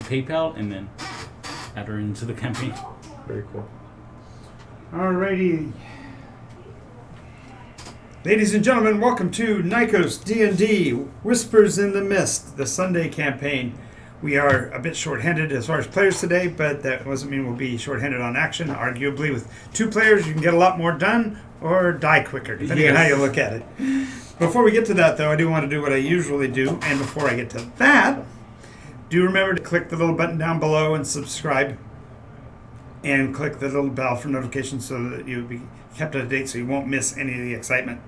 PayPal and then add her into the campaign. Very cool. Alrighty. Ladies and gentlemen, welcome to Nycos D&D Whispers in the Mist, the Sunday campaign. We are a bit short-handed as far as players today, but that doesn't mean we'll be short-handed on action. Arguably, with 2 players, you can get a lot more done or die quicker, depending on how you look at it. Before we get to that, though, I do want to do what I usually do, and before I get to that, do remember to click the little button down below and subscribe, and click the little bell for notifications so that you'll be kept up to date so you won't miss any of the excitement.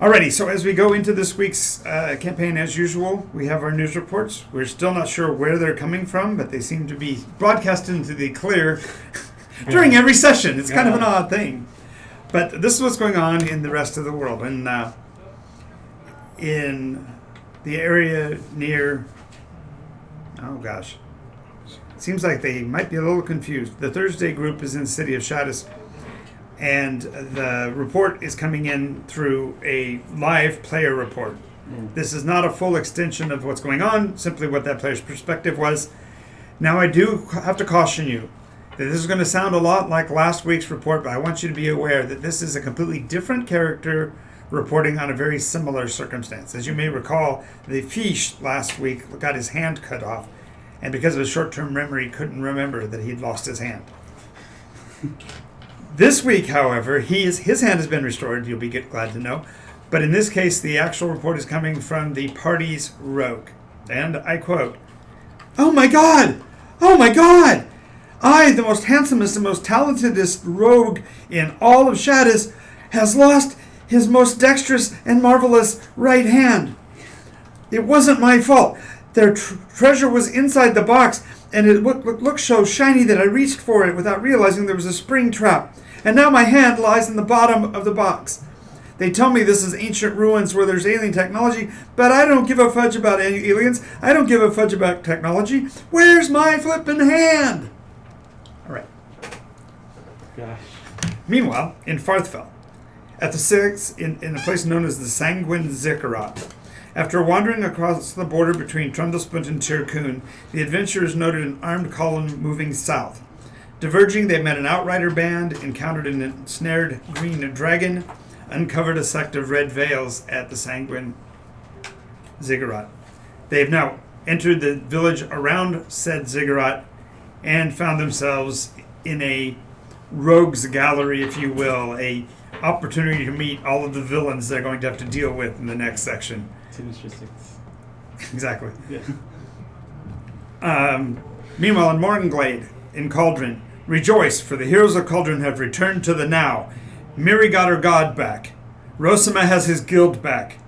Alrighty, so as we go into this week's campaign, as usual, we have our news reports. We're still not sure where they're coming from, but they seem to be broadcast into the clear during every session. It's kind of an odd thing. But this is what's going on in the rest of the world. And in the area near... Oh, gosh. It seems like they might be a little confused. The Thursday group is in the city of Shadis. And the report is coming in through a live player report. This is not a full extension of what's going on, simply what that player's perspective was. Now, I do have to caution you that this is going to sound a lot like last week's report, but I want you to be aware that this is a completely different character reporting on a very similar circumstance. As you may recall, the Fish last week got his hand cut off, and because of his short-term memory, couldn't remember that he'd lost his hand. This week, however, his hand has been restored, you'll be glad to know. But in this case, the actual report is coming from the party's rogue. And I quote, "Oh my God! Oh my God! I, the most handsomest and most talentedest rogue in all of Shadis, has lost his most dexterous and marvelous right hand. It wasn't my fault. Their treasure was inside the box, and it looked so shiny that I reached for it without realizing there was a spring trap. And now my hand lies in the bottom of the box. They tell me this is ancient ruins where there's alien technology, but I don't give a fudge about aliens. I don't give a fudge about technology. Where's my flippin' hand?" All right. Gosh. Meanwhile, in Farthfell, at the Six, in a place known as the Sanguine Ziggurat, after wandering across the border between Trundlesput and Tirkun, the adventurers noted an armed column moving south. Diverging, they met an outrider band, encountered an ensnared green dragon, uncovered a sect of red veils at the Sanguine Ziggurat. They have now entered the village around said ziggurat and found themselves in a rogues gallery, if you will, a opportunity to meet all of the villains they're going to have to deal with in the next section. Sinister Six. Exactly. Yeah. Meanwhile, in Mornglade, in Cauldron, rejoice, for the heroes of Cauldron have returned to the now. Miri got her god back. Rosima has his guild back.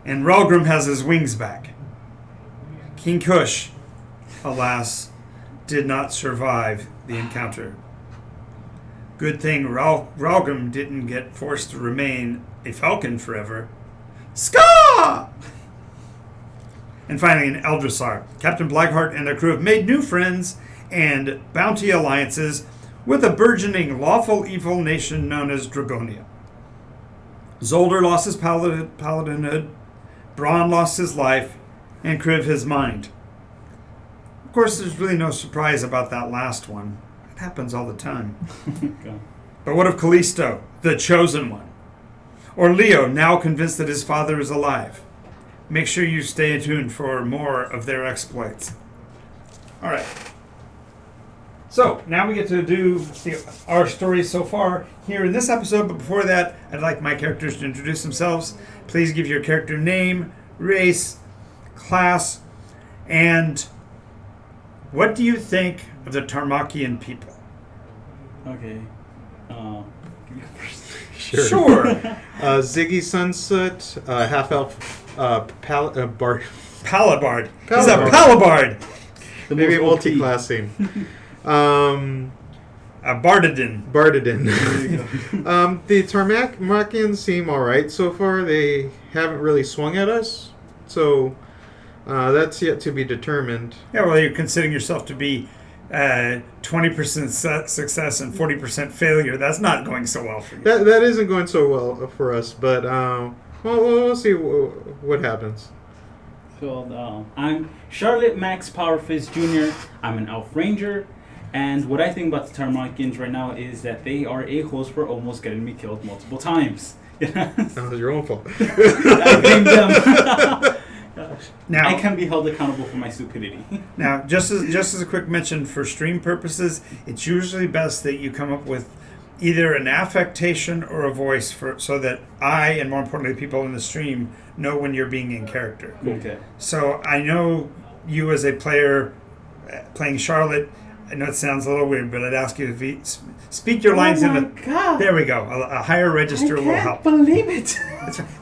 And Ralgrim has his wings back. King Kush, alas, did not survive the encounter. Good thing Ralgrim didn't get forced to remain a falcon forever. Ska! And finally, in Eldrasar, Captain Blackheart and their crew have made new friends and bounty alliances with a burgeoning lawful evil nation known as Dragonia. Zolder lost his paladinhood, Braun lost his life, and Kriv his mind. Of course, there's really no surprise about that last one. It happens all the time. Okay. But what of Callisto, the chosen one? Or Leo, now convinced that his father is alive? Make sure you stay tuned for more of their exploits. All right. So, now we get to do our stories so far here in this episode, but before that, I'd like my characters to introduce themselves. Please give your character name, race, class, and what do you think of the Tarmakian people? Okay. Give me first. Sure. Ziggy Sunset, half-elf, bard. Palabard. He's a Palabard. Maybe multi-classing. A Bardadin. Bardadin. There you go. The Tarmakians seem alright so far. They haven't really swung at us. So that's yet to be determined. Yeah, well, you're considering yourself to be 20% success and 40% failure. That's not going so well for you. That isn't going so well for us, but we'll see what happens. So, I'm Charlotte Max Powerfist Jr. I'm an Elf Ranger. And what I think about the Tarmakians right now is that they are a-holes for almost getting me killed multiple times. Sounds your own fault. I blame them. Now, I can be held accountable for my stupidity. Now, just as a quick mention for stream purposes, it's usually best that you come up with either an affectation or a voice so that I, and more importantly, people in the stream, know when you're being in character. Okay. So I know you as a player playing Charlotte. I know it sounds a little weird, but I'd ask you to speak your lines in Oh a. my God. There we go. A higher register will help. Believe it.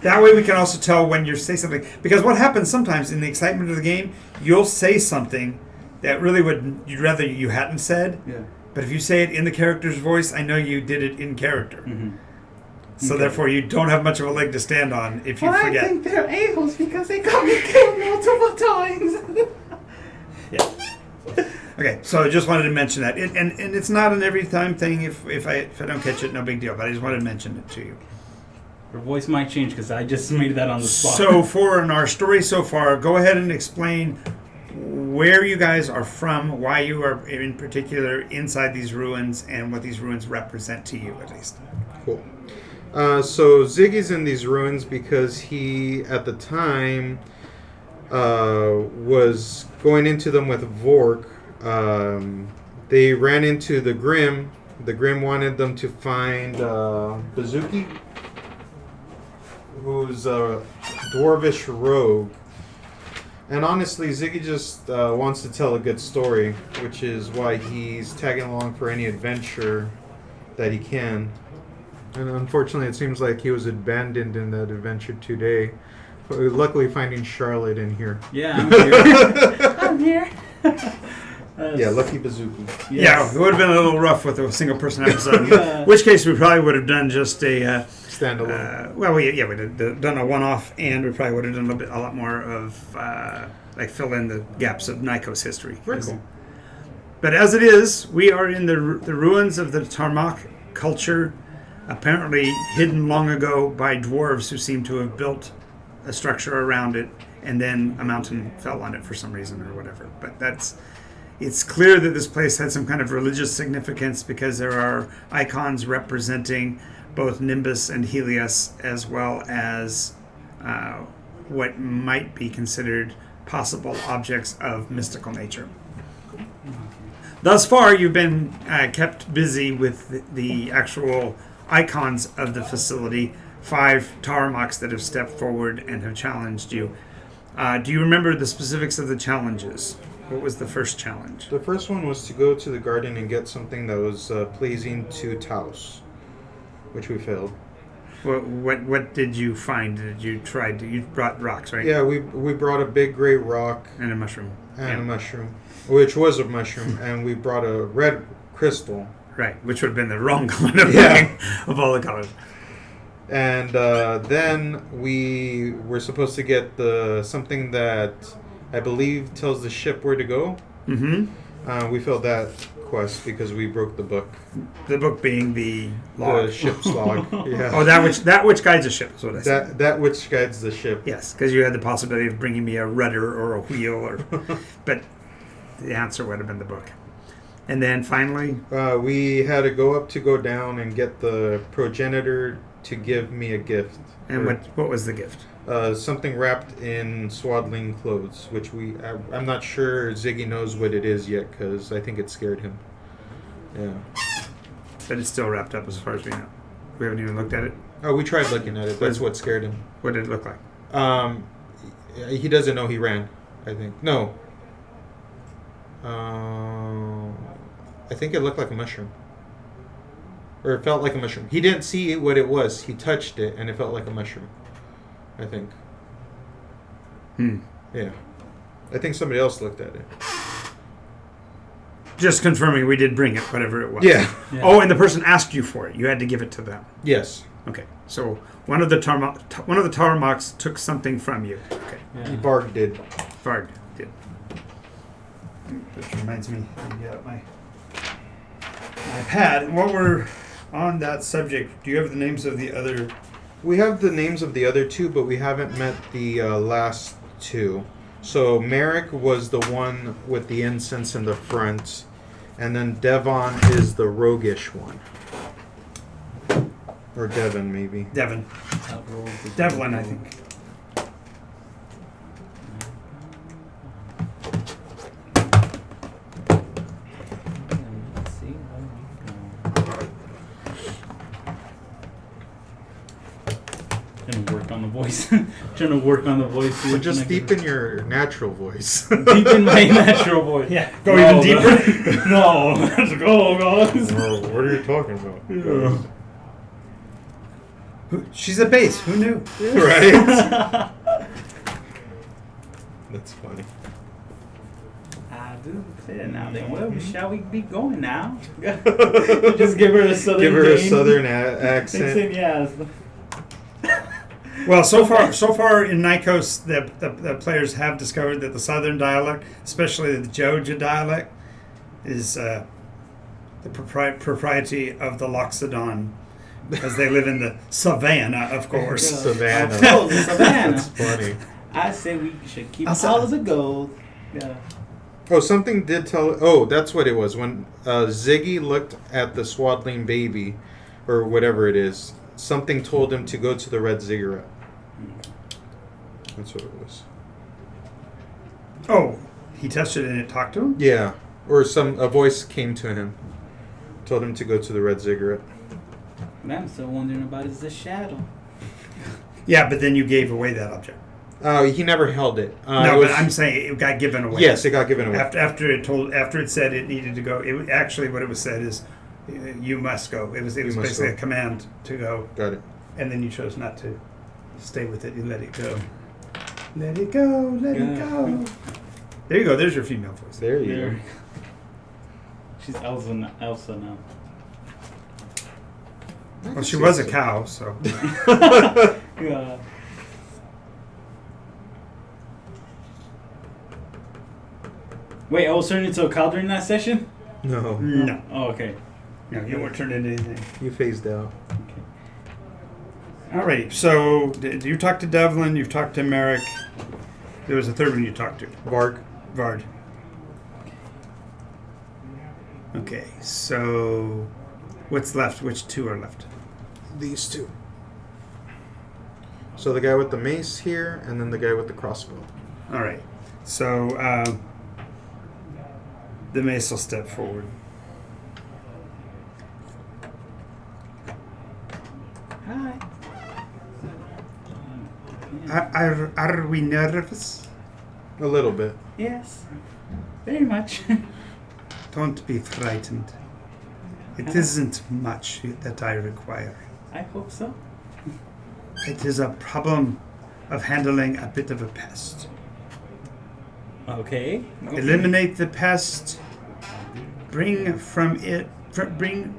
That way we can also tell when you say something. Because what happens sometimes in the excitement of the game, you'll say something that really you'd rather you hadn't said. Yeah. But if you say it in the character's voice, I know you did it in character. Mm-hmm. So Okay. therefore you don't have much of a leg to stand on if you forget. I think they're a-holes because they got me killed multiple times. Yeah. Okay, so I just wanted to mention that. And it's not an every time thing. If I don't catch it, no big deal. But I just wanted to mention it to you. Your voice might change because I just made that on the spot. So for our story so far, go ahead and explain where you guys are from, why you are in particular inside these ruins, and what these ruins represent to you, at least. Cool. So Ziggy's in these ruins because he, at the time, was going into them with Vork. They ran into the Grim. The Grim wanted them to find Bazuki, who's a dwarvish rogue. And honestly, Ziggy just wants to tell a good story, which is why he's tagging along for any adventure that he can. And unfortunately, it seems like he was abandoned in that adventure today. But luckily, finding Charlotte in here. Yeah, I'm here. I'm here. Yeah, lucky Bazuki. Yes. Yeah, it would have been a little rough with a single person episode. Yeah. In which case, we probably would have done just a Standalone. we'd have done a one-off, and we probably would have done a lot more of like fill in the gaps of Nycos history. Very cool. But as it is, we are in the ruins of the Tarmak culture, apparently hidden long ago by dwarves who seem to have built a structure around it, and then a mountain fell on it for some reason or whatever. But it's clear that this place had some kind of religious significance because there are icons representing both Nimbus and Helios, as well as what might be considered possible objects of mystical nature. Thus far, you've been kept busy with the actual icons of the facility, 5 Tarmaks that have stepped forward and have challenged you. Do you remember the specifics of the challenges? What was the first challenge? The first one was to go to the garden and get something that was pleasing to Taos, which we failed. What did you find? You brought rocks, right? Yeah, we brought a big gray rock And a mushroom. and a mushroom, which was a mushroom, and we brought a red crystal. Right, which would have been the wrong color of all the colors. And then we were supposed to get something that I believe tells the ship where to go. Mm-hmm. We failed that quest because we broke the book. The book being the log. The ship's log. Yeah. Oh, that which guides a ship is what I said. That which guides the ship. Yes, because you had the possibility of bringing me a rudder or a wheel, but the answer would have been the book. And then finally, We had to go down and get the progenitor to give me a gift. and what was the gift? Something wrapped in swaddling clothes, which I'm not sure Ziggy knows what it is yet because I think it scared him. Yeah. But it's still wrapped up as far as we know. We haven't even looked at it. Oh, we tried looking at it. That's what scared him. What did it look like? He doesn't know he ran, I think. No. I think it looked like a mushroom. Or it felt like a mushroom. He didn't see what it was. He touched it, and it felt like a mushroom. I think. Yeah. I think somebody else looked at it. Just confirming we did bring it, whatever it was. Yeah. Oh, and the person asked you for it. You had to give it to them. Yes. Okay. So one of the Tarmaks took something from you. Okay. Yeah. Varg did. Varg did. Which reminds me, let me get out my pad. While we're on that subject, do you have the names of the other? We have the names of the other two, but we haven't met the last two. So Merrick was the one with the incense in the front, and then Devon is the roguish one. Or Devon, maybe. Devon. Devlin, I think. Let's see where we go. Trying to work on the voice. Trying to work on the voice. So just deepen your natural voice. Deepen my natural voice. Yeah. Go even deeper. No, let's go, guys. What are you talking about? Yeah. She's a bass. Who knew? Right? That's funny. I do say now then. Well, shall we be going now? Just give her a southern. Give her a Dane. southern accent. Yes. Well, so far in Nycos, the players have discovered that the southern dialect, especially the Georgia dialect, is the propriety of the Loxodon, because they live in the savannah, of course. Savannah. Oh, the savannah. That's funny. I say we should keep I'll say- all of the gold. Yeah. Oh, something did tell. Oh, that's what it was. When Ziggy looked at the swaddling baby, or whatever it is, something told him to go to the red ziggurat. That's what it was. Oh, he touched it and it talked to him? Yeah, or a voice came to him, told him to go to the red ziggurat. I'm still wondering about is the shadow. Yeah, but then you gave away that object. He never held it. No, but I'm saying it got given away. Yes, it got given away. After it said it needed to go. It actually what it was said is, you must go. It was must basically go. a command to go, Got it. and then you chose not to stay with it. You let it go. Let it go. Let it go. There you go. There's your female voice. There you There. go. She's Elsa now. Well, she was a cow, so. Yeah. Wait, I was turning into a cow during that session? No, No. Oh, okay. No, you weren't turned into anything. you phased out. Alrighty, so you talked to Devlin, you've talked to Merrick. There was a third one you talked to. Varg. Vard. Okay, so what's left? Which two are left? These two. So the guy with the mace here, and then the guy with the crossbow. Alright, so the mace will step forward. Hi. Are we nervous? A little bit. Yes. Very much. Don't be frightened. It isn't much that I require. I hope so. It is a problem of handling a bit of a pest. Okay. Eliminate the pest. Bring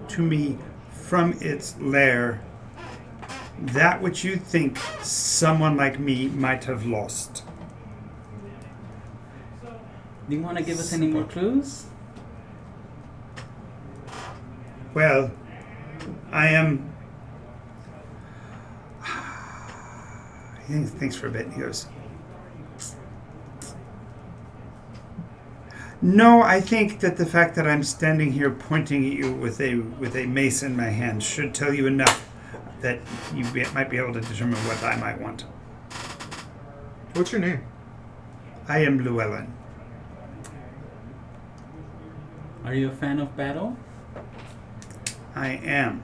to me from its lair that which you think someone like me might have lost. Do you want to give us any more clues? Well, I am. He thinks for a bit and he goes, no, I think that the fact that I'm standing here pointing at you with a mace in my hand should tell you enough that you might be able to determine what I might want. What's your name? I am Llewellyn. Are you a fan of battle? I am.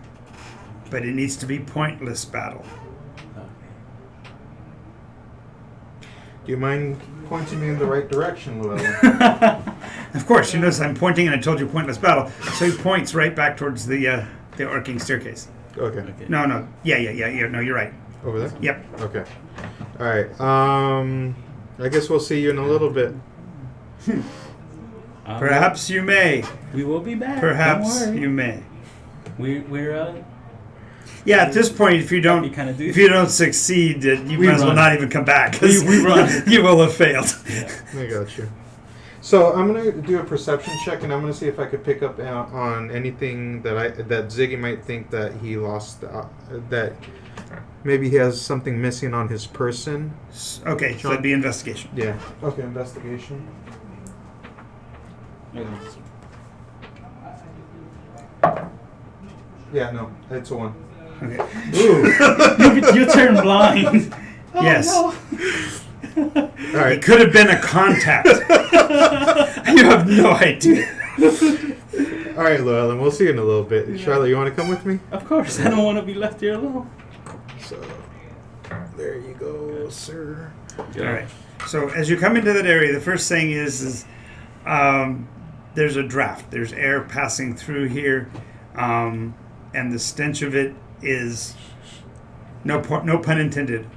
But it needs to be pointless battle. Do you mind pointing me in the right direction, Llewellyn? Of course, you notice I'm pointing and I told you pointless battle. So he points right back towards the arcing staircase. Okay. No. Yeah. No, you're right. Over there? Yep. Okay. Alright. I guess we'll see you in a little bit. Perhaps you may. We will be back. Perhaps Don't worry. you may. We're Yeah, at this point, if you don't succeed, you might as well not even come back. 'Cause We run. You will have failed. I got you. So I'm gonna do a perception check, and I'm gonna see if I could pick up on anything that Ziggy might think that he lost. That maybe he has something missing on his person. Okay, so that'd be investigation. Yeah. Okay, investigation. Yeah, no, it's a 1. Okay. Ooh. You turn blind. Yes. Oh, All It right. could have been a contact. You have no idea. All right, Llewellyn, we'll see you in a little bit. Charlotte, you want to come with me? no. Of course, I don't want to be left here alone. So, there you go, sir. All right. So as you come into that area, the first thing is there's a draft. There's air passing through here, and the stench of it is no pun intended,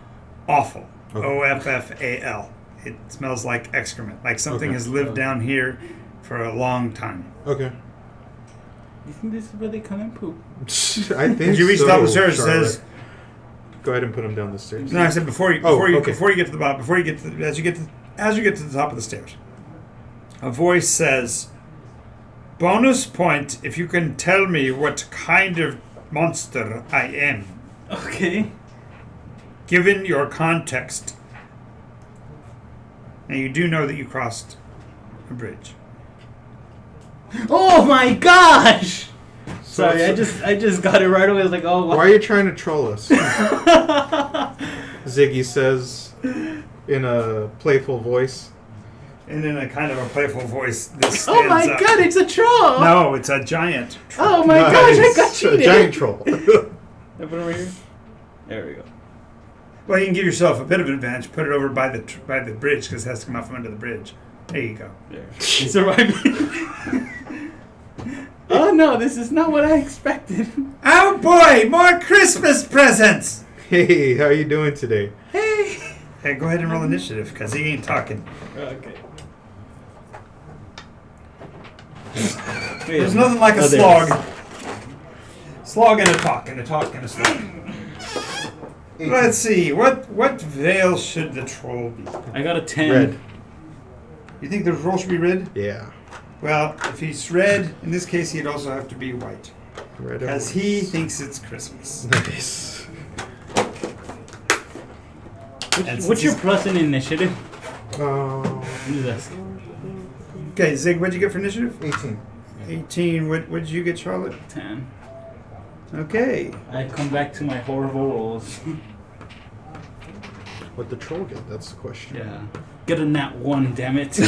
awful. Okay. OFFAL. It smells like excrement, like something Okay. has lived down here for a long time. Okay. You think this is where they come and poop? I think As you reach so, the top of the stairs, it Charlotte. says. Go ahead and put him down the stairs. No, I said before you okay. get to the bottom, as you get to the top of the stairs, a voice says, "Bonus point if you can tell me what kind of monster I am, Okay. given your context." Now you do know that you crossed a bridge. Oh my gosh! Sorry, it's- I just got it right away. I was like, oh, Why are you trying to troll us? Ziggy says in a playful voice. And in a kind of a playful voice, this Oh stands my up. god, it's a troll! No, it's a giant. Oh my gosh, I got Nice. A cheated! giant troll. I put it over here. There we go. Well, you can give yourself a bit of an advantage. Put it over by the bridge because it has to come out from under the bridge. There you go. There. He survived me. Oh no, this is not what I expected. Oh boy, more Christmas presents! Hey, how you doing today? Hey, go ahead and roll initiative because he ain't talking. Okay. There's nothing like a Oh, there slog. it Slog and a talk, and a talk and a slog. Let's see, what veil should the troll be? I got a 10. Red. You think the troll should be red? Yeah. Well, if he's red, in this case he'd also have to be white. Red. Because he thinks it's Christmas. Nice. What's your plus in initiative? Um, I'm just asking. Okay, Zig, what'd you get for initiative? 18. 18. What did you get, Charlotte? 10. Okay. I come back to my horrible rolls. What the troll get? That's the question. Yeah. Get a nat 1, damn it.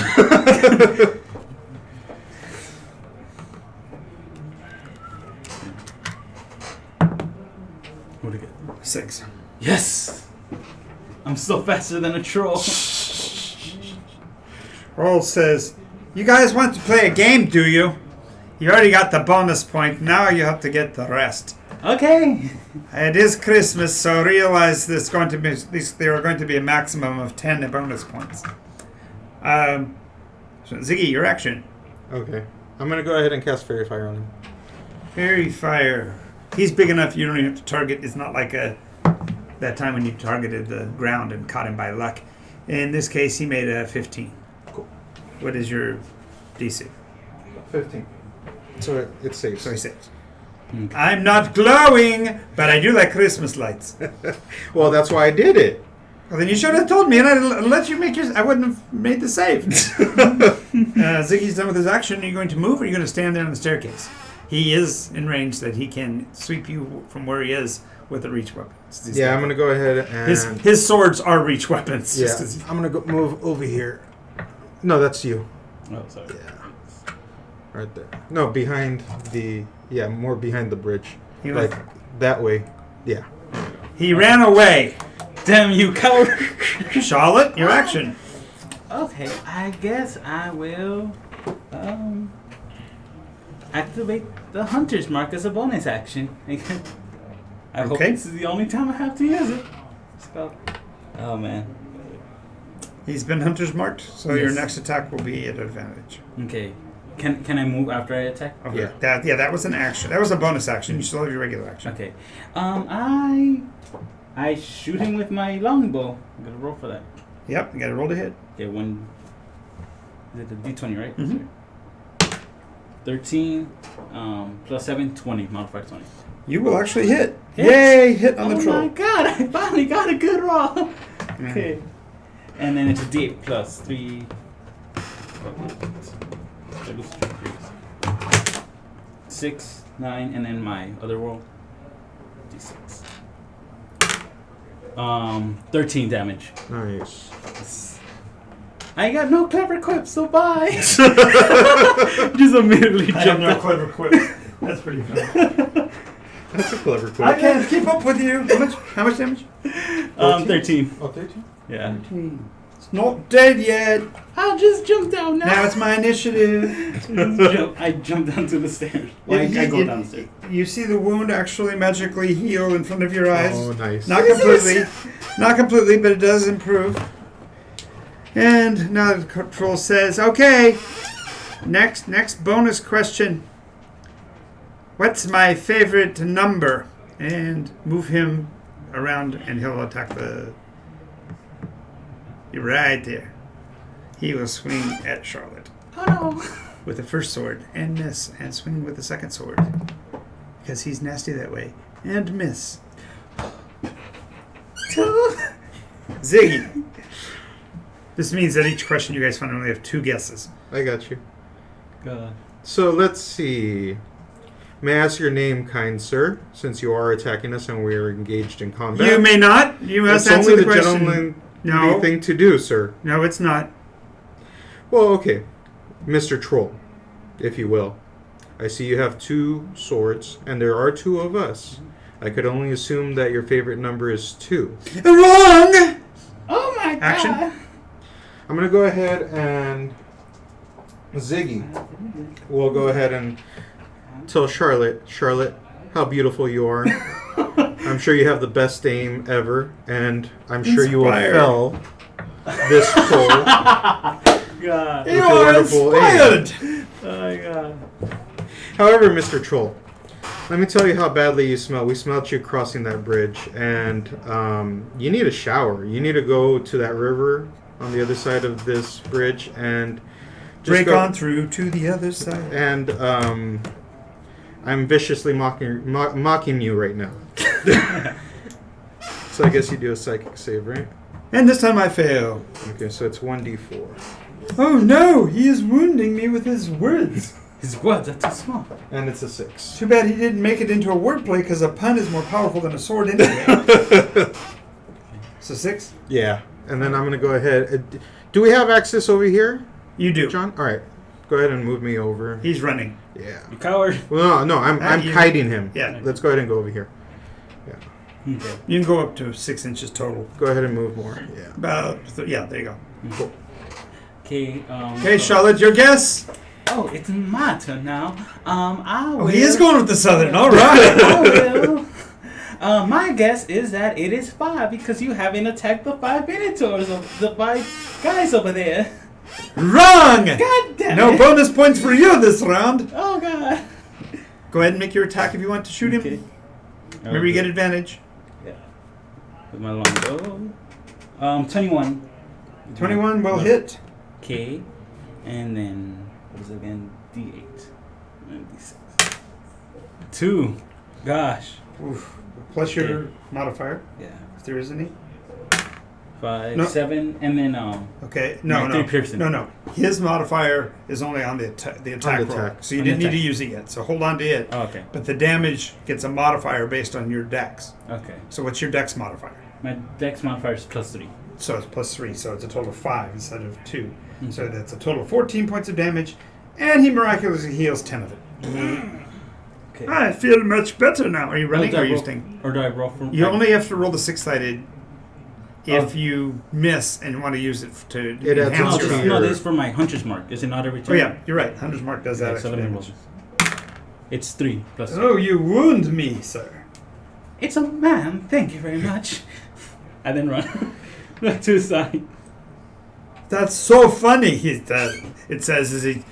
What'd I get? 6. Yes! I'm still faster than a troll. Roll says, "You guys want to play a game, do you? You already got the bonus point. Now you have to get the rest. Okay. It is Christmas, so realize there are going to be a maximum of 10 bonus points. So Ziggy, your action. Okay. I'm going to go ahead and cast Fairy Fire on him. Fairy Fire. He's big enough you don't even have to target. It's not like that time when you targeted the ground and caught him by luck. In this case, he made a 15. Cool. What is your DC? 15. So it's safe. So he saves. Okay. I'm not glowing, but I do like Christmas lights. Well, that's why I did it. Well, then you should have told me, and I'd let you make yours. I wouldn't have made the save. Ziggy's done with his action. Are you going to move, or are you going to stand there on the staircase? He is in range that he can sweep you from where he is with a reach weapon. Yeah, I'm going to go ahead and... His swords are reach weapons. Yeah, just 'cause I'm going to go move over here. No, that's you. Oh, sorry. Yeah. Right there. No, behind the... Yeah, more behind the bridge. He Like, was- that way. Yeah. he ran away. Damn you, coward! Charlotte, your action. Okay, I guess I will activate the Hunter's Mark as a bonus action. I hope Okay. this is the only time I have to use it. So, oh man. He's been hunter's marked, so your Yes. next attack will be at advantage. Okay. Can I move after I attack? Okay. Yeah. That was an action. That was a bonus action. You still have your regular action. Okay. I shoot him with my longbow. I'm gonna roll for that. Yep, you got to roll to hit. Okay, one. Is it the D20, right? Mhm. 13 plus 7, 20. Modified 20. You will actually hit. Yay! Hit on the Oh troll. my god, I finally got a good roll. Okay. And then it's a D8 plus 3. 6, 9, and then my other roll. D6. 13 damage. Nice. I got no clever quips, so bye. Just immediately I have jumped no out. clever quips. That's pretty funny. That's a clever I quip. can't keep up with you. How much damage? 13. Oh, 13? Yeah. It's not dead yet. I'll just jump down now. Now it's my initiative. I jump down to the stairs. Like, I go down the stairs. You see the wound actually magically heal in front of your eyes. Oh, nice. Not completely. Not completely, but it does improve. And now the control says, okay, next bonus question. What's my favorite number? And move him around and he'll attack the... You're right there. He will swing at Charlotte Oh no. with the first sword and miss, and swing with the second sword. Because he's nasty that way. And miss. Ziggy. This means that each question you guys find only have 2 guesses. I got you. God. So let's see. May I ask your name, kind sir, since you are attacking us and we are engaged in combat? You may not. You must It's answer only the the question. gentlemanly No. thing to do, sir. No, it's not. Well, okay. Mr. Troll, if you will. I see you have 2 swords, and there are 2 of us. I could only assume that your favorite number is 2. Wrong! Oh my god. Action. I'm going to go ahead and... Ziggy will go ahead and tell Charlotte, how beautiful you are. I'm sure you have the best aim ever, and I'm sure you will Inspired. fell this troll. God. You With your are wonderful inspired! Oh my god. However, Mr. Troll, let me tell you how badly you smell. We smelled you crossing that bridge, and you need a shower. You need to go to that river on the other side of this bridge and just Break go, on through to the other side. And I'm viciously mocking you right now. So I guess you do a psychic save, right? And this time I fail. Okay, so it's 1d4. Oh no, he is wounding me with his words. His words are too small. And it's a 6. Too bad he didn't make it into a wordplay because a pun is more powerful than a sword anyway. So 6? Yeah. And then I'm going to go ahead. Do we have access over here, You do. John? All right. Go ahead and move me over. He's running. Yeah. You coward. Well, no, I'm You- kiting him. Yeah. Let's go ahead and go over here. Okay. You can go up to 6 inches total. Go ahead and move more. Yeah. About, yeah, there you go. Cool. Okay. Okay, Charlotte, your guess? Oh, it's my turn now. I will. Oh, he is going with the southern. All right. I will. My guess is that it is 5 because you haven't attacked the 5 minotaurs of the 5 guys over there. Wrong! God damn No it. bonus points for you this round. Oh god. Go ahead and make your attack if you want to shoot him. Okay. Remember, you get advantage. Yeah. With my longbow. 21. 21 will hit. Okay. And then what is it again? D8 and D6. 2. Gosh. Oof. Plus your Okay. modifier, Yeah. if there is any. 5, No. 7, and then Okay. No, Right, no. 3 piercing. No. His modifier is only on the attack roll. attack. So you On the didn't need to attack. use it yet. So hold on to it. Oh, okay. But the damage gets a modifier based on your dex. Okay. So what's your dex modifier? My dex modifier is +3. So it's plus 3. So it's a total of 5 instead of 2. Mhm. So that's a total of 14 points of damage. And he miraculously heals 10 of it. Okay. I feel much better now. Are you running do or I are you roll- staying? Or do I roll from? You only have to roll the 6-sided if Oh. you miss and want to use it to It adds enhance up your to round. your- No, this is for my hunter's mark. Is it not every Oh turn? yeah, you're right. Hunter's Mark does that Okay, so extra let me roll damage. this. It's 3 plus 3. Oh, you wound me, sir. It's a man. Thank you very much. And then run to the side. That's so funny. He says. It says as he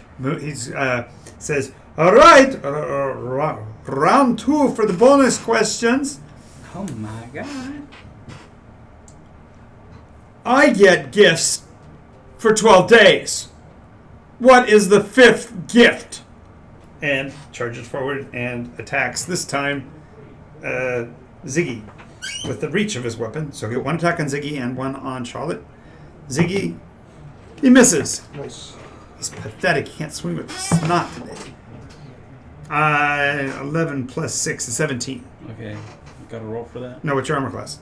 says, "All right, round 2 for the bonus questions. Oh my god. I get gifts for 12 days. What is the 5th gift?" And charges forward and attacks. This time Ziggy with the reach of his weapon. So he'll get 1 attack on Ziggy and 1 on Charlotte. Ziggy, he misses. Nice. He's pathetic. He can't swing with snot today. 11 plus 6 is 17. Okay. You got to roll for that? No, what's your armor class?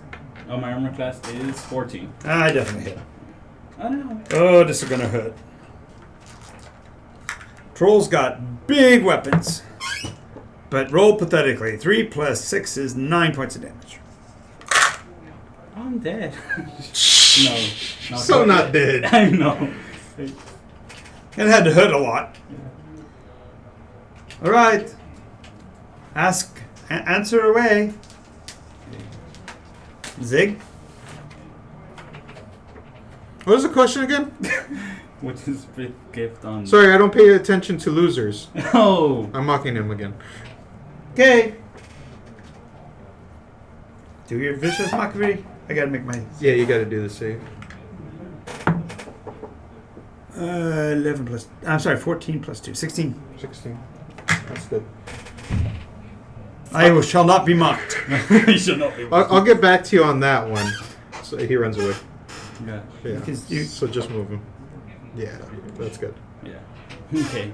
Oh, my armor class is 14. I definitely hit. I know. Oh, this is gonna hurt. Trolls got big weapons, but roll pathetically. 3 plus 6 is 9 points of damage. I'm dead. no. So not dead. I know. It had to hurt a lot. All right. Answer away. Zig? What was the question again? What's his fifth gift on? Sorry, I don't pay attention to losers. Oh. I'm mocking him again. Okay. Do your vicious mockery. I gotta make my... Yeah, you gotta do the save. 11 plus... I'm sorry, 14 plus 2. 16. 16. That's good. I shall not be mocked. You should not be. I'll get back to you on that one. So he runs away. Yeah. Yeah. Because you- So just move him. Yeah, that's good. Yeah. Okay.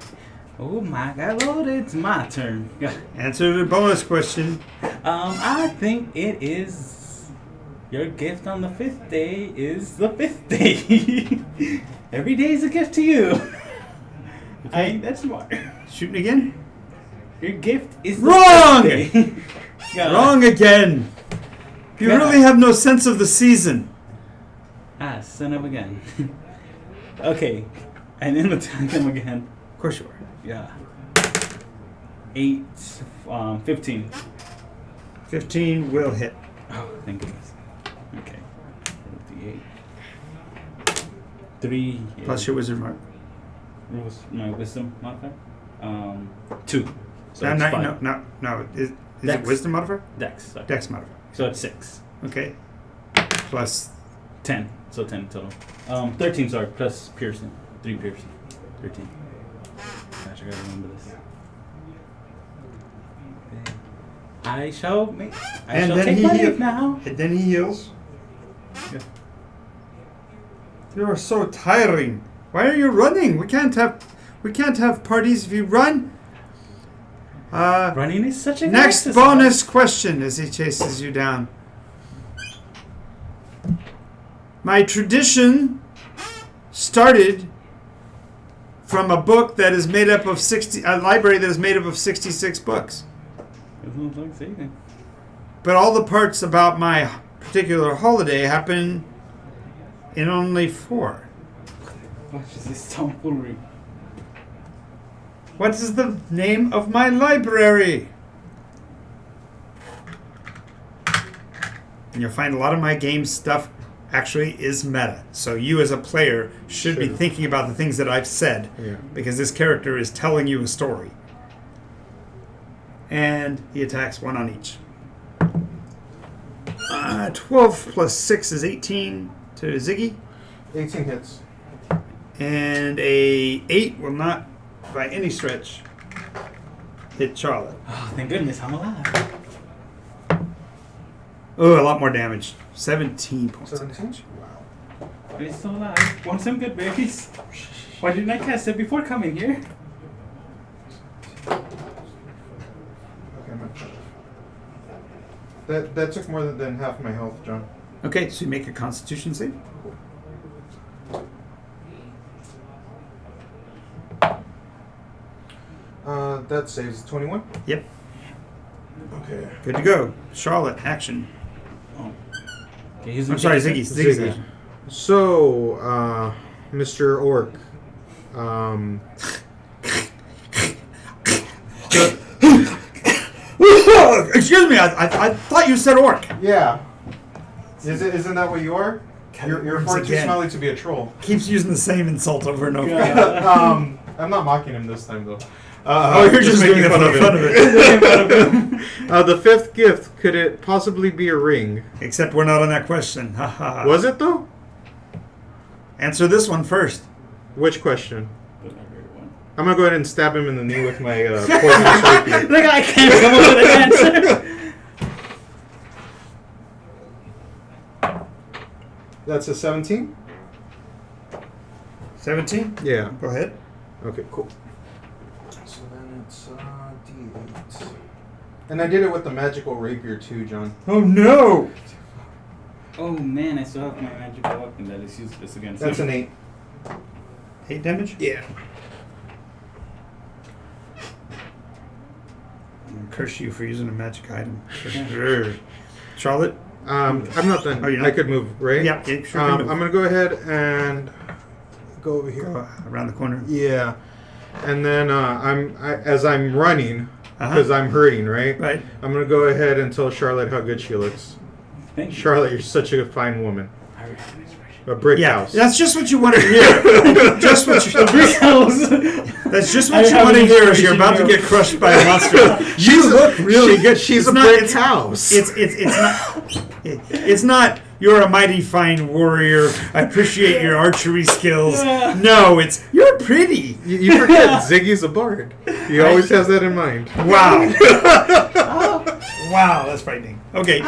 Oh my God! Well, it's my turn. Answer the bonus question. I think it is. Your gift on the 5th day is the 5th day. Every day is a gift to you. I ain't that smart. Shooting again? Your gift is the Wrong! 5th day. God. Wrong again. You God. really have no sense of the season. Ah, son of a gun. Okay, and then attack him again. Of course you are. Yeah. 8, 15. 15 will hit. Oh, thank goodness. Okay. D8. 3. Plus your wizard mark. What was my wisdom modifier? 2. So No, it's no, 5. no. Is it Dex. wisdom modifier? Dex. Sorry. Dex modifier. So it's 6. Okay. Plus 10. So 10 total. 13, sorry, plus piercing. 3 piercing. 13. Gosh, I gotta remember this. I shall make. I shall take my leave now. And then he heals. Yeah. You are so tiring. Why are you running? We can't have parties if you run. Running is such a good Next exercise. bonus question as he chases you down. My tradition started from a book that is made up of a library that is made up of 66 books. It sounds like saving. But all the parts about my particular holiday happen in only 4. What is this tomfoolery? What is the name of my library? And you'll find a lot of my game stuff actually is meta. So you as a player should be thinking about the things that I've said, because this character is telling you a story. And he attacks 1 on each. 12 plus 6 is 18 to Ziggy. 18 hits. And a 8 will not, by any stretch, hit Charlotte. Oh, thank goodness I'm alive. Oh, a lot more damage. 17 points. 17? Wow. Are you still alive? Want some good berries? Why didn't I cast it before coming here? Okay, that took more than half my health, John. Okay, so you make a Constitution save. That saves 21. Yep. Okay. Good to go. Charlotte, action. Oh. Okay, he's I'm sorry, Ziggy's Ziggy. action. So, Mr. Orc, Excuse me, I thought you said orc. yeah. Isn't that what you are? You're far too Again. smelly to be a troll. Keeps using the same insult over and over. I'm not mocking him this time, though. You're just making fun of it. The 5th gift, could it possibly be a ring? Except we're not on that question. Ha ha. Was it, though? Answer this one first. Which question? But not very one. I'm going to go ahead and stab him in the knee with my poisonous rapier. Look, I can't come up with an answer. That's a 17? 17? Yeah. Go ahead. Okay, cool. So then it's D8. And I did it with the magical rapier too, John. Oh no! Oh man, I still have my magical weapon that is useless against That's him. an 8. 8 damage? Yeah. I'm gonna curse you for using a magic item. Sure. Charlotte? I'm not done. Oh, you're not? I could move, right? Yeah, sure. can I'm move. going to go ahead and go over here. Go around the corner. Yeah. And then as I'm running, Uh-huh. because I'm hurting, right? Right. I'm going to go ahead and tell Charlotte how good she looks. Thank you. Charlotte, you're such a fine woman. I recognize her. A brick Yeah, house. that's just what you want to hear. Just what you. That's just what I you have want to an hear. Is you're inspiration about to here. get crushed by a monster. You look really good. She's It's a not- brick it's- house. It's not. You're a mighty fine warrior. I appreciate your archery skills. No, it's you're pretty. You forget Ziggy's a bard. He always has that in mind. Wow. Wow, that's frightening. Okay.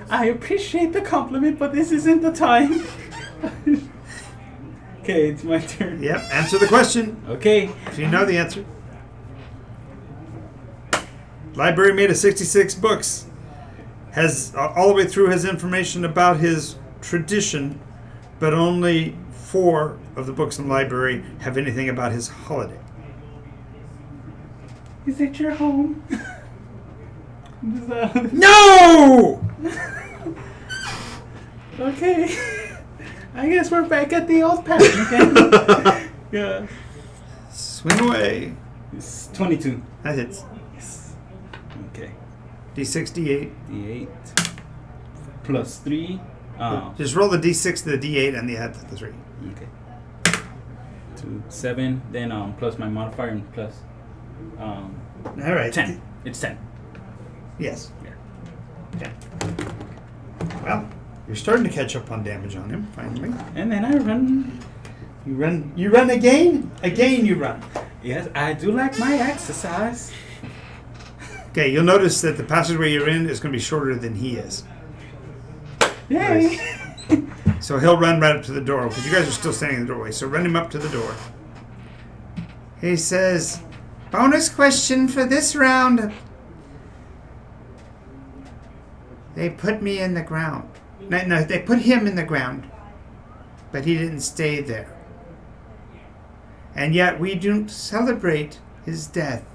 I appreciate the compliment, but this isn't the time. Okay, it's my turn. Yep. Answer the question Okay. if you know the answer. Library made of 66 books. Has all the way through has information about his tradition, but only 4 of the books in the library have anything about his holiday. Is it your home? Is that- No! Okay. I guess we're back at the old pattern again. Yeah. Swing away. It's 22. That hits. Yes. Okay. D6, D8. D8 plus 3. Just roll the D6 to the D8 and the add to the 3. Okay. 2, 7. Then plus my modifier and plus All right. 10. It's 10. Yes. Yeah. 10. Well, you're starting to catch up on damage on him, finally. And then I run. You run again? Again you run. Yes, I do like my exercise. Okay, you'll notice that the passageway you're in is going to be shorter than he is. Yay! So he'll run right up to the door, because you guys are still standing in the doorway. So run him up to the door. He says, bonus question for this round. They put me in the ground. No, they put him in the ground. But he didn't stay there. And yet we don't celebrate his death.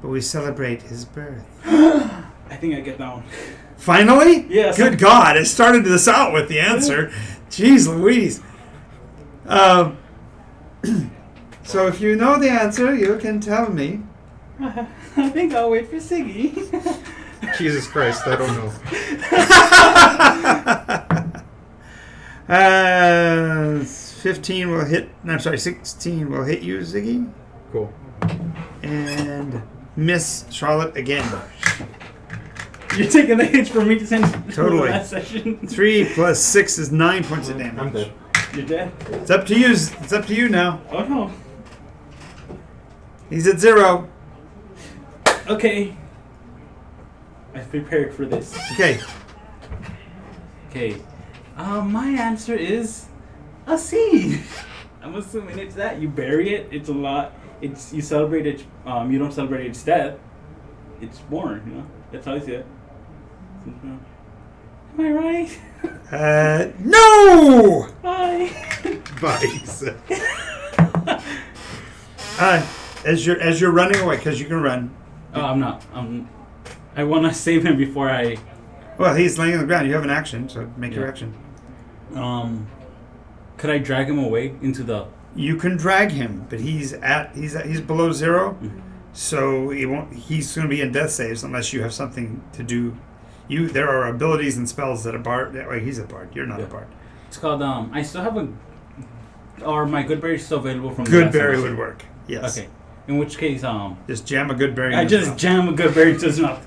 But we celebrate his birth. I think I get that one. Finally? Yes. Good God, I started this out with the answer. Jeez Louise. So if you know the answer, you can tell me. I think I'll wait for Ziggy. Jesus Christ, I don't know. 15 will hit. No, I'm sorry, 16 will hit you, Ziggy. Cool. And miss Charlotte again. You're taking the hits for me to send Totally. last session. 3 plus 6 is 9 points of damage. I'm dead. You're dead. It's up to you. It's up to you now. Oh no. He's at 0. Okay. I've prepared for this. Okay. Okay. My answer is a seed. I'm assuming it's that. You bury it. It's a lot. It's you celebrate it. You don't celebrate its death. It's born. You know. That's how I see it. Am I right? No! Bye. Bye. As you're running away, because you can run. Oh, I'm not. I want to save him before I. Well, he's laying on the ground. You have an action, so make your action. Could I drag him away into the? You can drag him, but he's below 0, Mhm. so he won't. He's going to be in death saves unless you have something to do. There are abilities and spells that a bard. Wait, he's a bard. You're not a bard. It's called. I still have a. Are my good berries still available from? the last Goodberry semester? would work. Yes. Okay. In which case, Just jam a goodberry. I just jam a good berry to his mouth.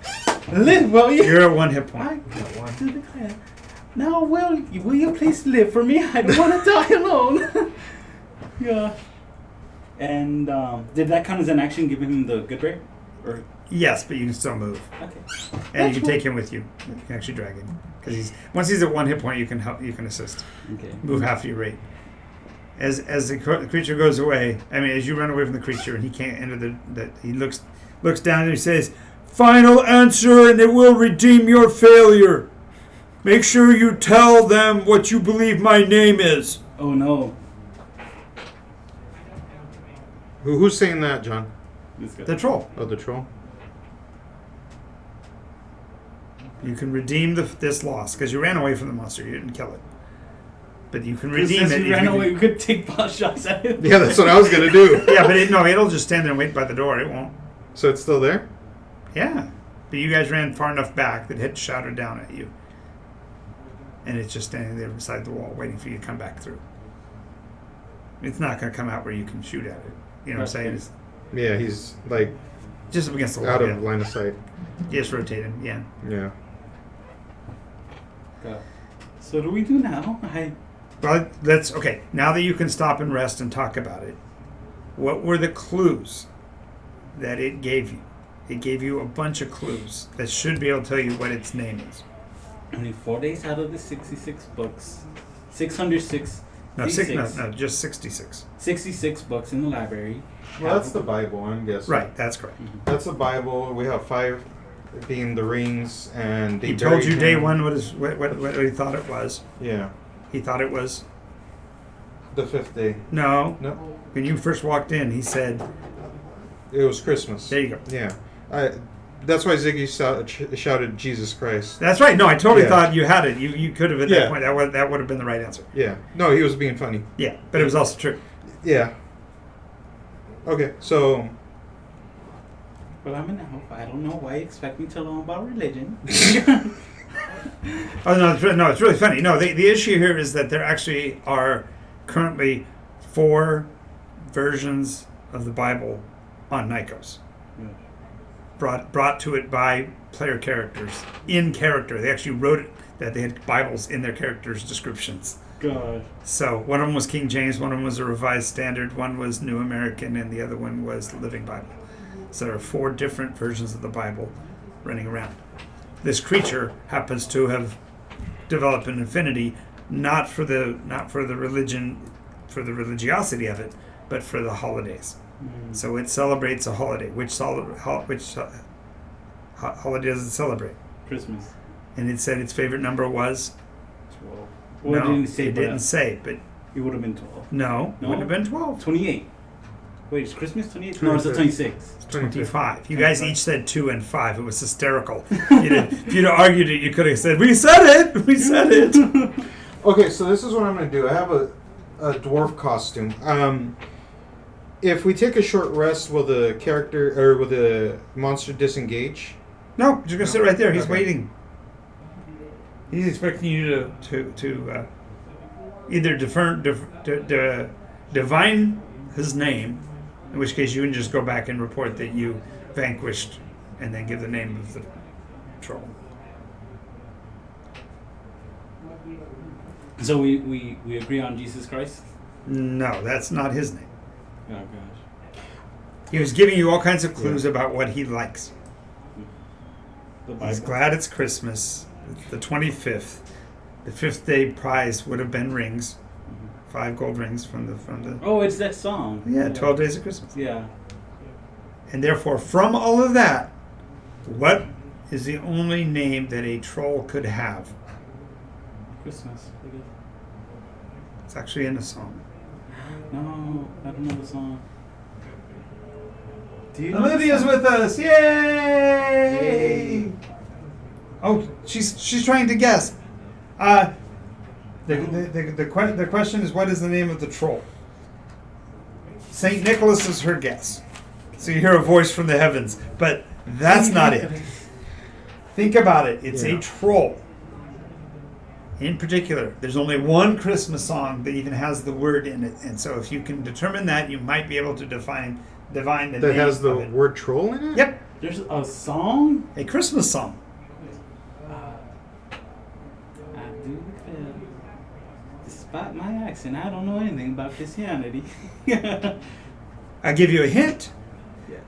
Live, will you? You're at 1 hit I point. want to declare. Now, will you please live for me? I don't want to die alone. Yeah. And did that count as an action, giving him the good berry? Or Yes, but you can still move. Okay. And you can take him with you. You can actually drag him. Because once he's at 1 hit point, you can help. You can assist. Okay. Move half your rate. As the creature goes away, as you run away from the creature and he can't enter he looks down and he says, "Final answer, and it will redeem your failure. Make sure you tell them what you believe my name is." Oh no. Who's saying that, John? This guy. The troll. Oh, the troll. You can redeem this loss because you ran away from the monster. You didn't kill it, but you can redeem it. If we ran away, we could take pot shots at it. Yeah, that's what I was gonna do. Yeah, but it'll just stand there and wait by the door. It won't. So it's still there? Yeah, but you guys ran far enough back that it shouted down at you, and it's just standing there beside the wall, waiting for you to come back through. It's not going to come out where you can shoot at it. You know what I'm saying? It's Yeah, he's like just up against the wall. out of Yeah. line of sight. Just rotate him. Yeah. Yeah. So what do we do now? Well, okay. Now that you can stop and rest and talk about it, what were the clues that it gave you? It gave you a bunch of clues that should be able to tell you what its name is. Only 4 days out of the 66 books. 606. No, just 66. 66 books in the library. Well, that's the Bible, I'm guessing. Right, that's correct. That's the Bible. We have 5 being the rings, and they He told you buried day him. one what he thought it was. Yeah, He thought it was. the 5th day. No. No, When you first walked in, he said, it was Christmas. there you go. Yeah, that's why Ziggy shouted Jesus Christ. That's right. No, I totally Yeah. thought you had it. You could have at Yeah. that point. That would have been the right answer. Yeah, no, he was being funny. Yeah, but it was also true. Yeah. Okay, so Well, I'm an elf. I don't know why you expect me to learn about religion. Oh no, it's really funny. No, the issue here is that there actually are currently 4 versions of the Bible on Nycos, brought to it by player characters in character. They actually wrote it that they had Bibles in their characters' descriptions. God. So one of them was King James, one of them was a Revised Standard, one was New American, and the other one was the Living Bible. So there are 4 different versions of the Bible running around. This creature happens to have developed an affinity not for the religion, for the religiosity of it, but for the holidays. So it celebrates a holiday. Which holiday does it celebrate? Christmas. And it said its favorite number was 12. Well, no, it didn't say, it didn't say, but it would have been 12. no, it would have been 12. 28. Wait, is Christmas 28? No, it's the 26. 25. You guys each said 2 and 5. It was hysterical. If you'd have argued it, you could have said, "We said it! We said it!" okay, so this is what I'm going to do. I have a dwarf costume. If we take a short rest, will the monster disengage? No, you're going to sit right there. He's Okay. waiting. He's expecting you to either divine his name, in which case you can just go back and report that you vanquished and then give the name of the troll. So we agree on Jesus Christ? No, that's not his name. Oh, gosh. He was giving you all kinds of clues about what he likes. The He's Bible. glad it's Christmas. It's the 25th. The 5th day prize would have been rings. 5 gold rings from the Oh, it's that song. 12 days of Christmas. Yeah. And therefore, from all of that, what is the only name that a troll could have? Christmas, I guess. It's actually in the song. No, I don't know the song. Do you know Olivia's the song? with us! Yay! Oh, she's trying to guess. The question is, what is the name of the troll? Saint Nicholas is her guess. So you hear a voice from the heavens, but that's not it. Think about it. It's a troll. In particular, there's only one Christmas song that even has the word in it, and so if you can determine that, you might be able to divine the name That has the of it. word troll in it? Yep, There's a song? a Christmas song. I do feel, despite my accent, I don't know anything about Christianity. I give you a hint. Yeah.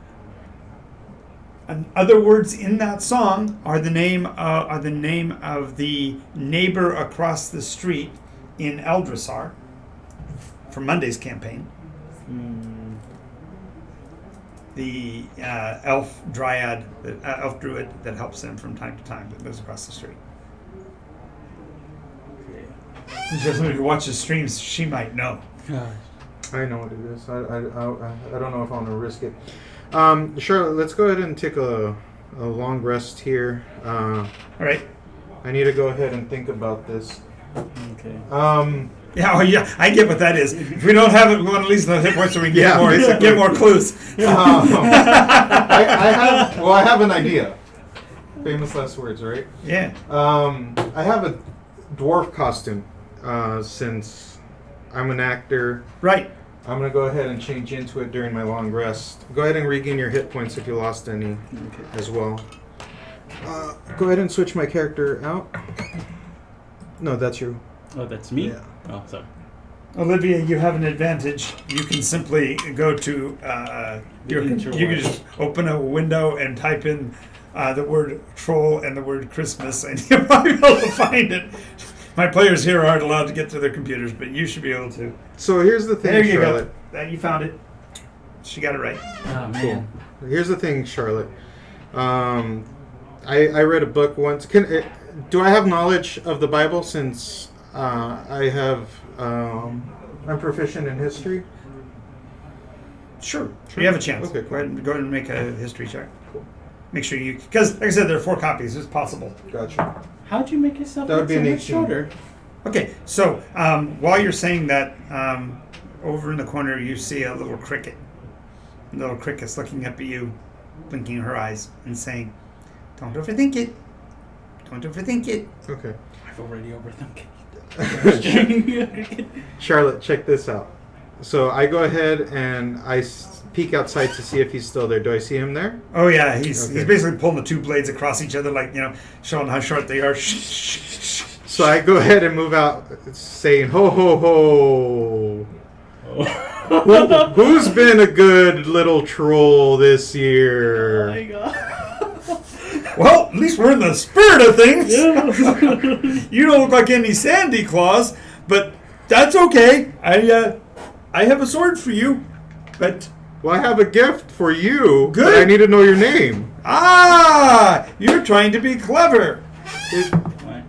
And other words in that song are the name of the neighbor across the street in Eldrasar from Monday's campaign. The elf dryad, elf druid that helps them from time to time that lives across the street. Just somebody who watches streams, she might know. I know what it is. I don't know if I want to risk it. Charlotte, let's go ahead and take a long rest here. All right. I need to go ahead and think about this. Okay. Yeah, I get what that is. If we don't have it, we want to leave the hit points so we can get more clues. I have an idea. Famous last words, right? Yeah. I have a dwarf costume since I'm an actor. Right. I'm going to go ahead and change into it during my long rest. Go ahead and regain your hit points if you lost any as well. Go ahead and switch my character out. No, that's you. Oh, that's me? Yeah. Oh, sorry. Olivia, you have an advantage. You can simply go to you can just open a window and type in the word troll and the word Christmas, and you'll probably be able to find it. My players here aren't allowed to get to their computers, but you should be able to. So here's the thing, There you Charlotte. go. You found it. She got it right. Oh, man. Cool. Here's the thing, Charlotte. I read a book once. Do I have knowledge of the Bible since I'm proficient in history? Sure. You have a chance. Okay, cool. Go ahead and make a history check. Cool. Make sure you, because like I said, there are 4 copies. It's possible. Gotcha. How'd you make yourself That would look be so an much 18. shorter? Okay, so while you're saying that, over in the corner you see a little cricket. The little cricket's looking up at you, blinking her eyes and saying, "Don't overthink it. Don't overthink it." Okay. I've already overthink it. Charlotte, check this out. So I go ahead and I peek outside to see if he's still there. Do I see him there? Oh yeah, he's Okay. basically pulling the 2 blades across each other, like, showing how short they are. So I go ahead and move out, saying, "Ho ho ho! Who's been a good little troll this year?" Oh my god. Well, at least we're in the spirit of things. Yeah. You don't look like any Sandy Claus, but that's okay. I have a sword for you, but Well, I have a gift for you. Good. But I need to know your name. you're trying to be clever. What?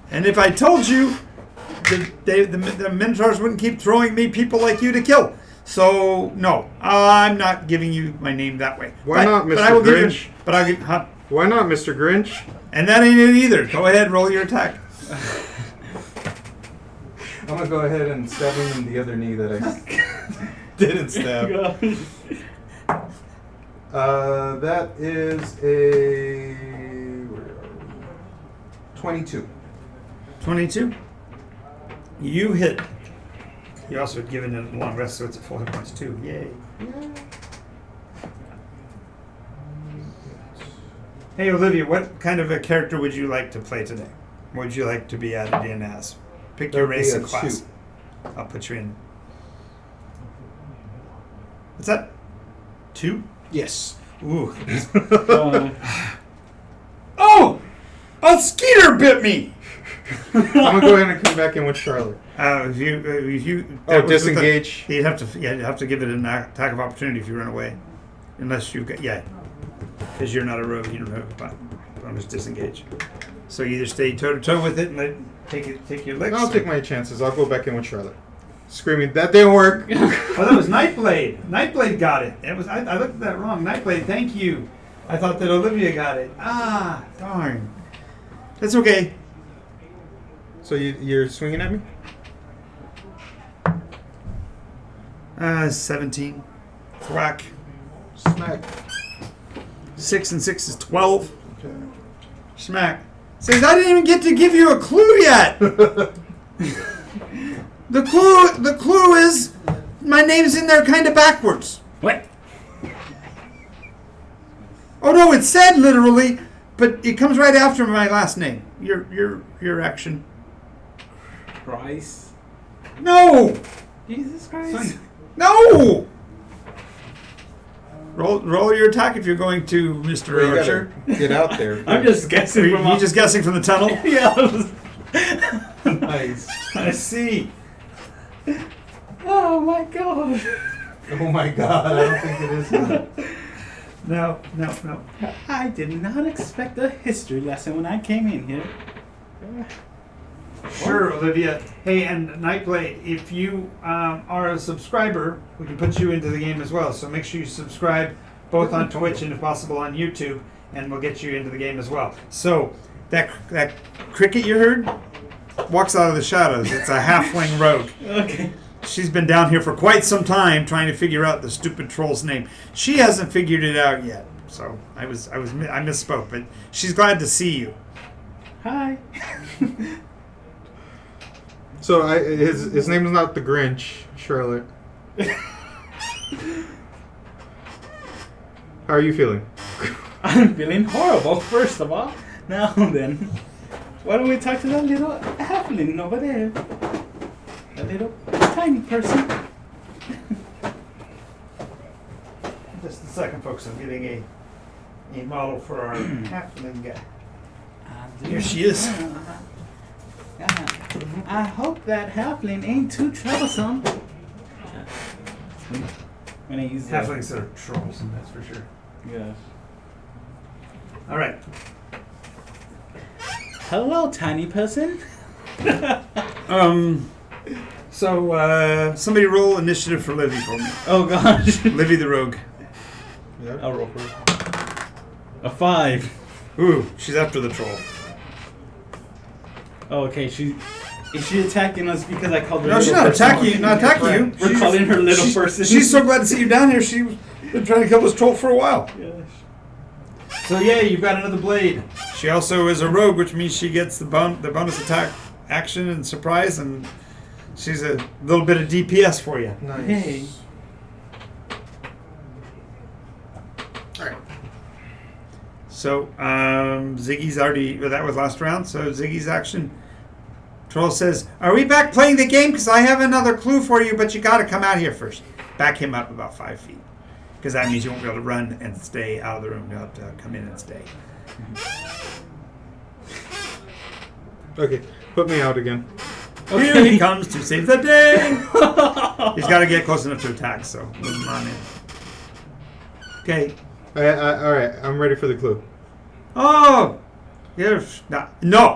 And if I told you, the Minotaurs wouldn't keep throwing me people like you to kill. So no, I'm not giving you my name that way. Why not, Mr. But I will give Grinch? you. But I'll give. Huh? Why not, Mr. Grinch? And that ain't it either. Go ahead, roll your attack. I'm gonna go ahead and stab him in the other knee that I didn't stab. That is a 22. 22. You hit. You also had given it a long rest, so it's at full hit points too. Yay. Hey Olivia, what kind of a character would you like to play today? What would you like to be added in as? Pick your That'd be race a and class. 2. I'll put you in. What's that? 2? Yes. Ooh. Uh, Oh! A skeeter bit me! I'm gonna go ahead and come back in with Charlotte. If you Oh, that was with disengage. you'd have to give it an attack of opportunity if you run away, unless you get because you're not a rogue. You don't have a bonus disengage. So you either stay toe to toe with it and take your licks. I'll take my chances. I'll go back in with Charlotte. Screaming, that didn't work. Oh, that was Nightblade. Nightblade got it. It was I looked at that wrong. Nightblade, thank you. I thought that Olivia got it. Ah, darn. That's okay. So you're swinging at me? 17. Thwack. Smack. 6 and 6 is 12. Okay. Smack. Says I didn't even get to give you a clue yet. The clue is my name's in there kind of backwards. what? Oh no, it said literally, but it comes right after my last name. Your action. Christ. No. Jesus Christ. No. Roll your attack if you're going to, Mr. Well, you Archer. gotta get out there. I'm just guessing Are from you just guessing from the tunnel? Yeah. Nice. I see. Oh my god. Oh my god, I don't think it is that. No. I did not expect a history lesson when I came in here. Sure, Olivia. Hey, and Nightblade, if you are a subscriber, we can put you into the game as well. So make sure you subscribe both on Twitch and if possible on YouTube, and we'll get you into the game as well. So that cricket you heard walks out of the shadows. It's a halfling rogue. Okay. She's been down here for quite some time trying to figure out the stupid troll's name. She hasn't figured it out yet. So I misspoke, but she's glad to see you. Hi. So his name is not the Grinch, Charlotte. How are you feeling? I'm feeling horrible, first of all. Now then, why don't we talk to that little halfling over there? That little tiny person. Just a second, folks. I'm getting a model for our halfling guy. Here she is. I hope that halfling ain't too troublesome. When I use Halflings are trolls, that's for sure. Yeah. All right. Hello, tiny person. So somebody roll initiative for Livy for me. Oh gosh. Livy the rogue. Yeah. I'll roll for it. A 5. Ooh, she's after the troll. Oh, okay. Is she attacking us because I called her? No, she's little not person? attacking you. Not attacking you. We're She's- calling her little person. She's so glad to see you down here. She's been trying to kill this troll for a while. Yes. So yeah, you've got another blade. She also is a rogue, which means she gets the bonus attack action and surprise, and she's a little bit of DPS for you. Nice. Hey. Alright. So Ziggy's already. Well, that was last round. So Ziggy's action. Troll says, "Are we back playing the game? Because I have another clue for you, but you got to come out here first." Back him up about 5 feet, because that means you won't be able to run and stay out of the room. You'll have to come in and stay. Okay, put me out again. Here he comes to save the day. He's got to get close enough to attack, so move him on in. Okay. Alright, I'm ready for the clue. Oh, no.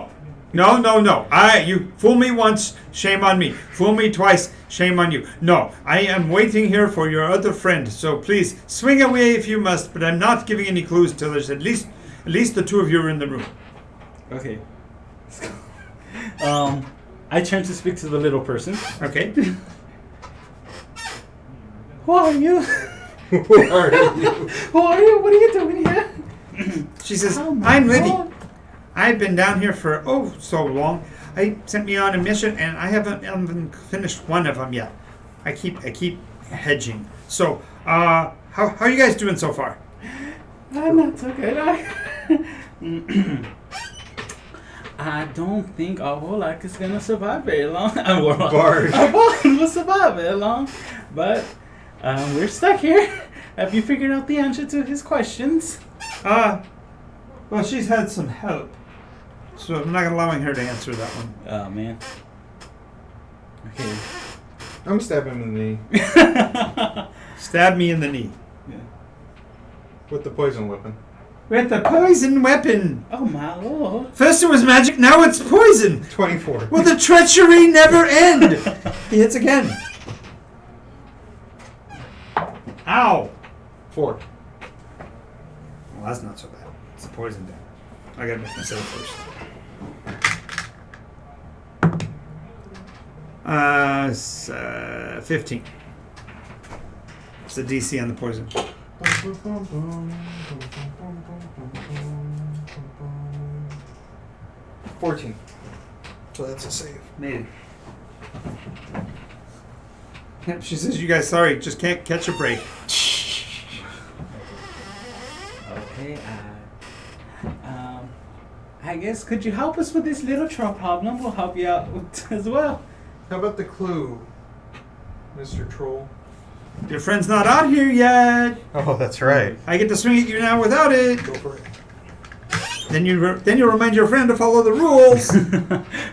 You fool me once, shame on me. Fool me twice, shame on you. No, I am waiting here for your other friend. So please swing away if you must. But I'm not giving any clues till there's at least the two of you are in the room. Okay. I turn to speak to the little person. Okay. Who are you? Who are you? Who are you? What are you doing here? She says, Oh my I'm Livy. God. I've been down here for so long. I sent me on a mission and I haven't even finished one of them yet. I keep hedging. So, how are you guys doing so far? I'm not so good. I don't think our warlock is gonna survive very long. Our Bard. will survive very long, but we're stuck here. Have you figured out the answer to his questions? Well, she's had some help. So I'm not allowing her to answer that one. Oh man. Okay. I'm stabbing him in the knee Stab me in the knee. Yeah. with the poison weapon. With the poison weapon. Oh my lord. First it was magic, now it's poison. 24. Will the treachery never end? He hits again. Ow. 4. Well, that's not so bad. It's a poison damage. I gotta make myself first. 15. It's the DC on the poison. 14. So that's a save. Made it. Yep, she says, "You guys, sorry, just can't catch a break." Okay, I guess could you help us with this little troll problem? We'll help you out with, as well. How about the clue, Mr. Troll? Your friend's not out here yet. Oh, that's right. I get to swing at you now without it. Go for it. Then you remind your friend to follow the rules.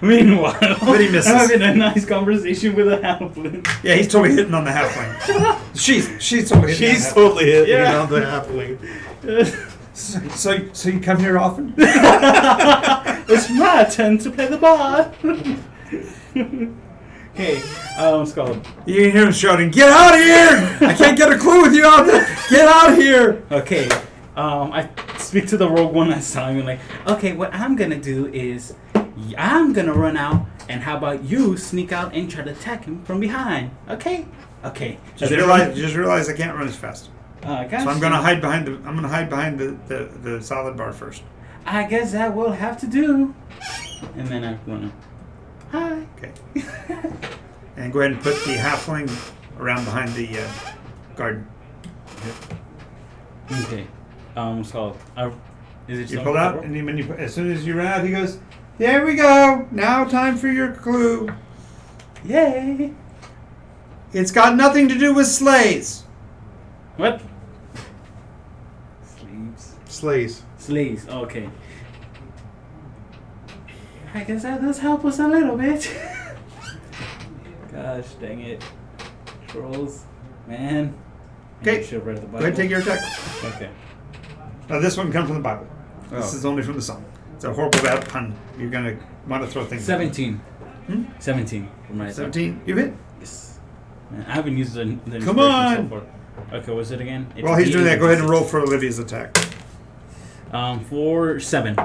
Meanwhile, But he misses. I'm having a nice conversation with a halfling. Yeah, he's totally hitting on the halfling. She's totally hitting She's on totally hitting Yeah. on the halfling. the So you come here often? It's my turn to play the bard. Okay, Skull. You hear him shouting, "Get out of here! I can't get a clue with you out there! Get out of here!" Okay, I speak to the rogue one last time and like, okay, what I'm gonna do is I'm gonna run out, and how about you sneak out and try to attack him from behind? Okay. Just realize I can't run as fast. So I'm gonna hide behind the solid bar first. I guess that will have to do. And then I run up. Hi. Okay. And go ahead and put the halfling around behind the garden. Okay. So is it You something pull out, to and as soon as you run out, he goes, "There we go. Now time for your clue. roll? Yay! It's got nothing to do with sleighs." What? Sleeves. Slays. Sleeves. Okay. I guess that does help us a little bit. Gosh dang it. Trolls. Man. Okay. I should have read the Bible. Go ahead and take your attack. Okay. Now this one comes from the Bible. This Oh. is only from the song. It's a horrible bad pun. You're gonna want to throw things. 17. Hmm? 17 for my attack. 17. You hit. Yes. Man, I haven't used the Come inspiration on! So far. Okay, what's it again? It's While he's doing that, go ahead and 86. roll for Olivia's attack. For 7.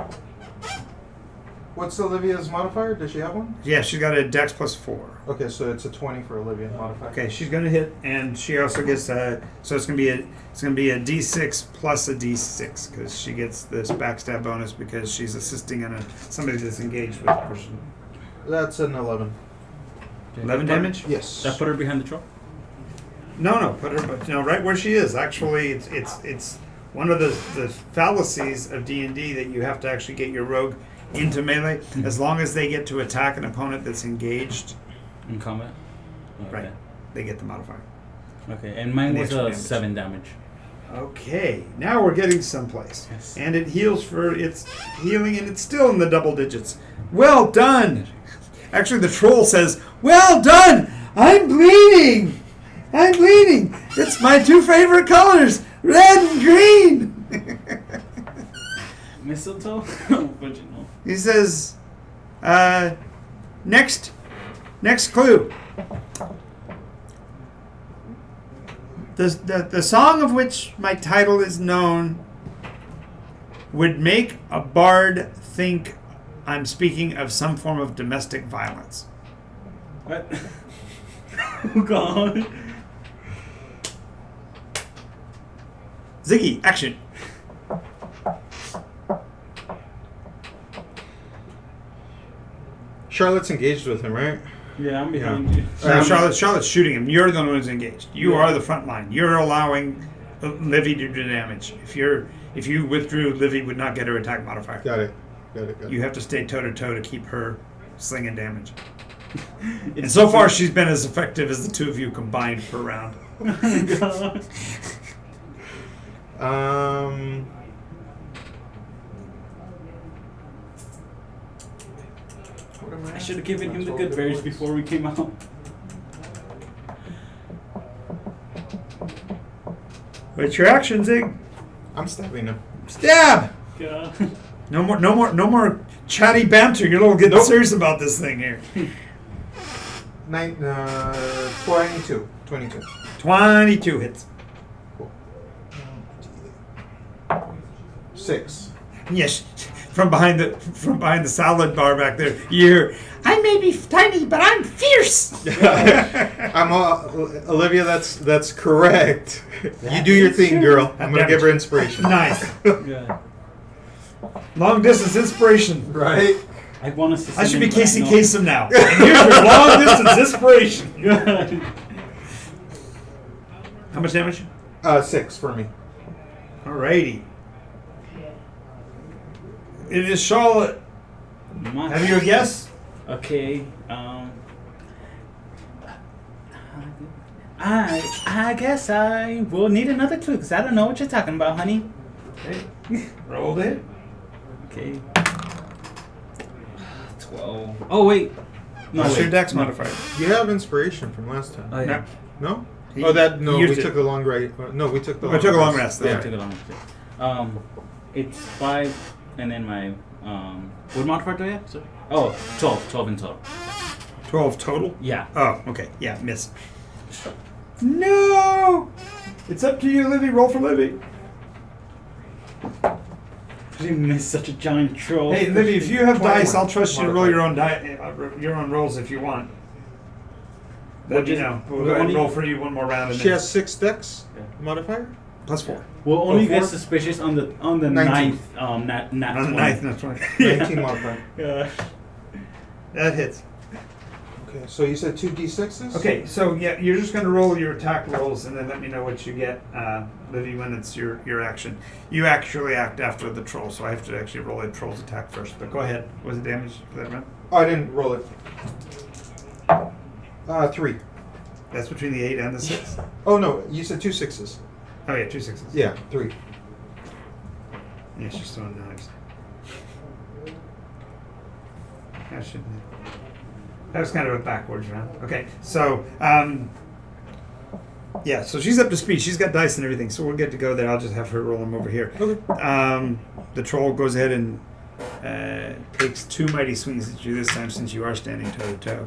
What's Olivia's modifier? Does she have one? Yeah, she's got a Dex plus 4. Okay, so it's a 20 for Olivia modifier. Okay, she's gonna hit, and she also gets so it's gonna be a D6 plus a D6 because she gets this backstab bonus because she's assisting in somebody that's engaged with a person. That's an 11. 11 damage? Yes. Did I put her behind the truck? No, put her, but right where she is. Actually, it's one of the fallacies of D&D that you have to actually get your rogue into melee as long as they get to attack an opponent that's engaged. In combat? Okay. Right, they get the modifier. Okay, and mine And the was extra damage. 7 damage. Okay, now we're getting someplace. Yes. And it heals for its healing, and it's still in the double digits. Well done! Actually, the troll says, "Well done! I'm bleeding! I'm bleeding! It's my two favorite colors, red and green!" Mistletoe? What'd you know? He says, next clue. The song of which my title is known would make a bard think I'm speaking of some form of domestic violence. What? Oh god. Ziggy, action. Charlotte's engaged with him, right? Yeah, I'm behind you. Charlotte's shooting him. You're the one who's engaged. You are the front line. You're allowing Livy to do damage. If you withdrew, Livy would not get her attack modifier. Got it. You have to stay toe to toe to keep her slinging damage. And so far, she's been as effective as the two of you combined per round. I should have given him the good berries before we came out. What's your action, Zig? I'm stabbing him. Stab! God. No more chatty banter. You're a little getting serious about this thing here. 22. 22 hits. Cool. 6. Yes, from behind the salad bar back there, you hear, "I may be tiny, but I'm fierce." I'm Olivia. That's correct. You do your thing, girl. I'm gonna give her inspiration. Nice. God. Long distance inspiration. Right. I want us to I should be send him Casey back, Kasem now. And here's your long distance inspiration. God. How much damage? 6 for me. Alrighty. It is Charlotte. Have you a guess? Okay. I guess I will need another clue because I don't know what you're talking about, honey. Okay. Rolled it. Okay. 12. Oh wait. No, What's your wait. dex modifier? You have inspiration from last time. Oh, yeah. No. No? No, we used it. took the long rest. No, we took the We took a long rest. Yeah, Yeah. I took it long. It's 5, and then my what modifier do I have? Sorry. Oh, 12. 12 in total. 12 total? Yeah. Oh, okay. Yeah, miss. No! It's up to you, LIvy. Roll for LIvy. You missed such a giant troll. Hey, LIvy, if you have 21. dice, I'll trust you to roll your own rolls if you want. Let me know. We'll go ahead and roll for you one more round. And She has 6 dex modifier? +4. We'll only Four? get suspicious on the 19. ninth. Nat On the 20. ninth, that's right. 19 modifier. Yeah. That hits. Okay, so you said 2d6s? Okay, so yeah, you're just going to roll your attack rolls and then let me know what you get, LIvy, when it's your action. You actually act after the troll, so I have to actually roll a troll's attack first. But go ahead. What was the damage for that round? Oh, I didn't roll it. 3. That's between the 8 and the 6. Oh, no, you said 2 6s. Oh yeah, 2 6s. Yeah, 3. Yeah, she's throwing knives. I shouldn't have. That was kind of a backwards round. Okay, so yeah, so she's up to speed. She's got dice and everything, so we'll get to go there. I'll just have her roll them over here. Okay. The troll goes ahead and takes 2 mighty swings at you this time, since you are standing toe to toe.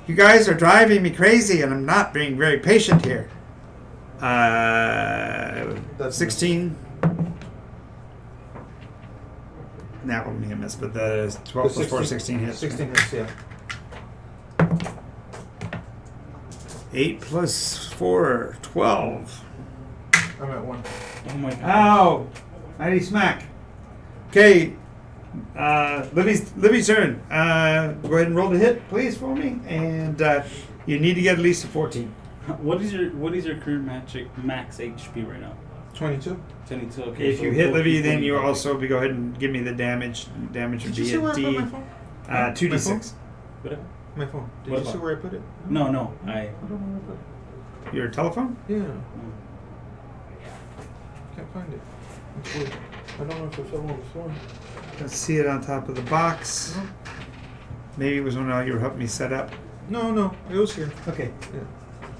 You guys are driving me crazy, and I'm not being very patient here. That's 16. That will be a miss, but the 12 plus 4, 16 hits. 16 hits, yeah. 8 plus 4, 12. I'm at 1. Oh my god. Ow! Mighty smack. Okay, Livy's turn. Go ahead and roll the hit, please, for me. And you need to get at least a 14. What is your current max HP right now? 22. 22. Okay. If so you hit 40, Livy, then you 45. also go ahead and give me the damage. Damage would Did you be see where a I put D, my phone? 2d6. Whatever. My phone. Did What you see about? where I put it? No. I. I don't know where I put Your telephone? it. Yeah. Can't find it. It's weird. I don't know if it fell on the floor. Let's see it on top of the box. No. Maybe it was when you were helping me set up. No. It was here. Okay. Yeah.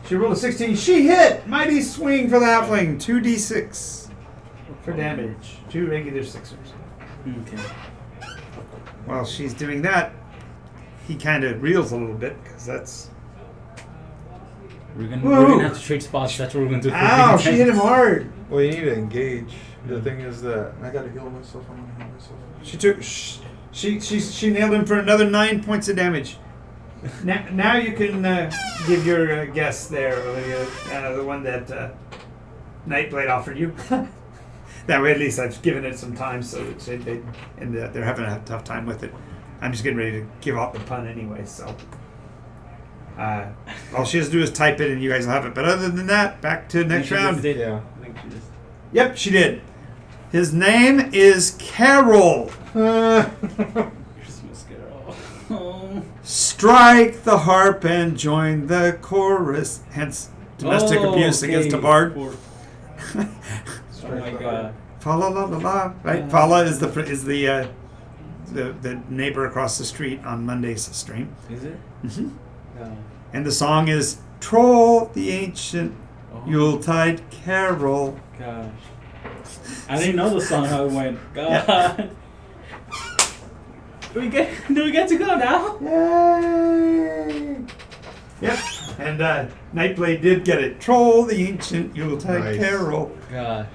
She rolled a 16. She hit! Mighty swing for the halfling. 2d6 for damage. 2 regular sixers. Okay. While she's doing that, he kind of reels a little bit, because that's... We're Whoa. gonna have to trade spots. That's what we're gonna do. For Ow, the she hit him hard. Well, you need to engage. The thing is that I gotta heal myself. I want to heal myself. She took... She nailed him for another 9 points of damage. Now you can give your guess there, Olivia, the one that Nightblade offered you. That way, at least I've given it some time, so they're having a tough time with it. I'm just getting ready to give out the pun anyway, so all she has to do is type it, and you guys will have it. But other than that, back to next round. Yeah. I think she just. Yep, she did. His name is Carol. Christmas Carol. Oh. Strike the harp and join the chorus. Hence, domestic abuse against a bard. Oh my god. Fa la la la la. Right. Fala is the neighbor across the street on Monday's stream. Is it? Mm-hmm. No. And the song is "Troll the Ancient Oh. Yuletide Carol." Gosh. I didn't know the song how it went. God. Do we get to go now? Yay! Yep. And Nightblade did get it. Troll the Ancient Yuletide Nice. Carol. Gosh.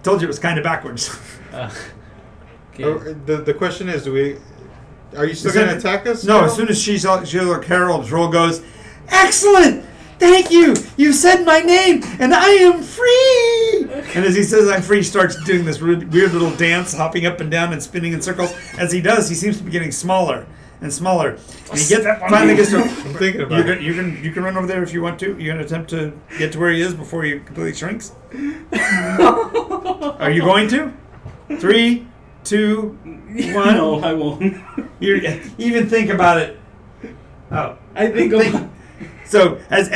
Told you it was kind of backwards. Okay. The question is, are you still Is going to it- attack us? No, as soon as she's Carol, Troll goes, "Excellent! Thank you! You said my name, and I am free!" And as he says I'm free, he starts doing this weird little dance, hopping up and down and spinning in circles. As he does, he seems to be getting smaller and smaller. And he finally gets to... I'm thinking about it. You can run over there if you want to. You're going to attempt to get to where he is before he completely shrinks? Are you going to? 3, 2, 1. No, I won't. Even think about it. Oh. I think So as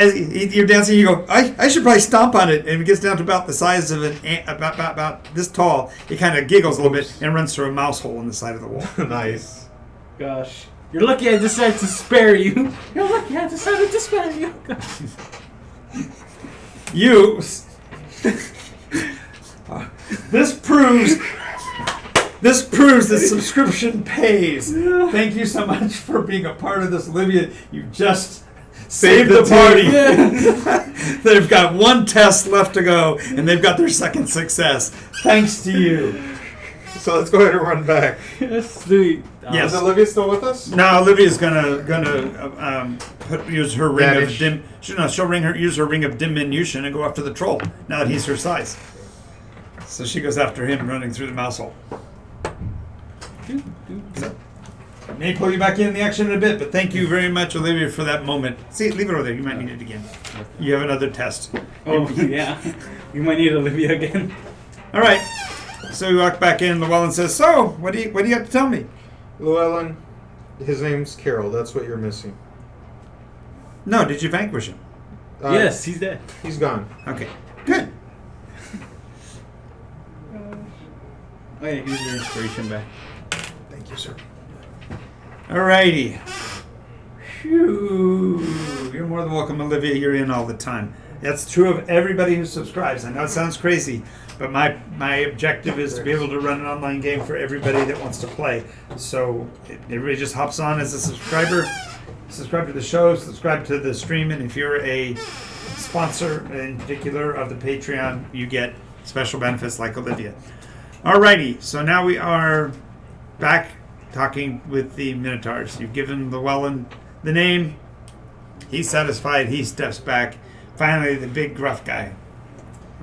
you're dancing, you go, I should probably stomp on it. And it gets down to about the size of an ant, about this tall. It kind of giggles a little bit and runs through a mouse hole in the side of the wall. Nice. Gosh. You're lucky I decided to spare you. You're lucky I decided to spare you. You. This proves the subscription pays. Thank you so much for being a part of this, Olivia. You just saved the party. They've got one test left to go, and they've got their second success. Thanks to you. So let's go ahead and run back. Sweet. Yes. Is Olivia still with us? Now Olivia's gonna use her ring Vanish. of use her ring of diminution and go after the troll. Now that he's her size, so she goes after him, running through the mouse hole. So, may pull you back in the action in a bit, but thank you very much, Olivia, for that moment. See, leave it over there. You might need it again. You have another test. Oh, yeah. You might need Olivia again. All right. So we walk back in. Llewellyn says, "So, what do you have to tell me?" Llewellyn, his name's Carol. That's what you're missing. No, did you vanquish him? Yes, he's dead. He's gone. Okay, good. Oh, yeah, here's your inspiration back. Thank you, sir. Alrighty. Phew. You're more than welcome, Olivia. You're in all the time. That's true of everybody who subscribes. I know it sounds crazy, but my objective is to be able to run an online game for everybody that wants to play. So everybody just hops on as a subscriber, subscribe to the show, subscribe to the stream, and if you're a sponsor in particular of the Patreon, you get special benefits like Olivia. Alrighty, so now we are back talking with the Minotaurs. You've given Llewellyn the name. He's satisfied. He steps back. Finally, the big gruff guy,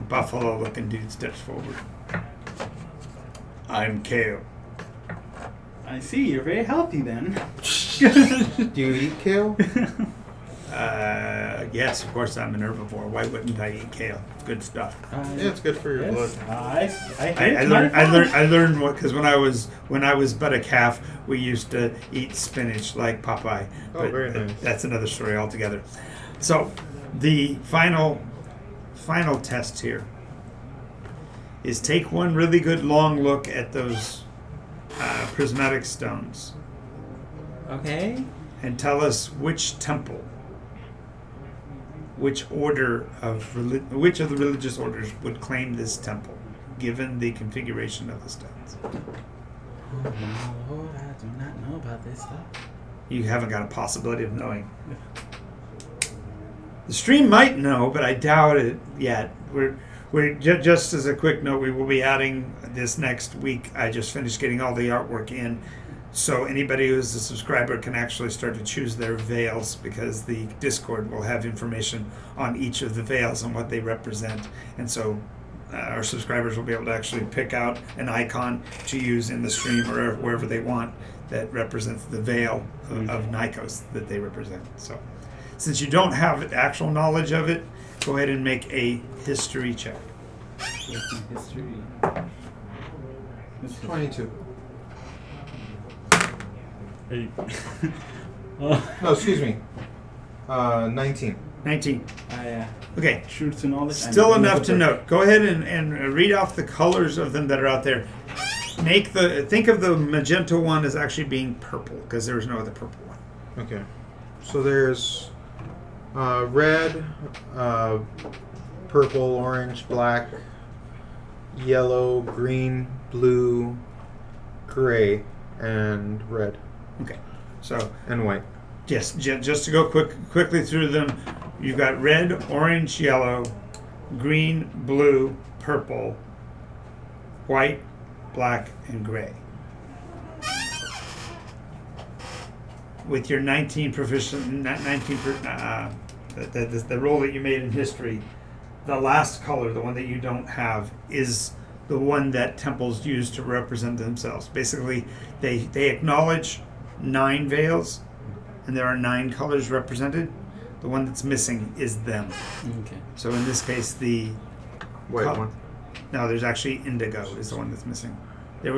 buffalo-looking dude, steps forward. I'm Kale. I see. You're very healthy then. Do you eat kale? Yes, of course I'm an herbivore. Why wouldn't I eat kale? Good stuff. Yeah, it's good for your blood. I learned what, because when I was but a calf, we used to eat spinach like Popeye. Oh, very nice. That's another story altogether. So, the final test here is take one really good long look at those prismatic stones Okay. and tell us which temple, which of the religious orders would claim this temple, given the configuration of the stones. Oh my lord, I do not know about this stuff. You haven't got a possibility of knowing. The stream might know, but I doubt it yet. We're just as a quick note, we will be adding this next week. I just finished getting all the artwork in, so anybody who's a subscriber can actually start to choose their veils, because the Discord will have information on each of the veils and what they represent, and so our subscribers will be able to actually pick out an icon to use in the stream or wherever they want that represents the veil of Nycos that they represent. So, since you don't have actual knowledge of it, go ahead and make a history check. History. 22. 8. No, excuse me. 19. 19. Yeah. Okay. Truth to knowledge. Still enough to note. Go ahead and read off the colors of them that are out there. Think of the magenta one as actually being purple, because there is no other purple one. Okay. So there's red, purple, orange, black, yellow, green, blue, gray, and red. Okay. So And white. yes, just to go quickly through them, you've got red, orange, yellow, green, blue, purple, white, black, and gray. With your 19 proficient, the roll that you made in history, the last color, the one that you don't have, is the one that temples use to represent themselves. Basically, they acknowledge 9 veils, and there are 9 colors represented. The one that's missing is them. Okay. So in this case, the White one. no, there's actually indigo is the one that's missing.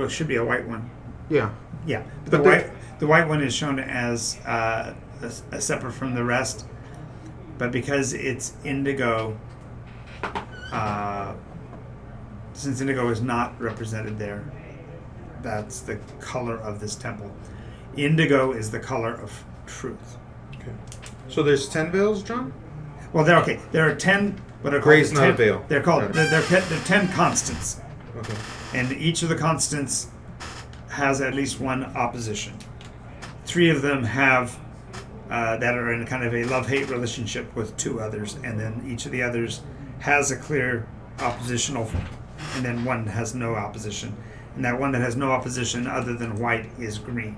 Should be a white one. Yeah. Yeah, but But the white one is shown as separate from the rest. but because it's indigo, since indigo is not represented there, that's the color of this temple. Indigo is the color of truth. Okay. So there's 10 veils, John? Well, there are 10. What are Gray's called not a veil. They're called. Got it. They're 10 constants, Okay. and each of the constants has at least one opposition. 3 of them have that are in kind of a love-hate relationship with 2 others, and then each of the others has a clear oppositional, and then one has no opposition. And that one that has no opposition other than white is green.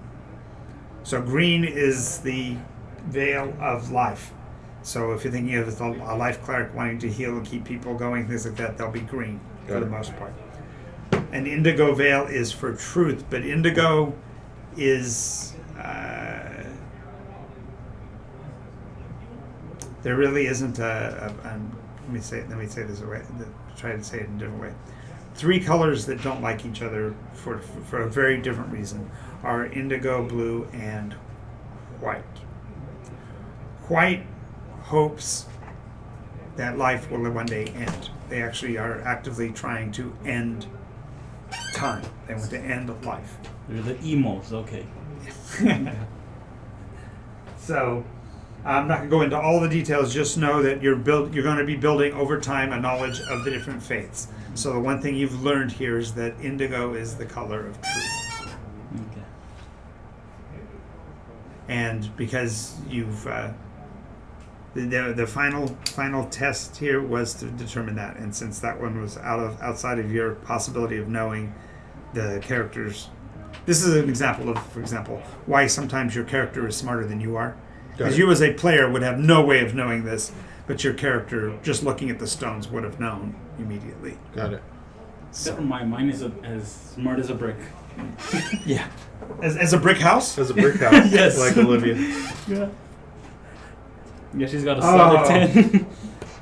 So green is the veil of life. So if you're thinking of a life cleric wanting to heal and keep people going, things like that, they'll be green for the most part. An indigo veil is for truth, but indigo is there really isn't let me say this away. Try to say it in a different way. 3 colors that don't like each other for a very different reason are indigo, blue, and white. White hopes that life will one day end. They actually are actively trying to end time. They want to end life. They're the emos, okay. So, I'm not going to go into all the details. Just know that you're going to be building over time a knowledge of the different faiths. So the one thing you've learned here is that indigo is the color of truth. Okay. And because you've the final test here was to determine that, and since that one was outside of your possibility of knowing the characters, this is an example of, for example, why sometimes your character is smarter than you are. Because you as a player would have no way of knowing this, but your character, just looking at the stones, would have known immediately. Got it. So mine is as smart as a brick. Yeah. As a brick house? As a brick house. Yes. Like Olivia. Yeah. Yeah, she's got a solid 10.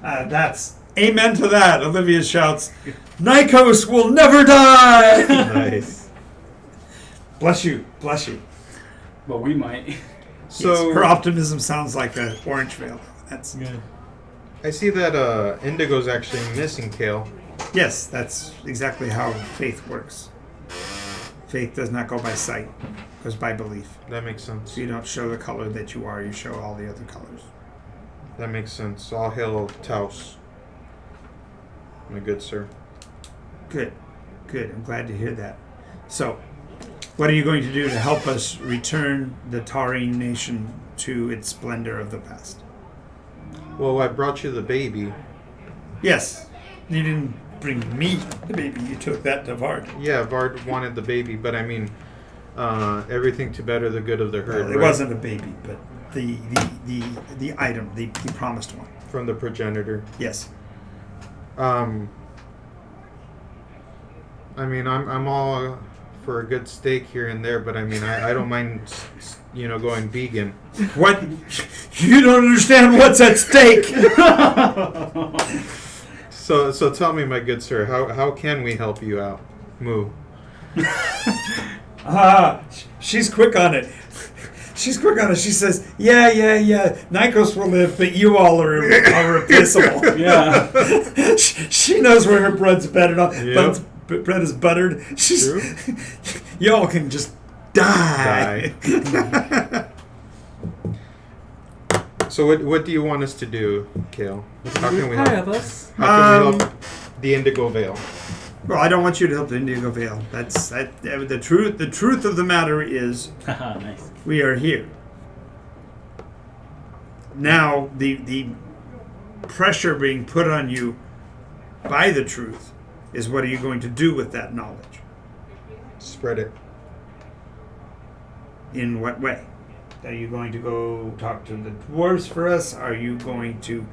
That's amen to that. Olivia shouts, Nycos will never die! Nice. Bless you. Bless you. But we might. So Yes, her optimism sounds like an orange veil. That's Good. I see that Indigo's actually missing, Kale. Yes, that's exactly how faith works. Faith does not go by sight, it goes by belief. That makes sense. So you don't show the color that you are, you show all the other colors. That makes sense. All hail Taos, my good sir. Good. I'm glad to hear that. So, what are you going to do to help us return the Taurine nation to its splendor of the past? Well, I brought you the baby. Yes, you didn't bring me the baby, you took that to Vard. Yeah, Vard wanted the baby, but I mean, everything to better the good of the herd. It right? wasn't a baby, but the item, the promised one. From the progenitor. Yes. I mean, I'm all for a good steak here and there, but I mean, I don't mind, going vegan. What? You don't understand what's at stake. So tell me, my good sir, how can we help you out? Moo. She's quick on it. She says, yeah. Nycos will live, but you all are replaceable. Yeah. She knows where her bread's buttered on. Yep. Bread is buttered. True. Y'all can just die. So what do you want us to do, Kale? How can we Hi, help? us. How can we help the Indigo Veil? Well, I don't want you to help the Indigo Veil. That's the truth. The truth of the matter is, Haha, nice. we are here. Now, the pressure being put on you by the truth is, what are you going to do with that knowledge? Spread it. In what way? Are you going to go talk to the dwarves for us? Are you going to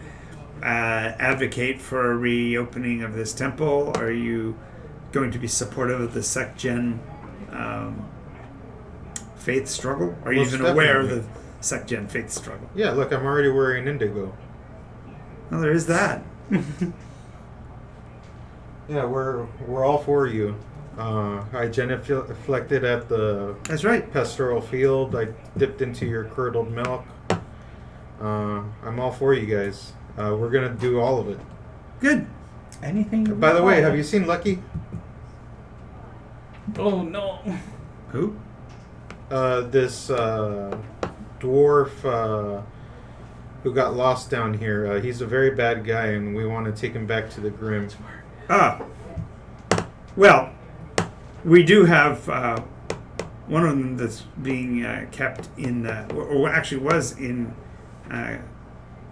advocate for a reopening of this temple? Are you going to be supportive of the Sekjhen faith struggle? Are you Most even aware of definitely. the Sekjhen faith struggle? Yeah, look, I'm already wearing indigo. Well, there is that. Yeah, we're all for you. I genuflected at the That's right. pastoral field. I dipped into your curdled milk. I'm all for you guys. We're gonna do all of it. Good. Anything. By the way, have you seen Lucky? Oh no. Who? This dwarf who got lost down here. He's a very bad guy, and we want to take him back to the Grim. Ah. Well, we do have one of them that's being kept in, or actually was in,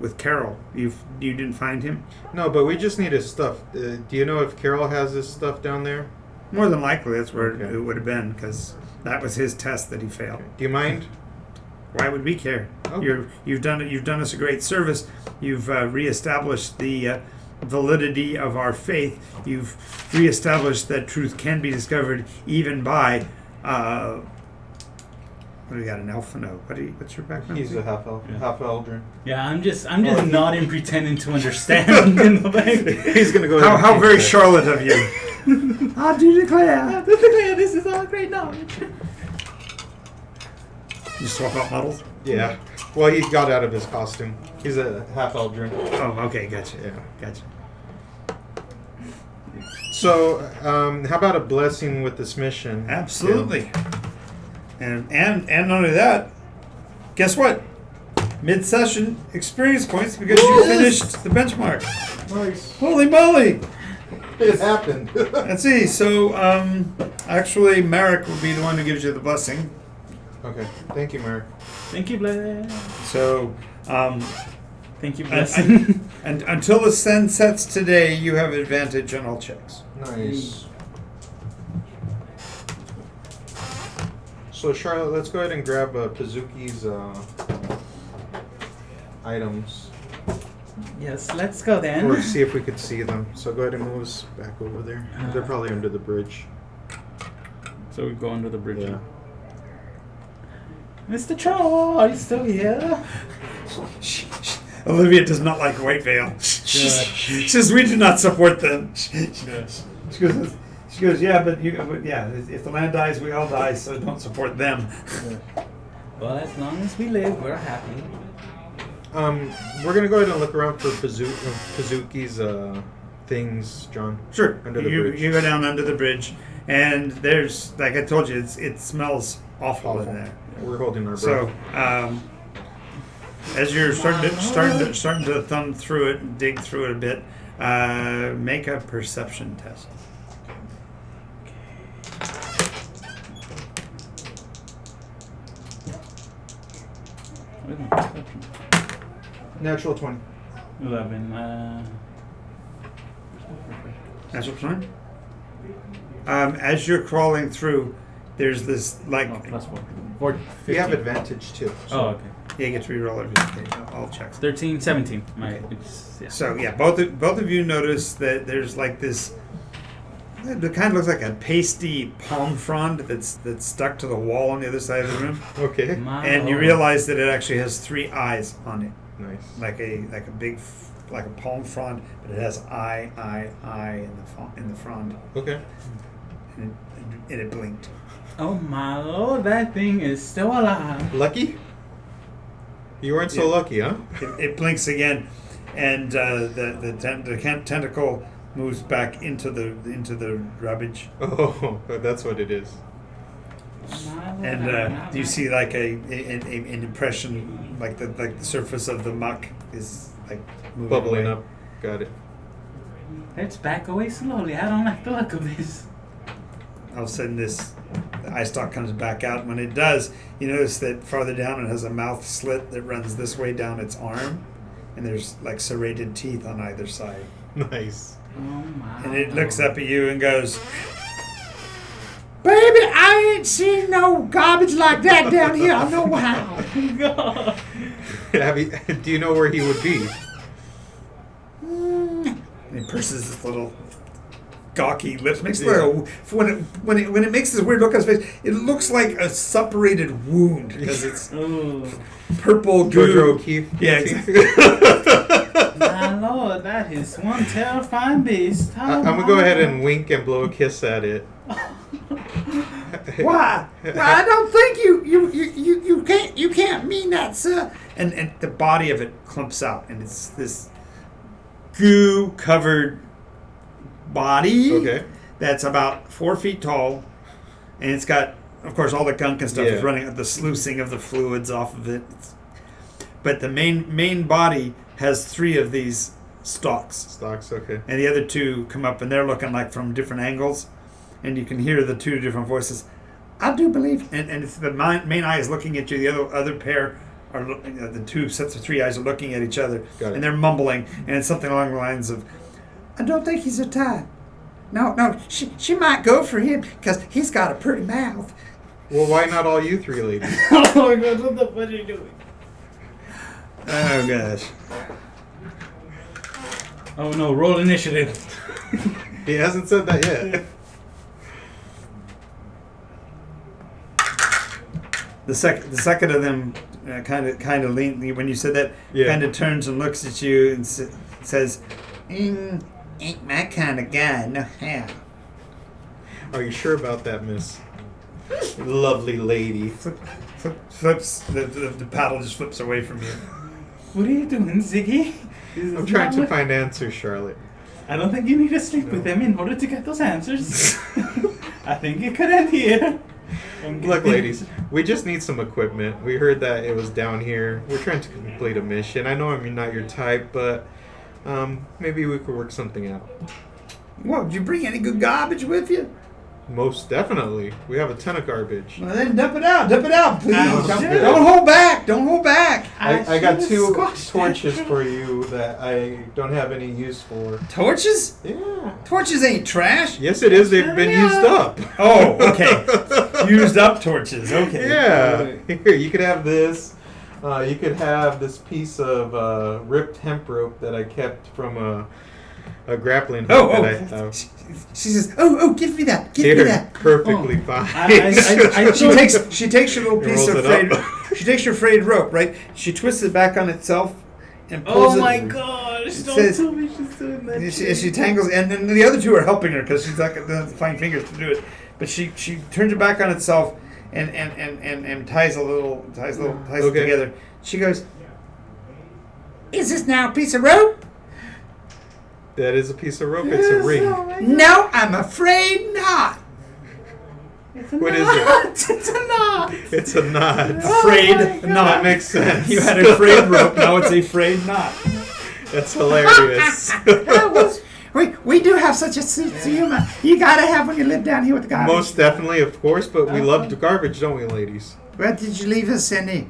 with Carol. You didn't find him? No, but we just need his stuff. Do you know if Carol has his stuff down there? More than likely, that's where Okay. it would have been, because that was his test that he failed. Do you mind? Why would we care? Okay. You've done us a great service. You've reestablished the validity of our faith. You've reestablished that truth can be discovered even by. What do we got? An elf? No. What's your background? He's a half elf, Yeah. half eldrin. Yeah, I'm just nodding, pretending to understand. You know, like, He's gonna go. ahead and How change very that. Charlotte of you. I do declare. this is all great knowledge. You swap out models? Yeah. Well, he got out of his costume. He's a half eldrin. Oh, okay, gotcha. Yeah. Gotcha. So, how about a blessing with this mission? Absolutely. And not only that, guess what? Mid-session experience points because you finished the benchmark. Nice. Holy moly! It happened. Let's see. So, actually, Merrick will be the one who gives you the blessing. Okay. Thank you, Mark. Thank you, Bless. So, Thank you, and, Bless. and until the sun sets today, you have advantage on all checks. Nice. So, Charlotte, let's go ahead and grab Pazuki's items. Yes, let's go then. Or see if we could see them. So go ahead and move us back over there. They're probably under the bridge. So we go under the bridge. Yeah. Mr. Troll, are you still here? Olivia does not like White Veil. She says we do not support them. She goes, yeah, but if the land dies, we all die, so don't support them. Well, as long as we live, we're happy. We're gonna go ahead and look around for Pazuki's things, John. Sure. Under the bridge. You go down under the bridge, and there's, like I told you, it smells awful in there. We're holding our breath. So, as you're starting to thumb through it and dig through it a bit, make a perception test. Where's my perception? Natural 20. 11. Natural 20? As you're crawling through, there's this, like... Oh, plus 4. We have advantage too. Oh, okay. Yeah, you get to reroll all checks. 13, 17. Okay. Yeah. So, yeah, both of you notice that there's like this... It kind of looks like a pasty palm frond that's stuck to the wall on the other side of the room. Okay. And you realize that it actually has 3 eyes on it. Nice. Like a big, like a palm frond, but it has eye in the frond. Okay. And it blinked. Oh my lord, that thing is still alive. Lucky? You weren't so Yeah. lucky, huh? It blinks again, and the tentacle moves back into the rubbish, Oh, that's what it is. and you see like an impression, like the surface of the muck is like moving Bubbling away. up. Got it. Let's back away slowly. I don't like the look of this. All of a sudden, the eye stalk comes back out. When it does, you notice that farther down it has a mouth slit that runs this way down its arm, and there's like serrated teeth on either side. Nice. Oh my. And it looks up at you and goes, "Baby, I ain't seen no garbage like that down here. I know how." God. Do you know where he would be? It purses his little gawky lips. Makes when it makes this weird look on his face, it looks like a suppurated wound because it's Ooh. purple Jojo goo. O'Keefe. Yeah, exactly. My lord, that is one terrifying beast. Oh, I'm gonna go ahead and wink and blow a kiss at it. Why? I don't think you can't mean that, sir. And the body of it clumps out, and it's this goo covered body. Okay. That's about 4 feet tall, and it's got, of course, all the gunk and stuff is running, the sluicing of the fluids off of it. But the main body has 3 of these stalks, okay. and the other 2 come up, and they're looking like from different angles, and you can hear the 2 different voices. I do believe, and it's the main eye is looking at you. The other pair are the 2 sets of 3 eyes are looking at each other, and they're mumbling, and it's something along the lines of, "I don't think he's a type. No, she might go for him because he's got a pretty mouth." Well, why not all you 3 ladies? Oh my god, what the fuck are you doing? Oh gosh. Oh no, roll initiative. He hasn't said that yet. The second of them kind of lean when you said that, kind of turns and looks at you and says, "Ain't my kind of guy, no how." Are you sure about that, miss? Lovely lady. Flips the paddle just flips away from you. What are you doing, Ziggy? I'm trying to find answers, Charlotte. I don't think you need to sleep with them in order to get those answers. I think it could end here. Look, ladies, we just need some equipment. We heard that it was down here. We're trying to complete a mission. I know I'm not your type, but maybe we could work something out. Well, did you bring any good garbage with you? Most definitely. We have a ton of garbage. Well, then dump it out, please. Shit. Don't hold back. I got 2 torches for you that I don't have any use for. Torches? Yeah. Torches ain't trash. Yes, it is. They've been used up. Oh, okay. Used up torches. Okay. Yeah. Here, you could have this. You could have this piece of ripped hemp rope that I kept from a grappling hook that I have. She says, "Oh, give me that. Give me that." Perfectly fine. She takes your little piece of frayed. She takes your frayed rope, right? She twists it back on itself and pulls it. Oh my gosh! Don't tell me she's doing that. She tangles, and then the other 2 are helping her because she's not going to find fingers to do it. But she turns it back on itself and ties it together. She goes, "Is this now a piece of rope?" That is a piece of rope. It's a ring. No, I'm afraid not. What is it? It's a knot. It's a knot. Afraid knot. That makes sense. You had a frayed rope, now it's a frayed knot. That's hilarious. We do have such a sense of humor. You gotta have when you live down here with the garbage. Most definitely, of course, but we love the garbage, don't we, ladies? Where did you leave us any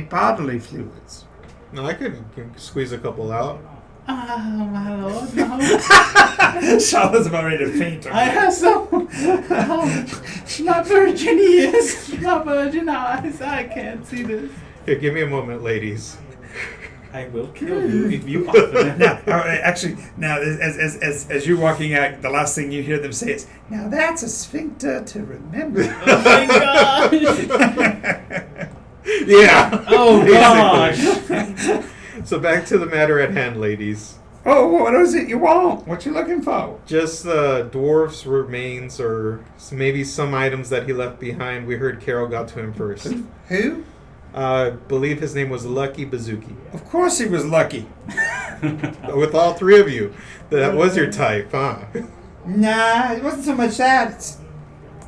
bodily fluids? No, I could squeeze a couple out. Oh my lord, no. Charlotte's about ready to faint. I have some. My virgin ears, my virgin eyes. I can't see this. Here, give me a moment, ladies. I will kill you if you offer them. Now, as you're walking out, the last thing you hear them say is, "Now that's a sphincter to remember." Oh my gosh. Yeah. Oh gosh. So back to the matter at hand, ladies. Oh, what is it you want? What you looking for? Just the dwarf's remains, or maybe some items that he left behind. We heard Carol got to him first. Who? I believe his name was Lucky Bazooki. Of course he was lucky. With all 3 of you. That was your type, huh? Nah, it wasn't so much that.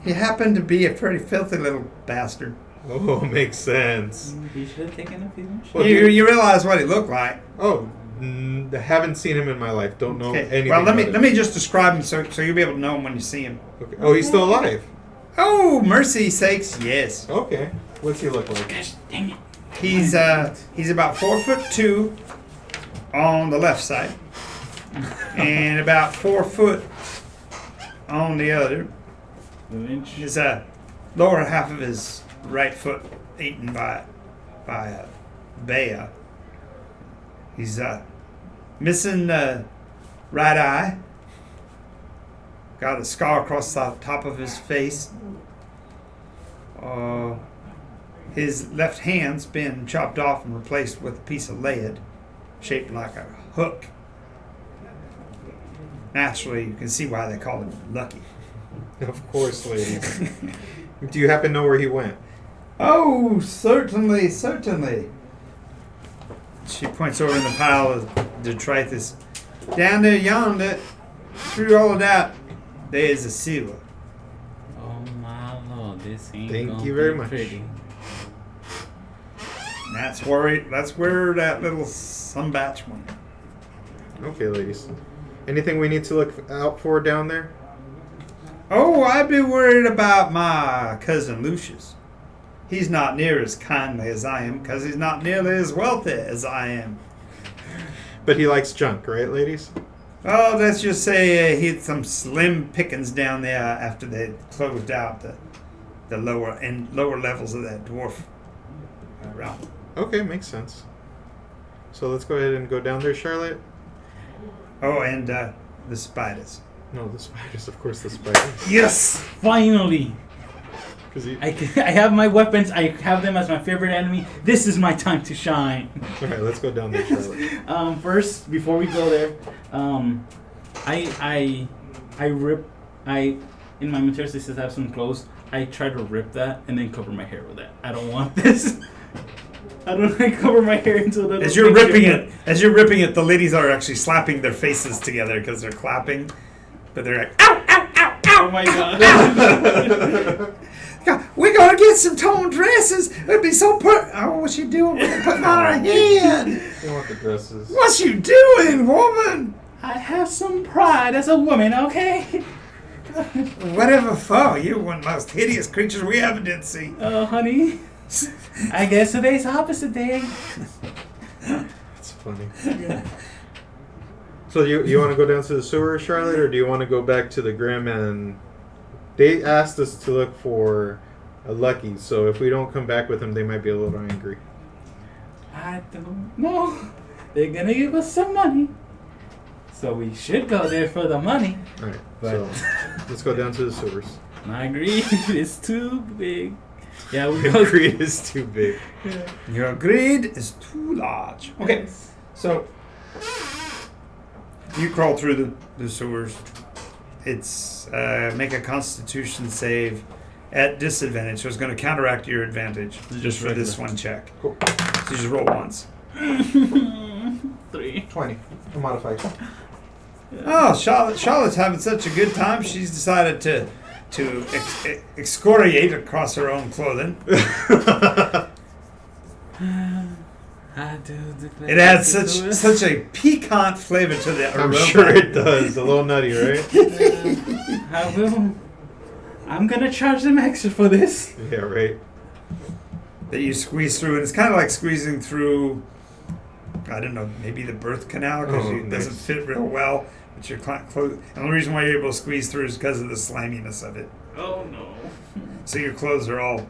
He happened to be a pretty filthy little bastard. Oh, makes sense. You should have taken a few. Well, You realize what he looked like. Oh, haven't seen him in my life. Don't know anything. Well, let about me just describe him so you'll be able to know him when you see him. Okay. Oh, he's still alive. Oh, mercy sakes, yes. Okay. What's he look like? Gosh, dang it. He's about 4'2" on the left side, and about 4 foot on the other. His lower half of his right foot eaten by a bear. He's missing the right eye. Got a scar across the top of his face. His left hand's been chopped off and replaced with a piece of lead shaped like a hook. Naturally, you can see why they call him Lucky. Of course, ladies. Do you happen to know where he went? Oh, certainly. She points over in the pile of detritus. Down there yonder, through all of that, there is a sewer. Oh my lord, this ain't Thank gonna you very be much. pretty. That's where that little sunbatch went. Okay, ladies. Anything we need to look out for down there? Oh, I'd be worried about my cousin Lucius. He's not near as kindly as I am, because he's not nearly as wealthy as I am. But he likes junk, right, ladies? Oh, let's just say he had some slim pickings down there after they closed out the lower levels of that dwarf realm. Okay, makes sense. So let's go ahead and go down there, Charlotte. Oh, and the spiders. No, the spiders, of course, the spiders. Yes! Finally! 'Cause he... I have my weapons. I have them as my favorite enemy. This is my time to shine. All right, let's go down there, Charlotte. First, before we go there, in my materials it says I have some clothes. I try to rip that and then cover my hair with that. I don't want this. I don't like cover my hair until the. As you're ripping it, the ladies are actually slapping their faces together because they're clapping, but they're like, ow, ow, ow, ow! Oh my god. We gotta get some torn dresses. It'd be so oh, what's she doing? We're putting on her head. You want the dresses? What's you doing, woman? I have some pride as a woman, okay? Whatever for. You're one of the most hideous creatures we ever did see. Oh, honey. I guess today's opposite day. That's funny. So you want to go down to the sewer, Charlotte, or do you want to go back to the Grim? And they asked us to look for a Lucky, so if we don't come back with them, they might be a little angry. I don't know. They're gonna give us some money. So we should go there for the money. Alright, so let's go down to the sewers. My greed is too big. Yeah, we Your go. greed is too big. Yeah. Your greed is too large. Okay, Yes. so you crawl through the sewers. It's make a Constitution save at disadvantage, so it's going to counteract your advantage just for this one check. Cool. So you just roll once. 3. 20. A modified. Oh, Charlotte's having such a good time. She's decided to excoriate across her own clothing. I do declare It adds to us. such a piquant flavor to the aroma. I'm sure it does. A little nutty, right? I will. I'm gonna charge them extra for this. Yeah, right. That you squeeze through, and it's kind of like squeezing through, I don't know, maybe the birth canal, because it doesn't fit real well. But your clothes, and the reason why you're able to squeeze through is because of the sliminess of it. Oh no. So your clothes are all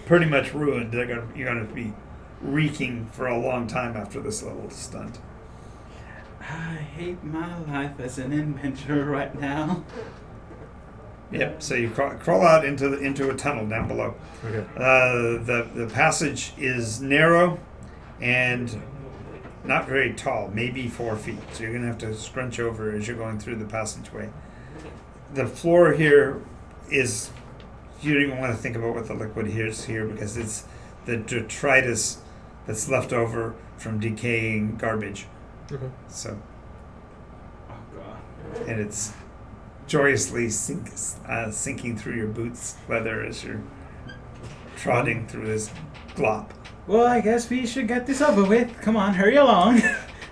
pretty much ruined. You're gonna be reeking for a long time after this little stunt. I hate my life as an adventurer right now. Yep. So you crawl out into a tunnel down below. Okay. The passage is narrow and not very tall, maybe 4 feet. So you're gonna have to scrunch over as you're going through the passageway. The floor here is, you don't even want to think about what the liquid is here, because it's the detritus that's left over from decaying garbage. Okay. So, Oh god. and it's joyously sinking through your boots leather as you're trotting through this glop. Well, I guess we should get this over with. Come on, hurry along.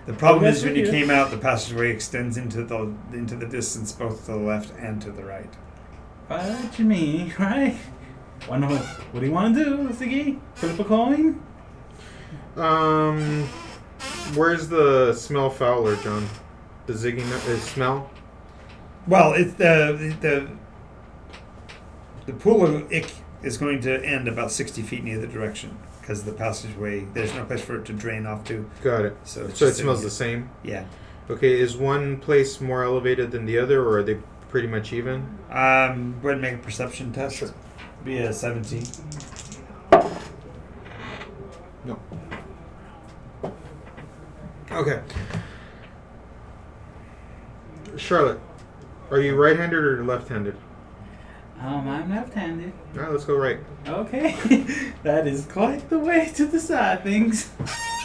The problem Well, is when that's you what you- came out, the passageway extends into the distance, both to the left and to the right. What you mean, right? What do you want to do, Ziggy? Flip a coin? Where's the smell fowler, John? The Ziggy smell? Well, it's the pool of ick is going to end about 60 feet in either direction, because the passageway, there's no place for it to drain off to. Got it. So, it's So it just smells in- the same? Yeah. Okay, is one place more elevated than the other, or are they pretty much even? Go ahead and make a perception test. Sure. Be a 17. No. Okay. Charlotte, are you right-handed or left-handed? I'm left-handed. All right, let's go right. Okay. That is quite the way to decide things.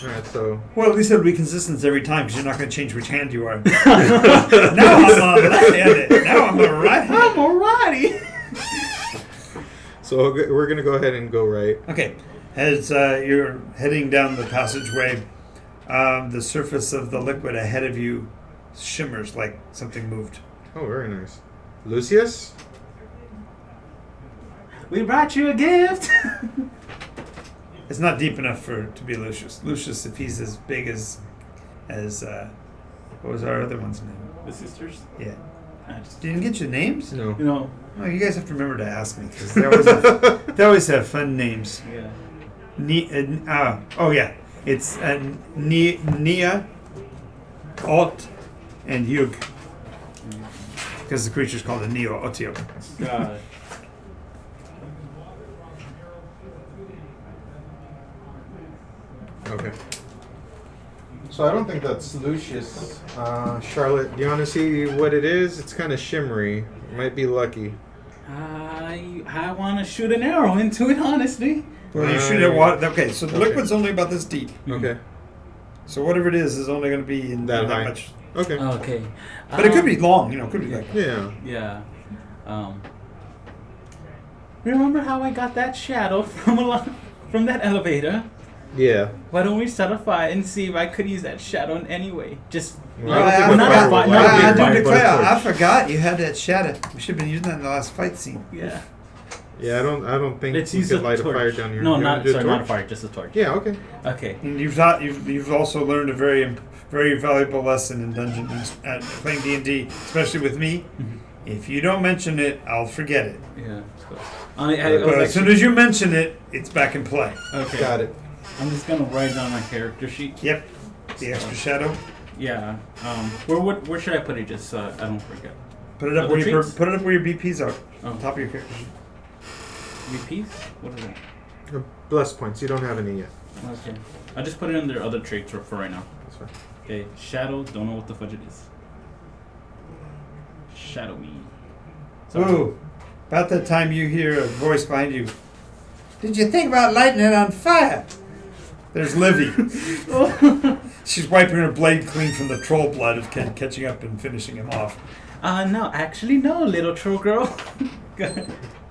All right, so Well, at least it'll be consistent every time because you're not going to change which hand you are. Now I'm left-handed. Now I'm a right-handed. I'm alrighty. so we're gonna go ahead and go right. Okay. As you're heading down the passageway, the surface of the liquid ahead of you shimmers like something moved. Oh, very nice. Lucius? We brought you a gift. It's not deep enough to be Lucius. Lucius, if he's as big as what was our other one's name? The sisters. Yeah. I just, Didn't get your names? No. you know. Oh, you guys have to remember to ask me because they always have fun names. Yeah. Oh yeah, it's Nia, Ot, and Yug. Because the creature's called a Neo Otio. God. Okay. So I don't think that's Lucius. Charlotte, do you want to see what it is? It's kind of shimmery. Might be lucky. I want to shoot an arrow into it, honestly. Well, you shoot at water. Okay, so the liquid's only about this deep. Okay. So whatever it is only going to be in That that high. much. Okay. Okay. But it could be long, it could be like. Yeah. Yeah. Remember how I got that shadow from that elevator? Yeah. Why don't we start a fire and see if I could use that shadow in any way? Just Well, I don't think not a a fire fight, will not a light big it. I do fire, but a declare, torch. I forgot you had that shadow. We should have been using that in the last fight scene. yeah. Yeah, I don't think Let's we use could a light torch. a fire down here. No, You wanna not do a sorry, not a torch? fire, just a torch. Yeah. Okay. Okay. And you've also learned a very valuable lesson in Dungeons at playing D&D, especially with me. Mhm. If you don't mention it, I'll forget it. Yeah. So, But as soon as you mention it, it's back in play. okay. Got it. I'm just gonna write down my character sheet. Yep. The extra shadow. Yeah. Where should I put it just so I don't forget? Put it up Other where your treats? put it up where your BPs are. Oh. On top of your character sheet. VPs? What is that? Bless points. You don't have any yet. Okay. I'll just put it under other traits for right now. That's fine. Okay. Shadow. Don't know what the fudge it is. Shadowy. Sorry. Ooh. About that time you hear a voice behind you. Did you think about lighting it on fire? There's LIvy. She's wiping her blade clean from the troll blood of catching up and finishing him off. No, actually, no, little troll girl.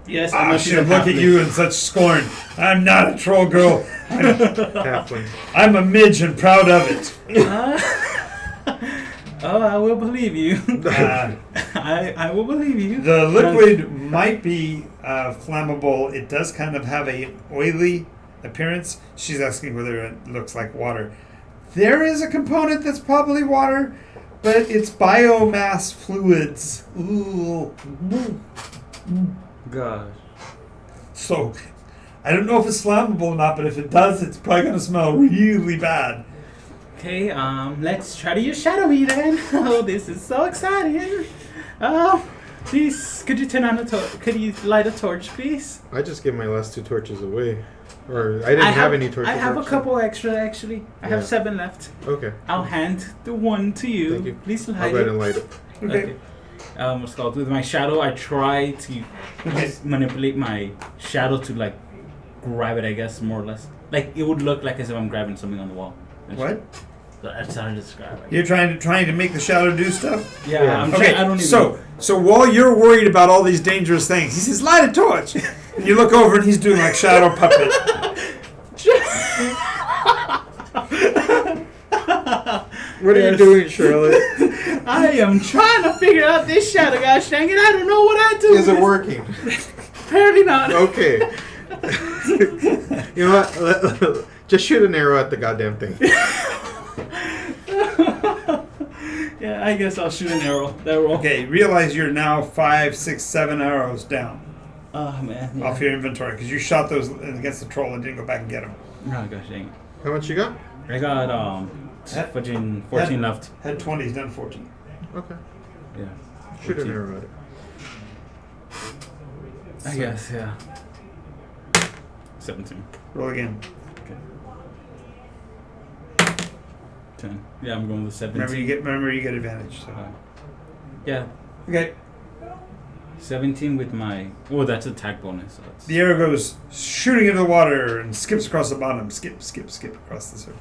Yes, I I know she's should a look at halfling. you in such scorn. I'm not a troll girl. Halfling. I'm a midge and proud of it. Oh, I will believe you. Uh, I will believe you. the liquid might be flammable. It does kind of have a oily appearance. She's asking whether it looks like water. There is a component that's probably water, but it's biomass fluids. Ooh. Gosh. So, I don't know if it's flammable or not, but if it does, it's probably going to smell really bad. Okay, let's try to use shadowy then. Oh, this is so exciting. Please, could you turn on the could you light a torch, please? I just gave my last 2 torches away. Or I didn't have any torches. I have a actually. couple extra, actually. I have Yeah. 7 left. Okay. I'll hand the one to you. Thank you. Please I'll light go ahead it. and light it. Okay. What's it called? With my shadow, I try to just manipulate my shadow to like grab it. I guess more or less. Like it would look like as if I'm grabbing something on the wall. What? That's how to describe it. You're trying to make the shadow do stuff? Yeah, Yeah. I'm Okay, I don't even. so while you're worried about all these dangerous things, he says, light a torch. And you look over and he's doing like shadow puppet. What are you doing, Charlotte? I am trying to figure out this shadow, gosh dang it! I don't know what I do. Is it working? Apparently not. Okay. You know what? Just shoot an arrow at the goddamn thing. Yeah, I guess I'll shoot an arrow. That roll. Okay, realize you're now 5, 6, 7 arrows down Oh man. Yeah. off your inventory because you shot those against the troll and didn't go back and get them. Oh gosh dang it. How much you got? I got That- 14 left. Had 20, he's done 14. Okay. Yeah. Shoot an 14. arrow at it. I guess, yeah. 17. Roll again. Okay. 10. Yeah, I'm going with 17. Remember you get advantage. So. Yeah. Okay. 17 with my... Oh, that's attack bonus. So that's... The arrow goes shooting into the water and skips across the bottom. Skip across the surface.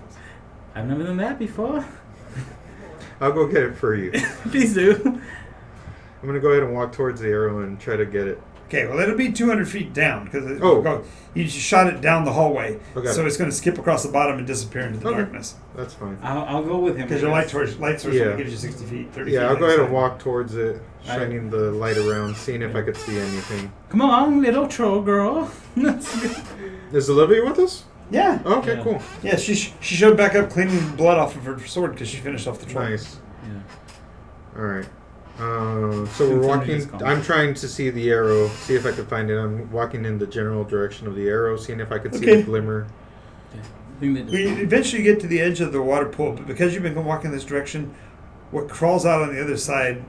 I've never done that before. I'll go get it for you. Please do. I'm gonna go ahead and walk towards the arrow and try to get it. Okay, well, it'll be 200 feet down because Oh. you shot it down the hallway. Okay. So it's going to skip across the bottom and disappear into the Okay. darkness. That's fine. I'll go with him. Because your light source Yeah. only gives you 60 feet, 30 feet. Yeah, I'll like go ahead I and said. walk towards it, shining the light around, seeing if I could see anything. Come on, little troll girl. Let's go. Is LIvy with us? Yeah. Oh, okay, Yeah. cool. Yeah, she showed back up cleaning blood off of her sword because she finished off the troll. Nice. Yeah. All right. So we're walking. I'm trying to see the arrow, see if I can find it. I'm walking in the general direction of the arrow, seeing if I could see Okay. the glimmer. I think that We eventually get to the edge of the water pool, but because you've been walking this direction, what crawls out on the other side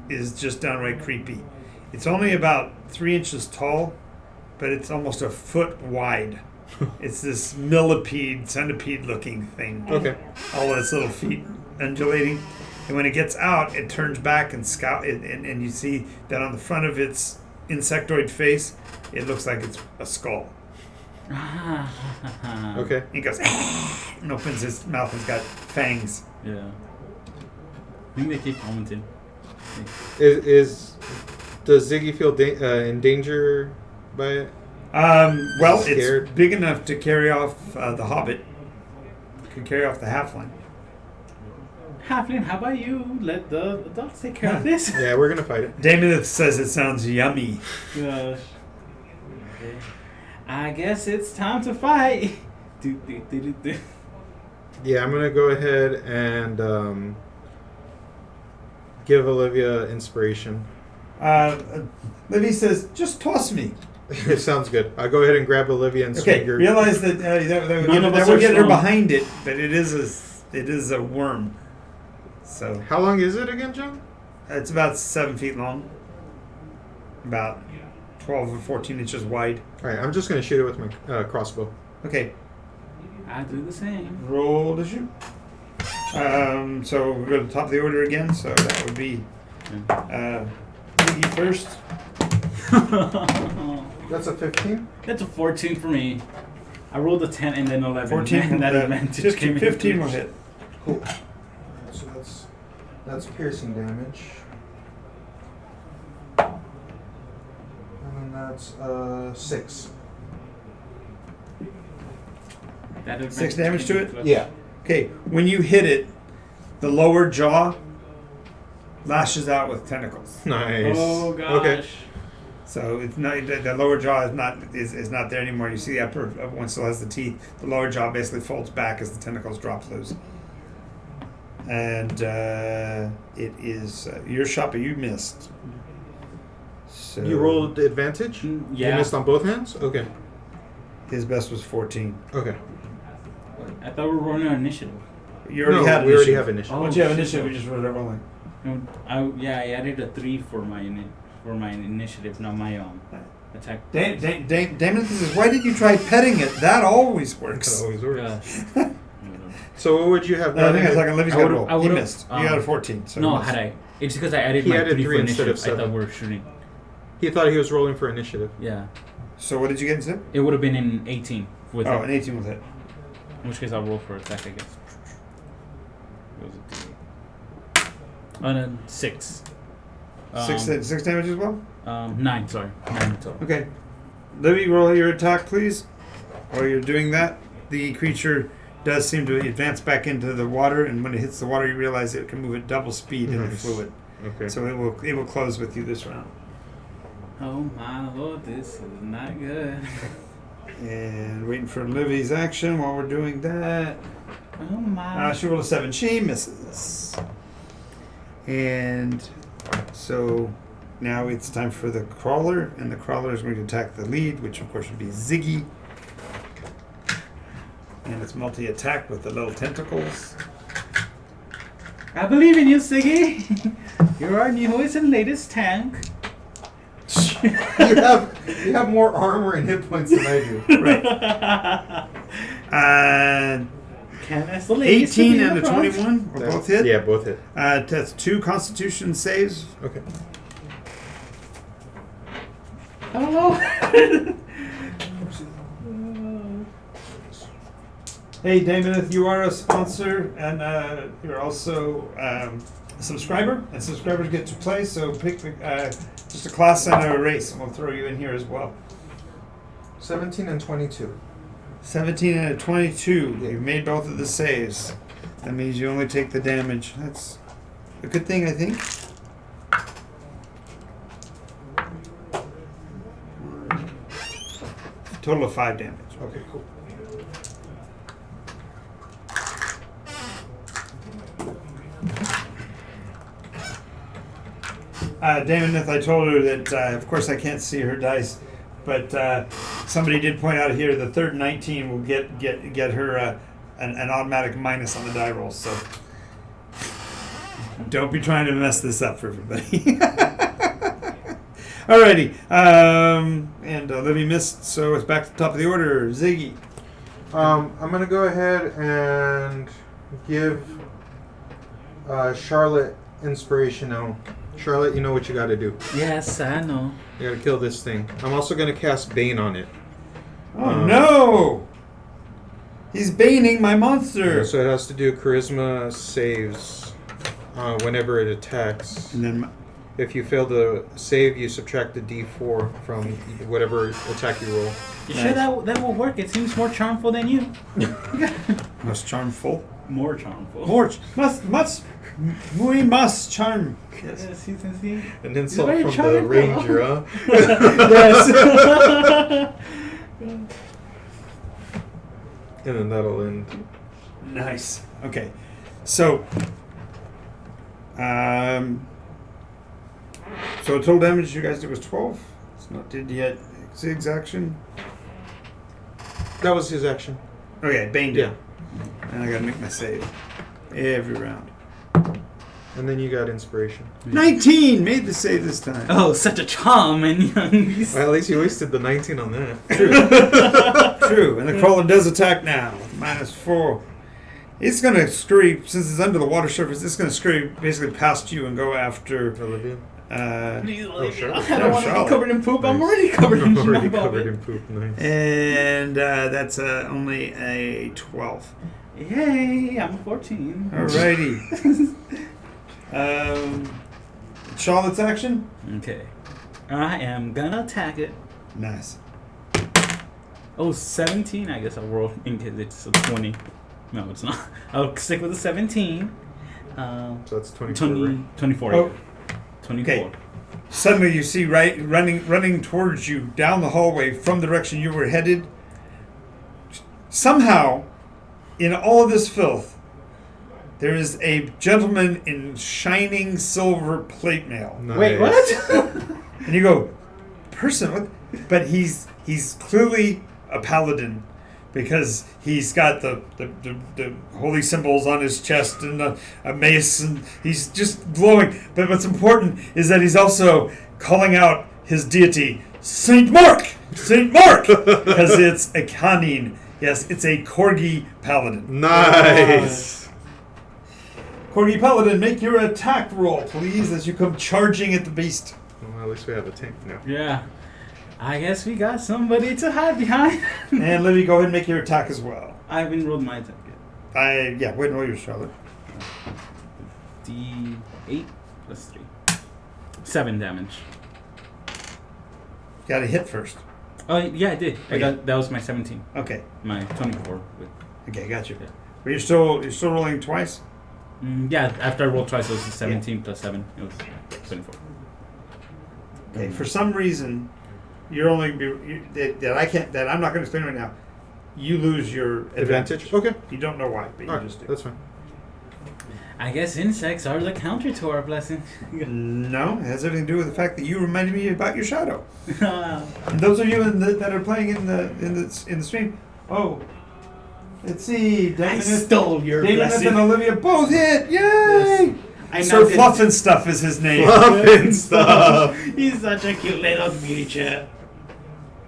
is just downright creepy. It's only about 3 inches tall, but it's almost a foot wide. It's this millipede, centipede-looking thing. Okay. All of its little feet undulating. And when it gets out, it turns back and and you see that on the front of its insectoid face, it looks like it's a skull. Okay. It goes and opens its mouth and it's got fangs. Yeah. I think they keep commenting. Does Ziggy feel in danger by it? Well, Scared? it's big enough to carry off the hobbit. Can carry off the halfling. Halfling, how about you let the adults take care of this? Yeah, we're gonna fight it. Damon says it sounds yummy. Gosh. Okay. I guess it's time to fight. Do. Yeah, I'm gonna go ahead and give Olivia inspiration. Livy says, just toss me. It sounds good. I'll go ahead and grab Olivia and swing Okay, her. realize that that None of us would are get her strong. behind it, but it is a worm. So How long is it again, John? it's about 7 feet long, about 12 or 14 inches wide. All right, I'm just gonna shoot it with my crossbow. Okay, I do the same. roll to shoot. So we'll go to the top of the order again. So that would be Ziggy first. That's a 15. That's a 14 for me. I rolled a 10 and then 11. 14 and that will advantage came 15 in. will hit. Cool. So that's piercing damage. And then that's 6. That advantage 6 damage came to in it? plus. Yeah. Okay, when you hit it, the lower jaw lashes out with tentacles. Nice. Oh gosh. Okay. So it's not the lower jaw is not there anymore. You see the upper one still has the teeth. The lower jaw basically folds back as the tentacles drop loose. And it is your shot, but you missed. So You rolled advantage? Yeah. You missed on both hands? Okay. His best was 14. Okay. I thought we were rolling an initiative. You already No, had we already initiative. have initiative. Once you have initiative, we just rolled it rolling. No, I added a 3 for my initiative, not my attack. Damon says, "Why did you try petting it? That always That works." always works. Gosh. So what would you have No, I done? think I was if- talking Livy's I got would've- roll. I He would've, missed. You got a 14. So No, he missed. had I? It's because I added He my added 3 for 3 instead initiative. of I thought 7. we were shooting. He thought he was rolling for initiative. Yeah. So what did you get instead? It would have been in 18 with Oh, it. an 18 was hit. In which case I'll roll for attack, I guess. What was it? And then 6. Six damage as well? 9, sorry. 9 total. Okay. Livy, roll your attack, please. While you're doing that, the creature does seem to advance back into the water, and when it hits the water, you realize it can move at double speed in the Nice. fluid. Okay. So it will close with you this round. Oh my lord, this is not good. And waiting for Livy's action while we're doing that. Oh my. She rolled a 7. She misses. And so now it's time for the crawler, and the crawler is going to attack the lead, which of course would be Ziggy. And it's multi-attack with the little tentacles. I believe in you, Ziggy. You're our newest and latest tank. you have more armor and hit points than I do. Right. And Can I still 18 and a 21 were both hit. Yeah, both hit. That's 2 Constitution saves. Okay. I don't know. Hey, Damoneth, you are a sponsor, and you're also a subscriber, and subscribers get to play, so pick just a class and a race, and we'll throw you in here as well. 17 and 22. 17 and a 22. You made both of the saves. That means you only take the damage. That's a good thing, I think. Total of 5 damage. Okay, cool. Damoneth, I told her that, of course, I can't see her dice, but somebody did point out here the third 19 will get her an automatic minus on the die roll. So don't be trying to mess this up for everybody. Alrighty, and LIvy missed, so it's back to the top of the order. Ziggy. I'm gonna go ahead and give Charlotte inspiration now. Charlotte, you know what you gotta do. Yes, I know. You gotta kill this thing. I'm also gonna cast Bane on it. Oh no! He's baning my monster. So it has to do charisma saves whenever it attacks. And then If you fail the save, you subtract the d4 from whatever attack you roll. You sure that will work? It seems more charmful than you. most charmful. More charmful. We must charm. Yes, you can see. An insult very from the charming ranger, huh? Yes. And then that'll end. Nice. Okay. So, so total damage you guys did was 12. It's not did yet. Zig's action. That was his action. Okay, Bane did. Yeah. And I gotta make my save every round. And then you got inspiration. 19 made the save this time. Oh, such a charm and young. Well, at least you wasted the 19 on that. True. And the crawler does attack now. -4. It's gonna scurry since it's under the water surface. It's gonna scurry basically past you and go after. Olivia? Please, Charlotte. I don't want to Charlotte. be covered in poop. I'm Nice. already covered in I'm already poop. covered in poop. Nice. And that's only a 12. Yay! I'm 14. Alrighty. Charlotte's action. Okay. I am gonna attack it. Nice. Oh, 17. I guess I'll roll in case it's a 20. No, it's not. I'll stick with the 17. So that's 24, 20, right? 24. Oh. 24. Okay. Suddenly you see running towards you down the hallway from the direction you were headed. Somehow, in all of this filth, there is a gentleman in shining silver plate mail. Nice. Wait, what? And you go, person, what? But he's clearly a paladin because he's got the holy symbols on his chest and a mace, and he's just glowing. But what's important is that he's also calling out his deity, Saint Mark! Saint Mark! Because it's a canine. Yes, it's a Corgi paladin. Nice. Corgi paladin, make your attack roll, please, as you come charging at the beast. Well, at least we have a tank now. Yeah. I guess we got somebody to hide behind. And LIvy, go ahead and make your attack as well. I haven't rolled my attack yet. Yeah, wait and roll your Charlotte. D8 plus 3. 7 damage. Got to hit first. Oh, yeah, I did. Okay. That was my 17. Okay. My 24. Okay, got you. Yeah. But you're still rolling twice? Yeah, after I rolled twice, it was 17 plus 7. It was 24. Okay, for some reason, you're only that I'm not going to explain right now. You lose your advantage. Okay. You don't know why, but you All right, just do. that's fine. I guess insects are the counter to our blessing. No, it has everything to do with the fact that you reminded me about your shadow. And those of you that are playing in the stream, let's see, I stole your blessing. and Olivia both hit! Yay! Yes. I Sir now Fluff and Stuff is his name. Fluff and Stuff. He's such a cute little creature.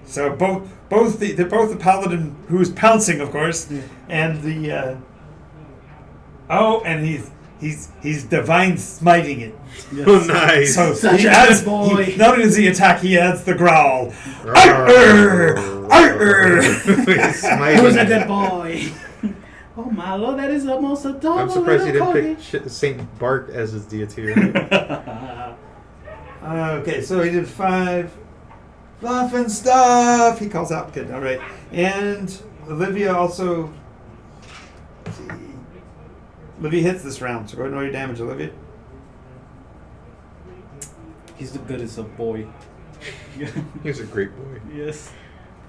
So both the paladin who's pouncing, of course, and the and he's divine smiting it. Yes. Oh, nice. So Such he a adds, good boy. not only does he attack, he adds the growl. He's smiting. Who's a good boy? Oh my lord, that is the most adorable. I'm surprised he little didn't pick Saint Bart as his deity. Okay, so he did 5. Fluff and Stuff. He calls out. Good. All right. And Olivia also. Let's see. Olivia hits this round, so go ahead and roll your damage, Olivia. He's the goodest of boy. He's a great boy. Yes.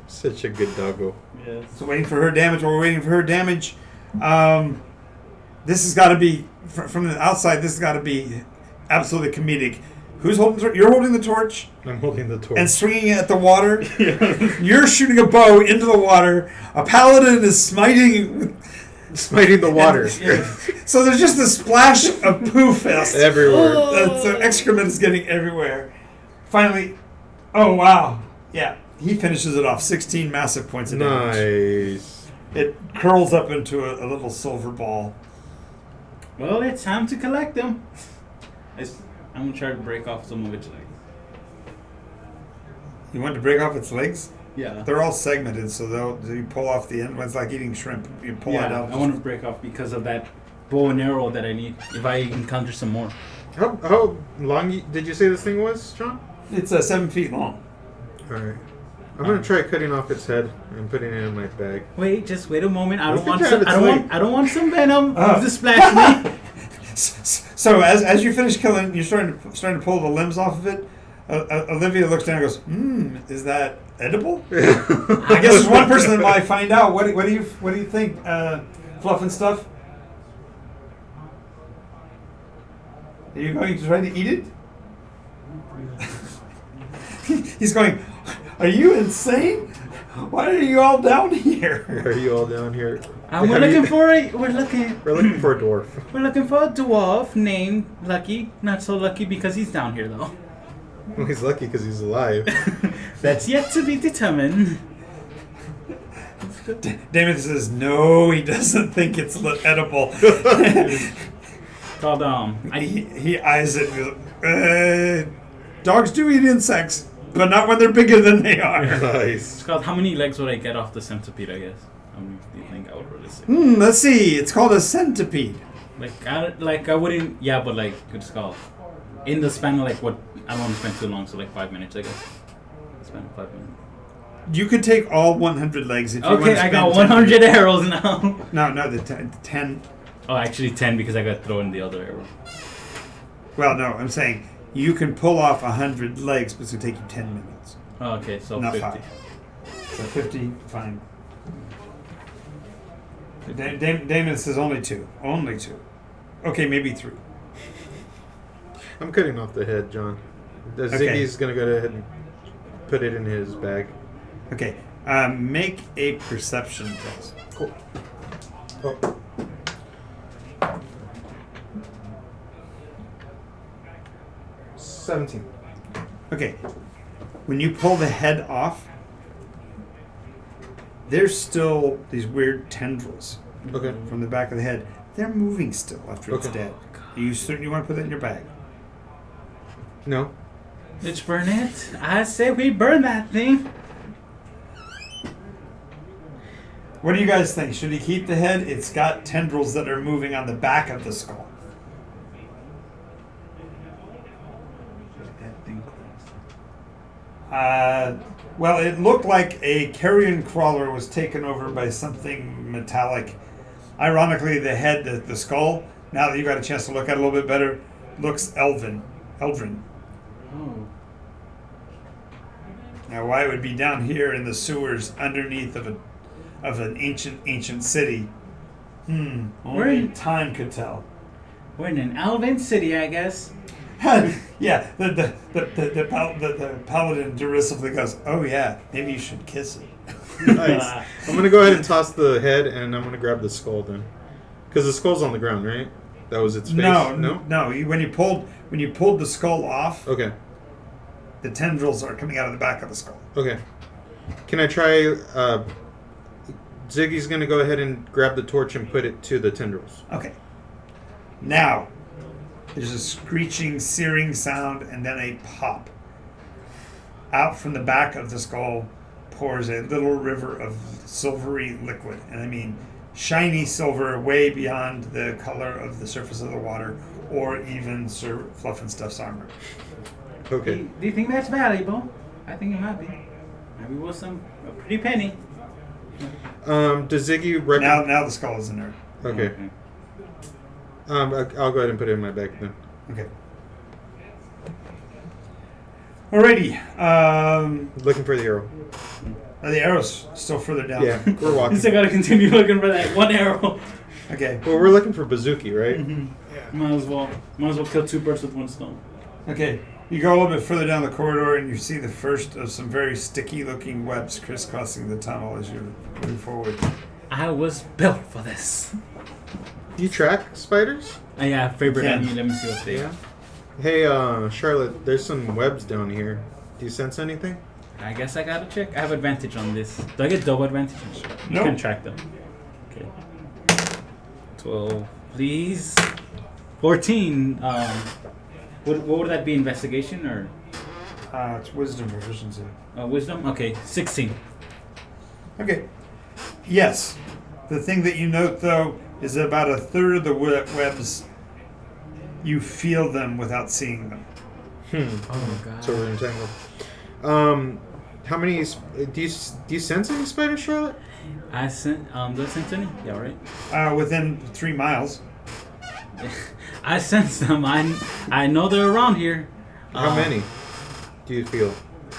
Such a good doggo. Yes. So waiting for her damage. While we're waiting for her damage, this has got to be from the outside. This has got to be absolutely comedic. Who's holding? You're holding the torch I'm holding the torch. and swinging it at the water. You're shooting a bow into the water. A paladin is smiting Smiting the water. So there's just a splash of poo fest. Everywhere. So excrement is getting everywhere. Finally, oh wow. Yeah, he finishes it off. 16 massive points of damage. Nice. It curls up into a little silver ball. Well, it's time to collect them. I'm gonna try to break off some of its legs. You want to break off its legs? Yeah. They're all segmented, so you pull off the end. It's like eating shrimp. You pull it out. I want to break off because of that bow and arrow that I need. If I encounter some more. How long did you say this thing was, John? It's 7 feet long. Alright. I'm gonna try cutting off its head and putting it in my bag. Wait, just wait a moment. I We don't can want grab some. its I don't leg. want. I don't want some venom Oh. to splash me. So as you finish killing, you're starting to pull the limbs off of it. Olivia looks down and goes, is that edible? I guess there's one person that might find out. What do you think, Fluff and Stuff? Are you going to try to eat it? He's going, are you insane? Why are you all down here? Why are you all down here? We're looking for a. We're looking for a dwarf. We're looking for a dwarf named Lucky. Not so lucky because he's down here though. Well, he's lucky because he's alive. That's yet to be determined. Damon says, no, he doesn't think it's edible. Called He eyes it and goes, dogs do eat insects, but not when they're bigger than they are. Nice. It's called. How many legs would I get off the centipede? I guess. How many do you think I would really say? Let's see. It's called a centipede. I wouldn't. Yeah, but it's called. In the span of what? I don't want to spend too long, so 5 minutes, I guess. Spend 5 minutes. You could take all 100 legs if you want to Okay, spend I got 10 100 arrows now. No, the 10. Oh, actually 10 because I got thrown the other arrow. Well, no, I'm saying you can pull off 100 legs, but it's going to take you 10 minutes. Oh, okay, so Not 50. 5. So 50, fine. Damon says only 2. Only 2. Okay, maybe 3. I'm cutting off the head, John. Okay. Ziggy's gonna go ahead and put it in his bag. Okay, make a perception test. Cool. Oh. $17. Okay, when you pull the head off, there's still these weird tendrils Okay. from the back of the head. They're moving still after it's Okay. dead. Are you certain you want to put that in your bag? No. Let's burn it. I say we burn that thing. What do you guys think? Should he keep the head? It's got tendrils that are moving on the back of the skull. That thing Well, it looked like a carrion crawler was taken over by something metallic. Ironically, the head, the skull, now that you got a chance to look at it a little bit better, looks Eldrin. Oh. Now, why it would be down here in the sewers underneath of an ancient city? Only time could tell. We're in an elven city, I guess. Yeah, the paladin derisively goes, "Oh yeah, maybe you should kiss it." Nice. I'm gonna go ahead and toss the head, and I'm gonna grab the skull then, because the skull's on the ground, right? That was its face. No. When you pulled the skull off, Okay. the tendrils are coming out of the back of the skull. Okay. Can I try? Ziggy's gonna go ahead and grab the torch and put it to the tendrils. Okay. Now, there's a screeching, searing sound, and then a pop. Out from the back of the skull pours a little river of silvery liquid, and I mean shiny silver, way beyond the color of the surface of the water, or even Sir Fluff and Stuff's armor. Okay. Do you think that's valuable? I think it might be. Maybe worth a pretty penny. Does Ziggy reckon? Now the skull is in there. Okay. I'll go ahead and put it in my bag then. Okay. Alrighty. Looking for the arrow. Are the arrows still further down? Yeah, we're You walking. still gotta continue looking for that one arrow. Okay. Well, we're looking for Bazooki, right? Mm-hmm. Might as well kill two birds with one stone. Okay. You go a little bit further down the corridor and you see the first of some very sticky looking webs crisscrossing the tunnel as you're moving forward. I was built for this. Do you track spiders? Yeah, favorite Yeah. enemy. Let me see what they are. Hey, Charlotte, there's some webs down here. Do you sense anything? I guess I gotta check. I have advantage on this. Do I get double advantage? You No. can track them. Okay. 12, please. 14. What would that be? Investigation or It's wisdom proficiency. wisdom? Okay, 16. Okay. Yes. The thing that you note, though, is that about a third of the webs, you feel them without seeing them. Oh god. So we're entangled. How many? Do you sense any spiders, Charlotte? I sent. Do I sense any? Yeah, right. Within 3 miles. I sense them. I know they're around here. How many do you feel?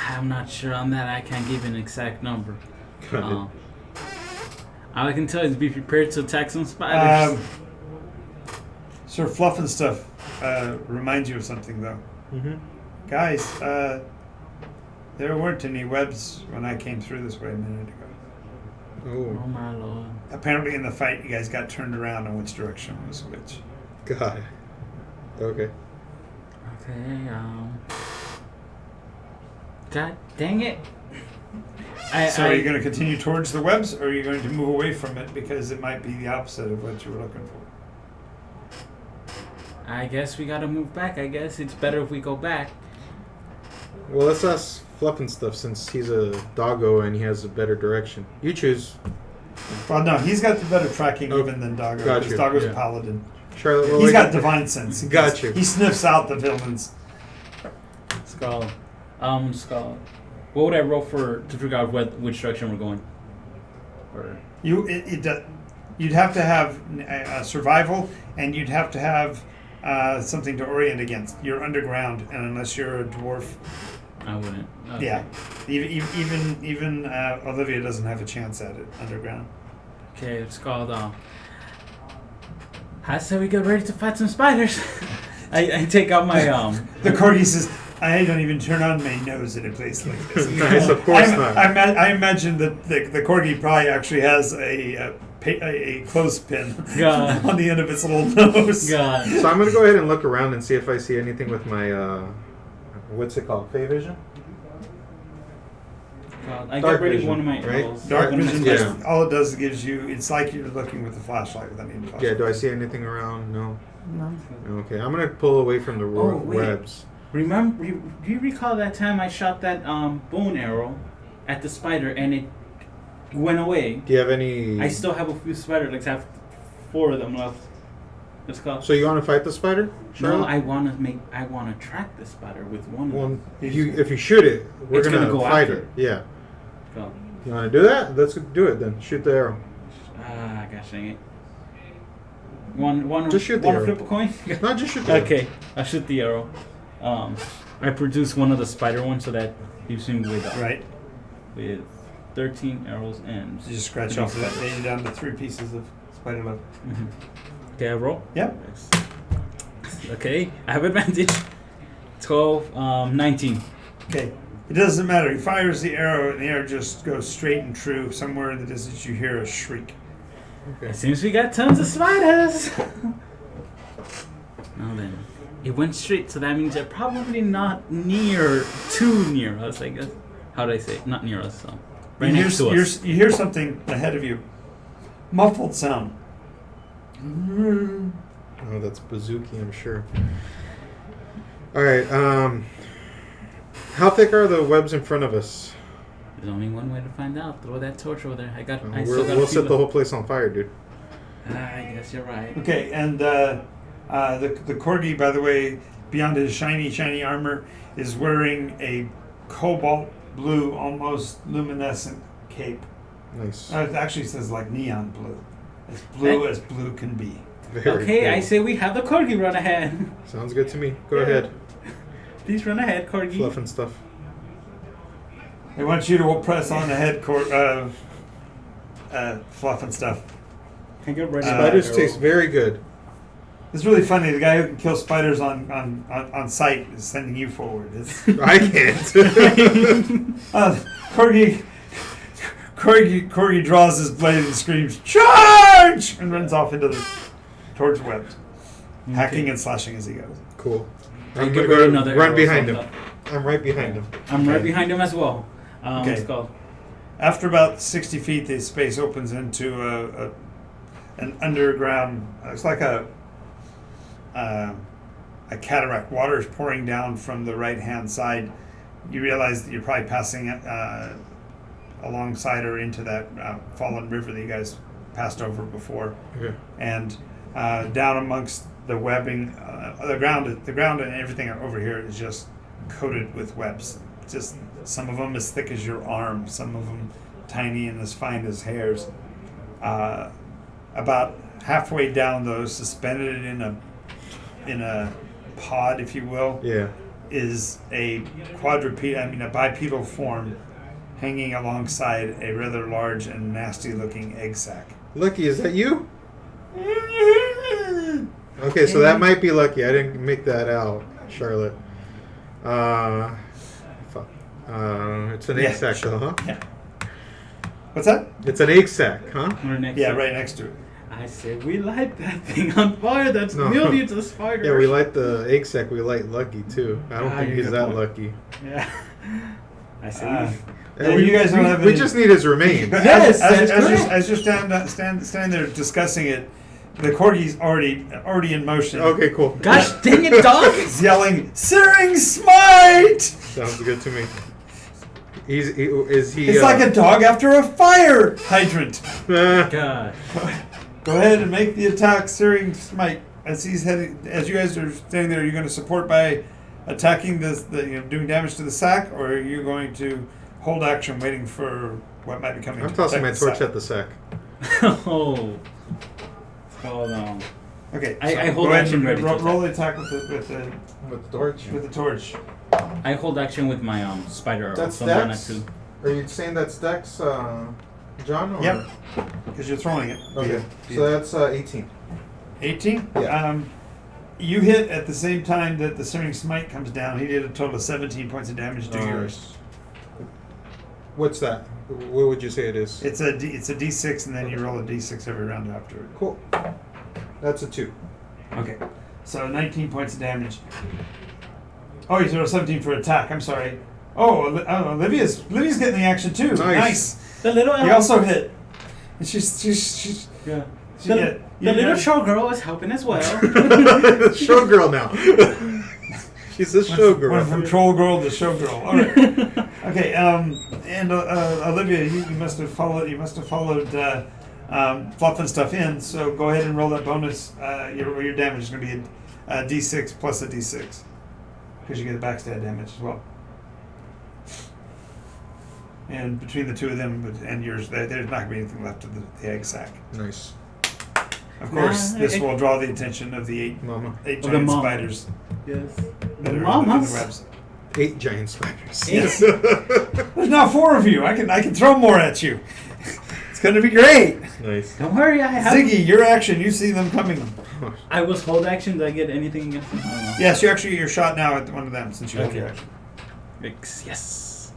I'm not sure on that. I can't give an exact number. Got it. All I can tell you is be prepared to attack some spiders. Sir Fluff and Stuff reminds you of something, though. Mm-hmm. Guys, there weren't any webs when I came through this way a minute ago. Oh my lord. Apparently in the fight, you guys got turned around on which direction was which. Got it. Okay. Okay, God dang it. So are you going to continue towards the webs, or are you going to move away from it because it might be the opposite of what you were looking for? I guess we gotta move back. I guess it's better if we go back. Well, let's ask Fluff and Stuff since he's a doggo and he has a better direction. You choose. Well, no, he's got the better tracking even than Doggo. Got Because you, Doggo's yeah. a paladin. Charlotte, He's got divine sense. Got you. He sniffs out the villains. Skull. Skull. What would I roll to figure out which direction we're going? Or You'd have to have survival, and you'd have to have something to orient against. You're underground, and unless you're a dwarf, I wouldn't. Okay. yeah. Even Olivia doesn't have a chance at it underground. Okay, it's called. I say we get ready to fight some spiders. I take out my The Corgi says, "I don't even turn on my nose in a place like this." Nice, of course not. I imagine that the Corgi probably actually has a clothespin God. on the end of its little nose. God. So I'm gonna go ahead and look around and see if I see anything with my what's it called? Fey vision? God. I Dark got rid of vision, one of my right? arrows. Dark One of my vision, Yeah. just, all it does is gives you. It's like you're looking with a flashlight without needing a flashlight. Yeah. Do I see anything around? No. No. Okay. I'm gonna pull away from the Oh, wait. webs. Remember? Do you recall that time I shot that bone arrow at the spider and it went away? Do you have any? I still have a few spider legs. I have 4 of them left. Let's go. So you want to fight the spider? No, Charlotte? I wanna track the spider with one. Well, if you shoot it, we're It's gonna go fight after it. Yeah. Go. You want to do that? Let's do it then. Shoot the arrow. Ah, gosh dang it. One. Just shoot the Wanna arrow. flip a coin? No, just shoot the arrow. Okay, I shoot the arrow. I produce one of the spider ones so that leaves me with Right. with 13 arrows and. You just scratch off that. Lay you down to 3 pieces of spider web. Mhm. Okay, I roll. Yep. Okay, I have advantage. 12, 19. Okay. It doesn't matter. He fires the arrow, and the arrow just goes straight and true. Somewhere in the distance, you hear a shriek. It seems we got tons of spiders. Now then, it went straight, so that means they're probably not too near us, I guess. How do I say it? Not near us, so. Right next to us. You hear something ahead of you. Muffled sound. Oh, that's Bazooki, I'm sure. All right. How thick are the webs in front of us? There's only one way to find out. Throw that torch over there. We'll set the whole place on fire, dude. I guess you're right. Okay, and the Corgi, by the way, beyond his shiny armor, is wearing a cobalt blue, almost luminescent cape. Nice. It actually says like neon blue. As blue as blue can be. Very Okay, cool. I say we have the Corgi run ahead. Sounds good to me. Go ahead. Please run ahead, Corgi. Fluff and Stuff. I want you to press on ahead, Fluff and Stuff. Can get ready. Spiders taste very good. It's really funny. The guy who can kill spiders on sight is sending you forward. I can't. Corgi draws his blade and screams, "Charge!" and runs off towards webs, hacking and slashing as he goes. Cool. I'll I'm get gonna ready go another run arrow behind from him. I'm right behind him. I'm right behind him as well. Okay. Let's go. After about 60 feet, the space opens into an underground. It's like a cataract. Water is pouring down from the right-hand side. You realize that you're probably passing alongside or into that fallen river that you guys passed over before. Okay. And down amongst the webbing, the ground and everything over here is just coated with webs. Just some of them as thick as your arm, some of them tiny and as fine as hairs. About halfway down, though, suspended in a pod, if you will, Yeah. is a bipedal form hanging alongside a rather large and nasty-looking egg sac. Lucky, is that you? Okay, so that might be Lucky. I didn't make that out, Charlotte. Fuck. It's an egg sac, though, huh? Yeah. What's that? It's an egg sac, huh? Right next Yeah, to right next to it. I said we light that thing on fire. That's No. millions of spiders. Yeah, we light the egg sac. We light Lucky, too. I don't think you're he's good that point. lucky. Yeah. I said And you guys don't have we any- just need his remains. Yes, as that's correct. you're standing there discussing it, the Corgi's already in motion. Okay, cool. gosh dang it, dog! He's yelling, "Searing Smite!" Sounds good to me. Is he? It's like a dog after a fire hydrant. God. Go ahead and make the attack, Searing Smite. As he's heading, as you guys are standing there, you're going to support by attacking doing damage to the sack, or are you going to hold action, waiting for what might be coming? I'm to tossing my protect the torch sack? at the sack. Oh. Hold on. Okay, I hold go ahead action and ready to roll the attack with With the torch. the torch. I hold action with my spider arrow. That's so I'm Dex? gonna Are you saying that's Dex, John? Or? Yep, because you're throwing it. Okay, so that's 18. 18? Yeah. You hit at the same time that the Searing Smite comes down. He did a total of 17 points of damage to yours. What's that? What would you say it is? It's a D6, and then you roll a D6 every round after it. Cool. That's a 2. Okay, so 19 points of damage. Oh, you throw 17 for attack. I'm sorry. Oh, Livy's getting the action too. Nice. The little He also hit. And she's yeah. she The, hit. the little showgirl is helping as well. Showgirl now. She's a showgirl. Went from troll girl to showgirl. All right. Okay. And Olivia, you must have followed. You must have followed Fluff and Stuff in. So go ahead and roll that bonus. Your damage is going to be a D6 plus a D6 because you get backstab damage as well. And between the two of them and yours, there's not going to be anything left of the egg sac. Nice. Of course, this will draw the attention of the eight Mama. giant mom. spiders Yes. that are in the Mamas. webs. 8 giant spiders. Yes. There's now 4 of you. I can throw more at you. It's going to be great. Nice. Don't worry, I have. Ziggy, your action. You see them coming. I was hold action. Did I get anything against them? I don't know. Yes, you actually get your shot now at one of them since you have your action. Yes.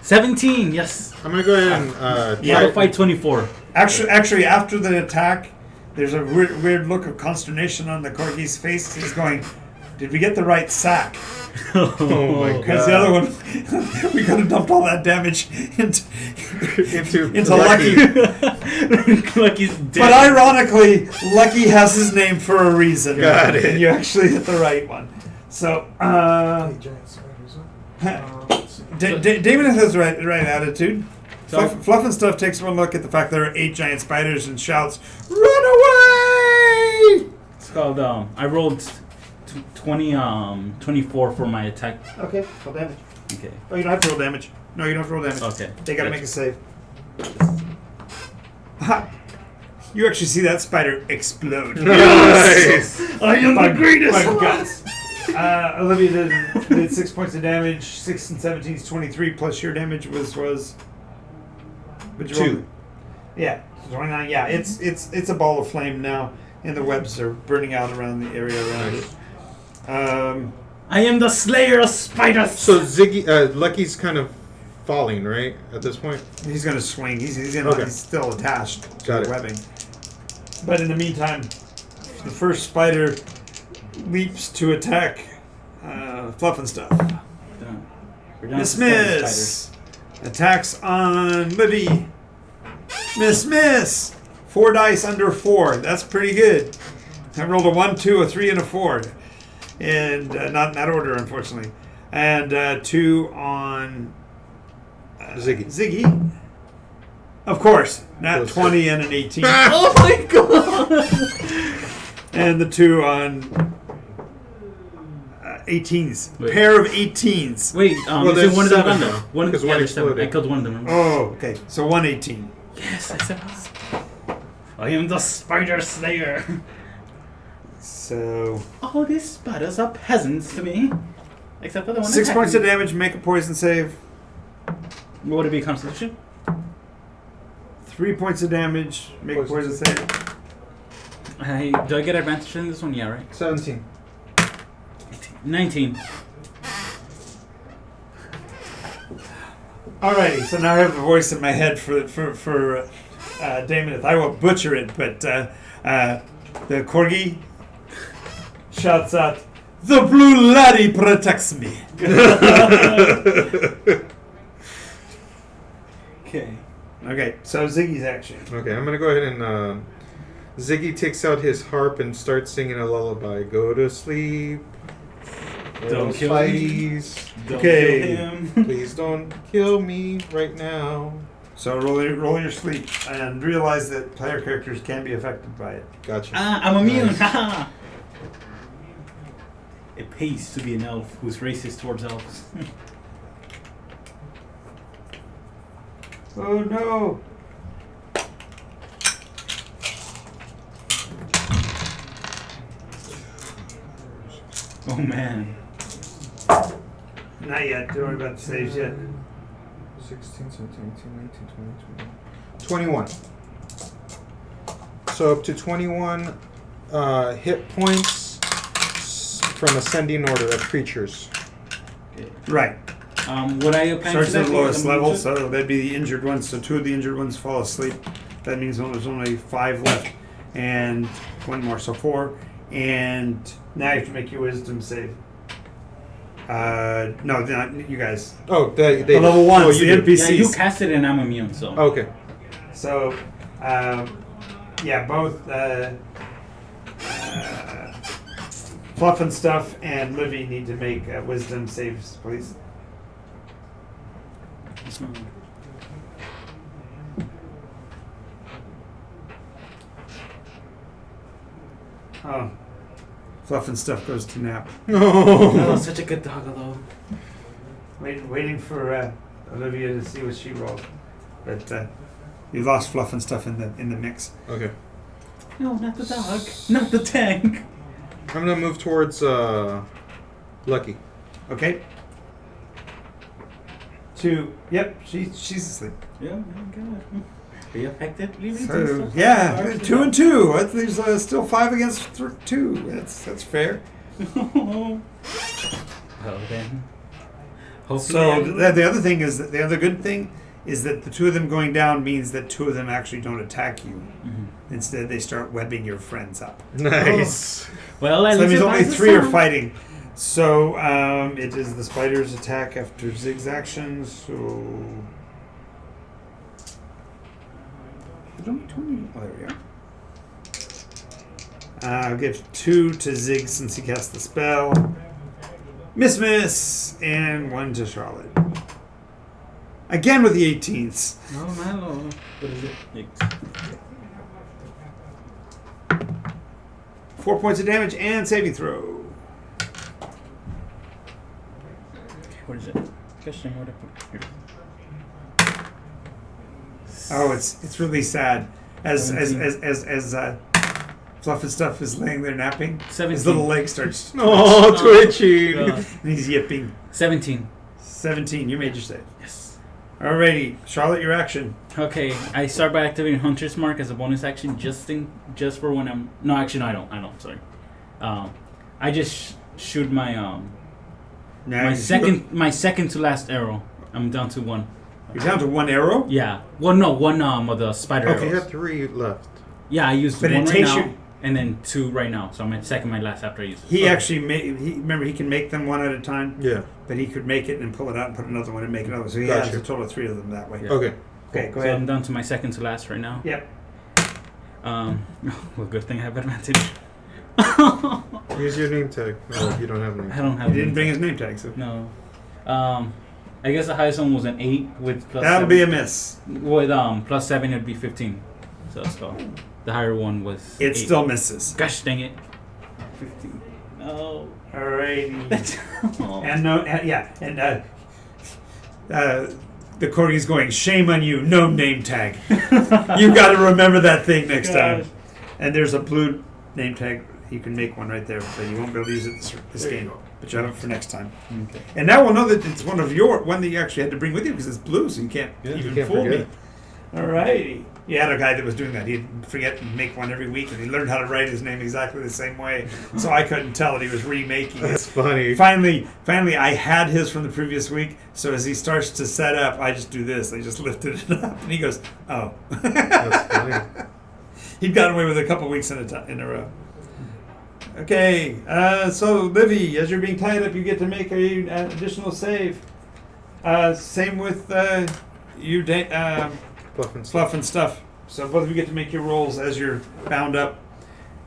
17. Yes. I'm going to go ahead and Yeah. I'll fight 24. Actually, after the attack, there's a weird look of consternation on the Corgi's face. He's going, "Did we get the right sack?" Oh my god. Because the other one, we could have dumped all that damage into Lucky. Lucky's dead. But ironically, Lucky has his name for a reason. Got it. And you actually hit the right one. So, Damon has the right attitude. Fluff and Stuff takes one look at the fact there are 8 giant spiders and shouts, "Run away!" It's called, I rolled 24 for my attack. Okay, roll damage. Okay. Oh, you don't have to roll damage. No, you don't have to roll damage. Okay. They gotta make a save. Ha! You actually see that spider explode. Nice. I am the greatest. By guts. Olivia did 6 points of damage. 6 and 17 is 23. Plus your damage was. What'd you roll? 2. Yeah, 29. Yeah, it's a ball of flame now, and the webs are burning out around the area around it. I am the slayer of spiders. So Ziggy, Lucky's kind of falling, right? At this point. He's gonna swing. He's still attached to Got the it. webbing. But in the meantime, the first spider leaps to attack Fluff and Stuff. We're down to 7 Miss. Attacks on LIvy. Miss. 4 dice under 4. That's pretty good. I rolled a 1, 2, a 3, and a 4. And not in that order, unfortunately. And 2 on Ziggy. Of course. Not 20 and an 18. Oh my god! And the 2 on 18s. Wait. Pair of 18s. Wait, Well, is there's it one of them 7 gone now, though? One, because yeah, one there's 7. I exploded. killed one of them. Oh, okay. So 118. Yes, I said it. I am the spider slayer. So All these spiders are peasants to me. Except for the one 6 attacking points of me. damage, make a poison save. What would it be, Constitution? 3 points of damage, make a poison save. Do I get advantage in this one? Yeah, right? 17. 19. Alrighty, so now I have a voice in my head for Damon. I will butcher it, but the Corgi shouts out, "The blue laddie protects me." Okay. Okay, so Ziggy's action. Okay, I'm gonna go ahead and Ziggy takes out his harp and starts singing a lullaby. Go to sleep. Don't kill Spideys. Don't Okay. kill him. Please don't kill me right now. So roll your sleep and realize that player characters can be affected by it. Gotcha. I'm immune. Nice. Haha. It pays to be an elf who's racist towards elves. Oh no! Oh man. Not yet. Don't worry about the saves yet. 16, 17, 18, 19, 20, 21. So up to 21 hit points from ascending order of creatures. Right. Would I apply Starts to at that the lowest with level, the so that'd be the injured ones. So 2 of the injured ones fall asleep. That means there's only 5 left, and 1 more, so 4. And now you have to make your wisdom save. No, not you guys. Oh, they The level 1s, oh, the you did. NPCs. Yeah, you cast it and I'm immune, so. Okay. So, yeah, both Fluff and Stuff and LIvy need to make wisdom saves, please. Oh, Fluff and Stuff goes to nap. Oh, such a good dog, though. Waiting for Olivia to see what she rolled, but you lost Fluff and Stuff in the mix. Okay. No, not the dog. Not the tank. I'm gonna move towards Lucky. Okay. 2. Yep, she's asleep. Yeah, oh my god. Are you affected? So, yeah, 2 and 2. That leaves still 5 against 2. That's fair. Well then. So the other thing is that the other good thing is that the 2 of them going down means that 2 of them actually don't attack you. Mhm. Instead, they start webbing your friends up. Nice. Well, at So that least means it only buys us 3 are some. fighting. So, it is the spider's attack after Zig's action, so... There's only 20. Oh, there we go. I'll give 2 to Zig since he cast the spell. Miss, and 1 to Charlotte. Again with the 18s. Oh, my lord. What is it? 4 points of damage and saving throw. What is it? Question, what I put here. Oh, it's really sad. As Fluff and Stuff is laying there napping, 17. his little leg starts. Oh, twitchy. God. And he's yipping. 17. 17. You made your save. Yes. Alrighty, Charlotte, your action. Okay, I start by activating Hunter's Mark as a bonus action just for when I'm... No, actually, no, I don't, sorry. I just shoot my my second to last arrow. I'm down to 1. You're down to 1 arrow? Yeah. Well, no, 1 of the spider Okay, you arrows. have 3 left. Yeah, I used But 1 it right takes now, you- and then 2 right now. So I'm at my last after I use it. He actually remember he can make them one at a time, Yeah. but he could make it and pull it out and put another one and make another. So he Gotcha. has a total of 3 of them that way. Yeah. Okay. Okay, go So I'm ahead. down to my second to last right now. Yep. Well, good thing I have advantage. Use your name tag. Oh, you don't have a name I tag. don't have. He didn't bring his name tag, so No. I guess the highest one was an 8 with plus. that'll 7. be a miss. With plus 7, it'd be 15. So the higher one was. It 8. still misses. Gosh dang it. 15. No. Alrighty. Oh. And the Corgi's going, shame on you, no name tag. You got to remember that thing next time. Gosh. And there's a blue name tag. You can make one right there, but you won't be able to use it this There you game. go. But you have it for next time. Okay. And now we'll know that it's one that you actually had to bring with you because it's blue, so you can't Yeah, even you can't fool forget. me. Alrighty. You had a guy that was doing that. He'd forget and make one every week, and he learned how to write his name exactly the same way. So I couldn't tell that he was remaking it. That's funny. Finally, I had his from the previous week. So as he starts to set up, I just do this. I just lifted it up, and he goes, "Oh." That's funny. He'd gotten away with it a couple weeks in a row. Okay, so LIvy, as you're being tied up, you get to make an additional save. Same with you, Fluff and Stuff. Fluff and Stuff. So both of you get to make your rolls as you're bound up.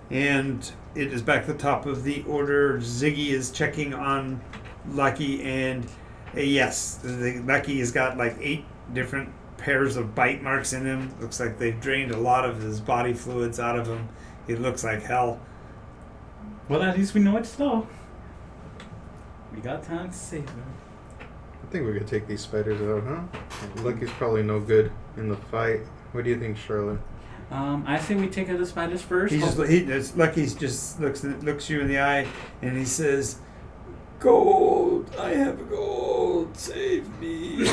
And it is back to the top of the order. Ziggy is checking on Lucky, and yes, Lucky has got like 8 different pairs of bite marks in him. Looks like they've drained a lot of his body fluids out of him. He looks like hell. Well, at least we know it's slow. We got time to save him. I think we could take these spiders out, huh? Lucky's probably no good in the fight. What do you think, Charlotte? I say we take out the spiders first. Lucky just looks you in the eye, and he says, "Gold, I have gold. Save me."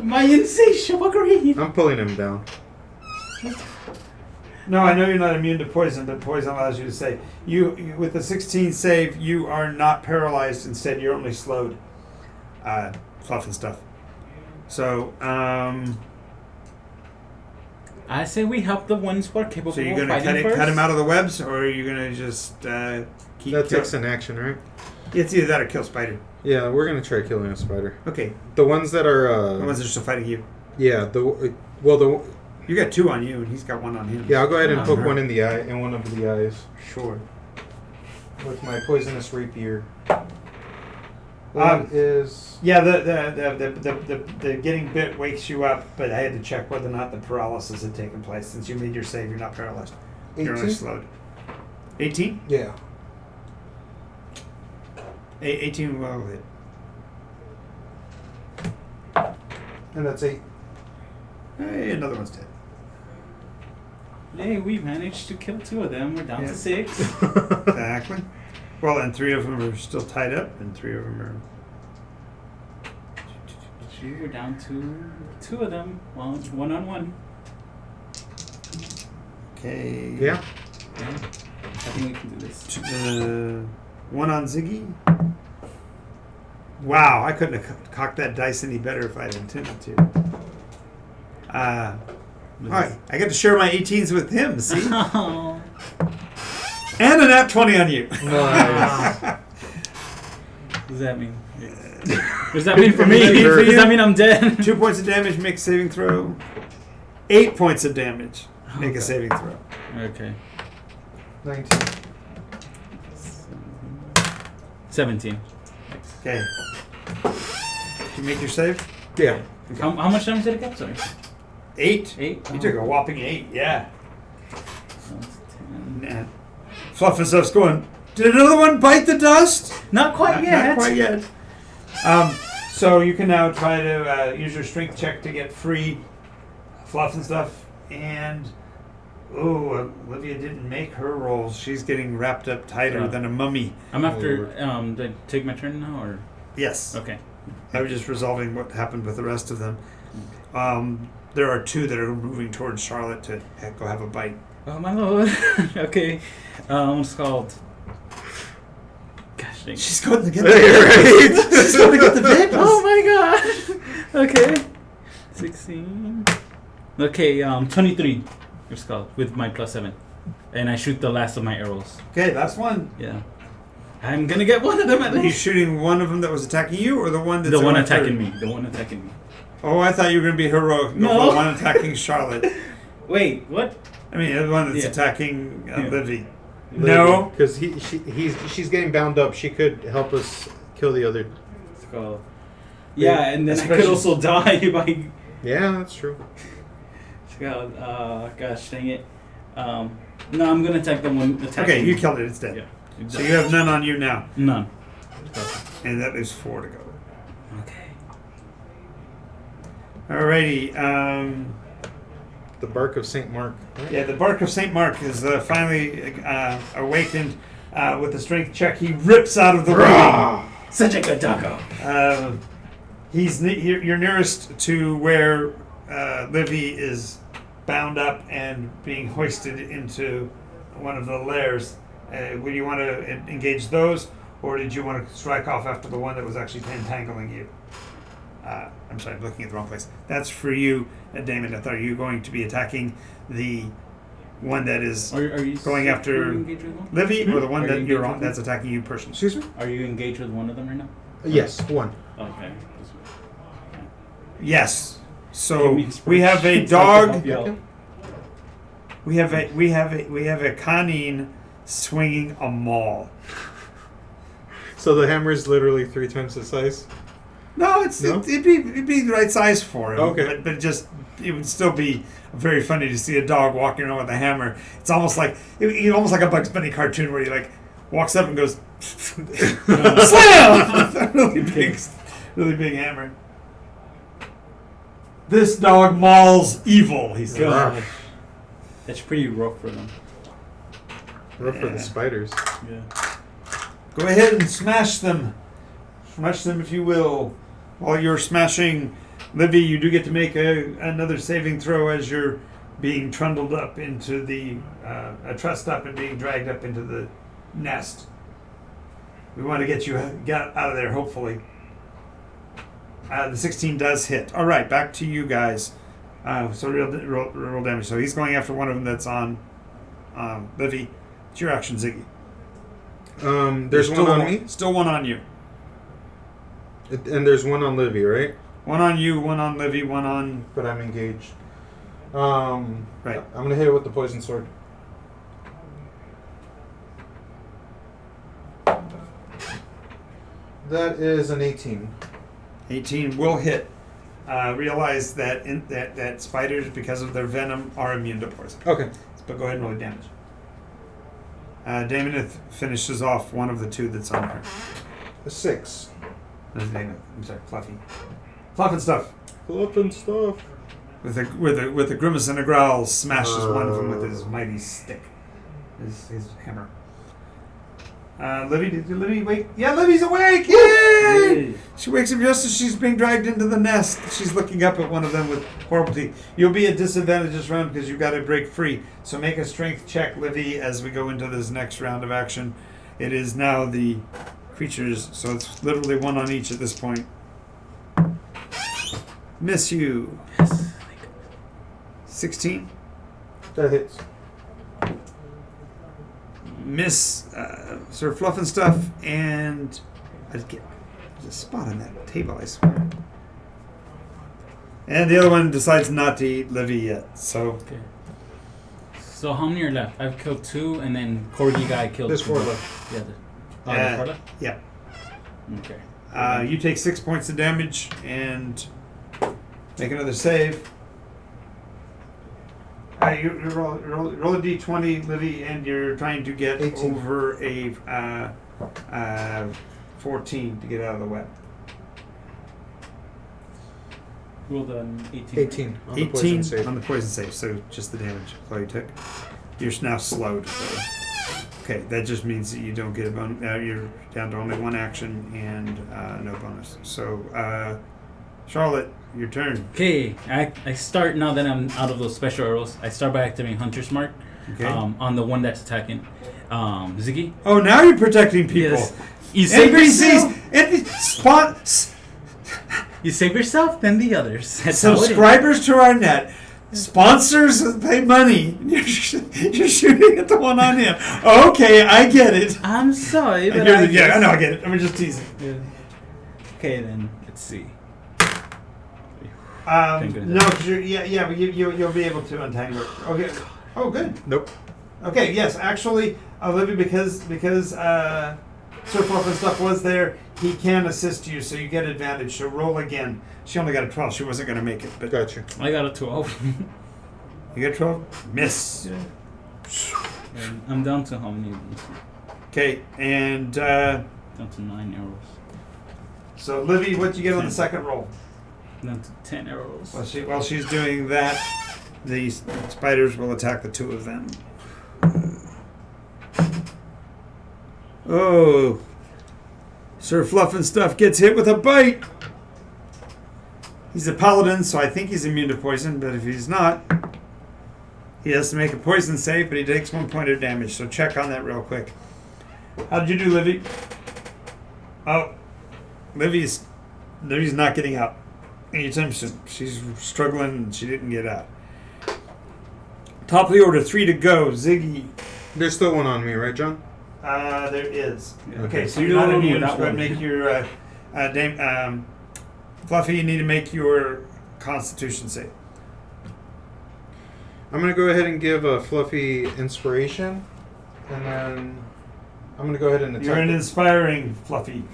My insatiable greed. I'm pulling him down. No, I know you're not immune to poison, but poison allows you to save. You with the 16 save, you are not paralyzed. Instead, you're only slowed. Fluff and Stuff. So, I say we help the ones who are capable so you're of gonna fighting first. cut him out of the webs, or are you gonna just keep? That takes an action, right? It's either that or kill spider. Yeah, we're gonna try killing a spider. Okay, The ones that are, the ones that are still fighting you. yeah, You got 2 on you, and he's got 1 on him. yeah, I'll go ahead and poke Uh-huh. one in the eye and one of the eyes Sure. with my poisonous rapier. That is Yeah, the getting bit wakes you up, but I had to check whether or not the paralysis had taken place. Since you made your save, you're not paralyzed. You're only 18. slowed. 18? Yeah. 18 will hit. And that's 8. Hey, another one's dead. Hey, we managed to kill 2 of them. We're down Yeah. to 6. Exactly. Well, and 3 of them are still tied up, and 3 of them are. We're down to 2 of them. Well, 1-on-1. Okay. Yeah. Yeah. I think we can do this. 1 on Ziggy. Wow, I couldn't have cocked that dice any better if I'd intended to. Alright, I get to share my 18s with him, see? And a nat 20 on you. Nice. What does that mean? What does that mean for me? Does that mean I'm dead? 2 points of damage, make a saving throw. 8 points of damage, make a saving throw. Okay. 19. 17. Okay. You make your save? Yeah. How much damage did it get? Sorry. 8. 8? You took a whopping 8, yeah. So that's 10. Nah. Fluff and Stuff's going, did another one bite the dust? Not quite yet. Not quite yet. So you can now try to use your strength check to get free, Fluff and Stuff. And, Olivia didn't make her rolls. She's getting wrapped up tighter Yeah. than a mummy. I'm after. Did I take my turn now or? Yes. Okay. I was just resolving what happened with the rest of them. There are 2 that are moving towards Charlotte to go have a bite. Oh my lord. Okay. It's called. Gosh dang. She's going to get the Right. She's going to get the vapors. Oh my god. Okay. 16. Okay. 23. It's called with my +7, and I shoot the last of my arrows. Okay, that's one. Yeah. I'm gonna get one of them at Are you least. shooting one of them that was attacking you, or the one that's The one going attacking through? me. The one attacking me. Oh, I thought you were going to be heroic. No. The one attacking Charlotte. Wait. What? I mean, the one that's Yeah. attacking Yeah. LIvy. No. Because she's getting bound up. She could help us kill the other. It's called. Yeah, and then I Especially- could also die by. Yeah, that's true. It's called. Gosh dang it. No, I'm gonna attack the one attacking. Okay, you me. killed it. It's dead. Yeah. So you have none on you now. None. And that leaves 4 to go. Okay. Alrighty. The bark of Saint Mark. Right? Yeah, the bark of St. Mark is finally awakened with a strength check. He rips out of the way. Such a good taco. You're nearest to where LIvy is bound up and being hoisted into one of the lairs. Would you want to engage those, or did you want to strike off after the one that was actually entangling you? I'm sorry, I'm looking at the wrong place. That's for you, Damon. Are you going to be attacking the one that is Are you going after are you engaged with one? LIvy, or the one Are that you you're engaged on with that's attacking you personally? Excuse me? Are you engaged with one of them right now? Yes, one. Okay. Yes. Give So me we have a it's like dog. the Yelp. We have a canine swinging a maul. So the hammer is literally 3 times the size? No, No? it'd be the right size for him. Okay. but just it would still be very funny to see a dog walking around with a hammer. It's almost like almost like a Bugs Bunny cartoon where he like walks up and goes slam. really big hammer. This dog mauls evil. He says. God. That's pretty rough for them. Rough for Yeah. the spiders. Yeah. Go ahead and smash them. Smash them if you will. While you're smashing LIvy, you do get to make another saving throw as you're being trundled up into the, trussed up and being dragged up into the nest. We want to get you out of there, hopefully. The 16 does hit. All right, back to you guys. So roll damage. So he's going after one of them that's on LIvy. It's your action, Ziggy. There's one on me, Still one on you. and there's one on LIvy, right? One on you, one on LIvy, one on... But I'm engaged. Right. I'm gonna hit it with the poison sword. That is an 18. 18 will hit. Realize that that spiders, because of their venom, are immune to poison. Okay. But go ahead and roll damage. Damonith finishes off one of the 2 that's on her. A 6. That's Damonith. I'm sorry, Fluffy. Fluff and Stuff. Fluff and Stuff. With a grimace and a growl, smashes one of them with his mighty stick. His hammer. LIvy, did LIvy wake? Yeah, LIvy's awake! Yay! Yay. She wakes up just as she's being dragged into the nest. She's looking up at one of them with horrible teeth. You'll be at disadvantage this round because you've got to break free. So make a strength check, LIvy, as we go into this next round of action. It is now the creatures, so it's literally one on each at this point. Miss you. Yes. 16. That hits. miss Sir Fluff and Stuff, and there's a spot on that table, I swear. And the other one decides not to eat LIvy yet. So Okay. So how many are left? I've killed 2, and then Corgi guy killed There's 2. 4 left. Yeah. The Uh, 4 left? yeah, Okay. you take 6 points of damage and make another save. You roll a d20, LIvy, and you're trying to get 18. over a 14 to get out of the web. Rolled an 18. 18 on the poison 18 save. on the poison save, so just the damage. That's all you took. You're now slowed. So. Okay, that just means that you don't get a bonus. You're down to only 1 action and no bonus. So, Charlotte, your turn. Okay, I start now that I'm out of those special arrows. I start by activating Hunter's Mark Okay. on the one that's attacking Ziggy. Oh, now you're protecting people. Yes. You save yourself. You save yourself, then the others. That's how it is. Subscribers to our net. Sponsors pay money. You're shooting at the one on him. Okay, I get it. I'm sorry, but I know, I get it. I'm just teasing. Yeah. Okay, then let's see. No, cause but you'll be able to untangle it. Okay. Oh, good. Nope. Okay, yes, actually, LIvy, because Sir Fluff and Stuff was there, he can assist you, so you get advantage. So roll again. She only got a 12. She wasn't going to make it, but Gotcha. I got a 12. you got 12. Miss. And I'm down to how many? Okay, and Down to 9 arrows. so LIvy, what'd you get on the second roll? Down to 10 arrows. While she's doing that, the spiders will attack the 2 of them. Oh, Sir Fluff and Stuff gets hit with a bite. He's a paladin, so I think he's immune to poison, but if he's not, he has to make a poison save, but he takes 1 point of damage, so check on that real quick. How did you do, LIvy? Oh, LIvy's not getting out anytime soon. She's struggling and she didn't get out. Top of the order, 3 to go. Ziggy. There's still one on me, right, John? There is. Yeah. Okay, so I'm you're not going with immune. that So go ahead and one. make your Fluffy, you need to make your Constitution save. I'm going to go ahead and give a Fluffy inspiration, and then I'm going to go ahead and attack. You're an inspiring Fluffy.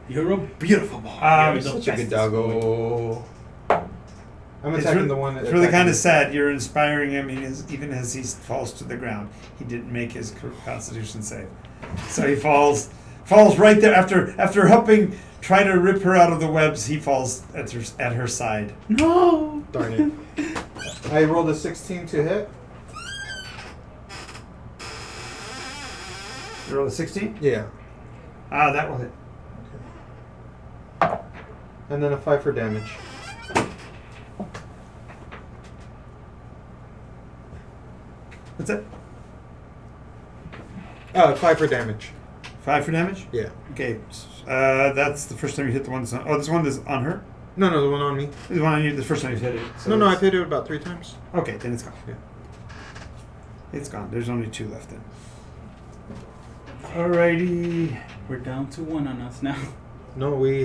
You're a beautiful boy. You're Such a good doggo. I'm It's attacking the one that It's really attacked kind me. of sad. You're inspiring him, even as he falls to the ground. He didn't make his Constitution save, so he falls right there after helping try to rip her out of the webs. He falls at her side. No. Darn it. I rolled a 16 to hit. You roll a 16. Yeah. That will hit. And then a 5 for damage. What's that? 5 for damage. 5 for damage. Yeah. Okay, that's the first time you hit the one that's on... Oh, this one is on her? No, the one on me. This one on you, the first time you hit it. So No, it's- I've hit it about 3 times. Okay, then it's gone. Yeah. It's gone. There's only 2 left then. Alrighty. We're down to 1 on us now. No, we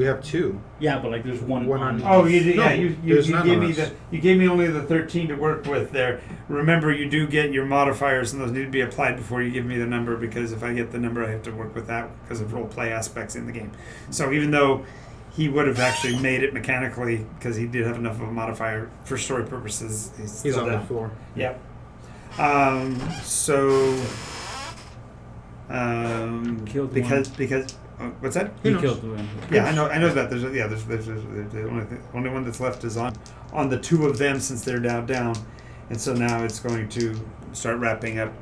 have 2. Yeah, but like there's one One on- Oh, you did, No, yeah. You there's none gave on me us. you gave me only the 13 to work with there. Remember, you do get your modifiers, and those need to be applied before you give me the number. Because if I get the number, I have to work with that because of role play aspects in the game. So even though he would have actually made it mechanically because he did have enough of a modifier for story purposes, he's He's still on down. the floor. Yep. So. Killed Because what's that? He knows? killed the one. Yeah, I know that. There's the only one that's left is on the 2 of them since they're down, and so now it's going to start wrapping up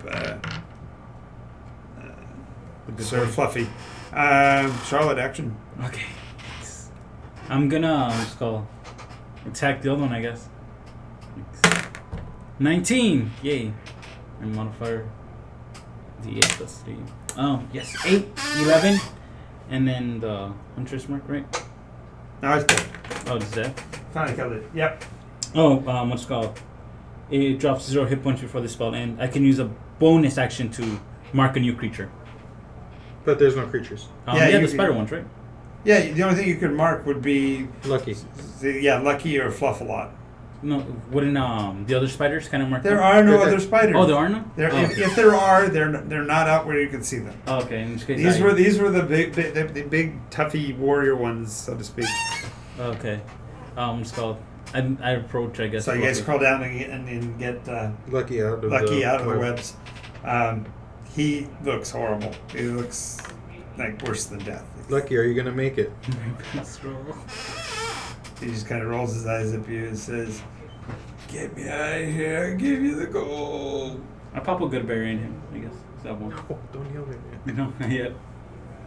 Sir Fluffy. Charlotte, action. Okay. I'm gonna just call attack the other one, I guess. 19. Yay. And modifier D8 plus 3. Oh, yes. 8, 11. And then the Hunter's Mark, right? Now it's dead. Oh, it's dead. Finally killed it. Yep. Oh, what's it called? It drops 0 hit points before the spell ends. I can use a bonus action to Mark a new creature. But there's no creatures. Yeah, The spider ones, right? Yeah, the only thing you could mark would be Lucky. Lucky or Fluff-a-Lot. No, wouldn't the other spiders kind of mark There them? are no They're- other spiders. Oh, there are none? If there are, they're not out where you can see them. Oh, okay. In this case, These were the big toughy warrior ones, so to speak. Okay. It's called... I approach, I guess. So you guys crawl down and get Lucky out of Lucky the out of the web. webs. He looks horrible. He looks like worse than death. Lucky, are you gonna make it? He just kind of rolls his eyes at you and says, "Get me out of here! I'll give you the gold." I pop a good berry in him, I guess. Is that one? Oh, don't yell at me. You know, not yet.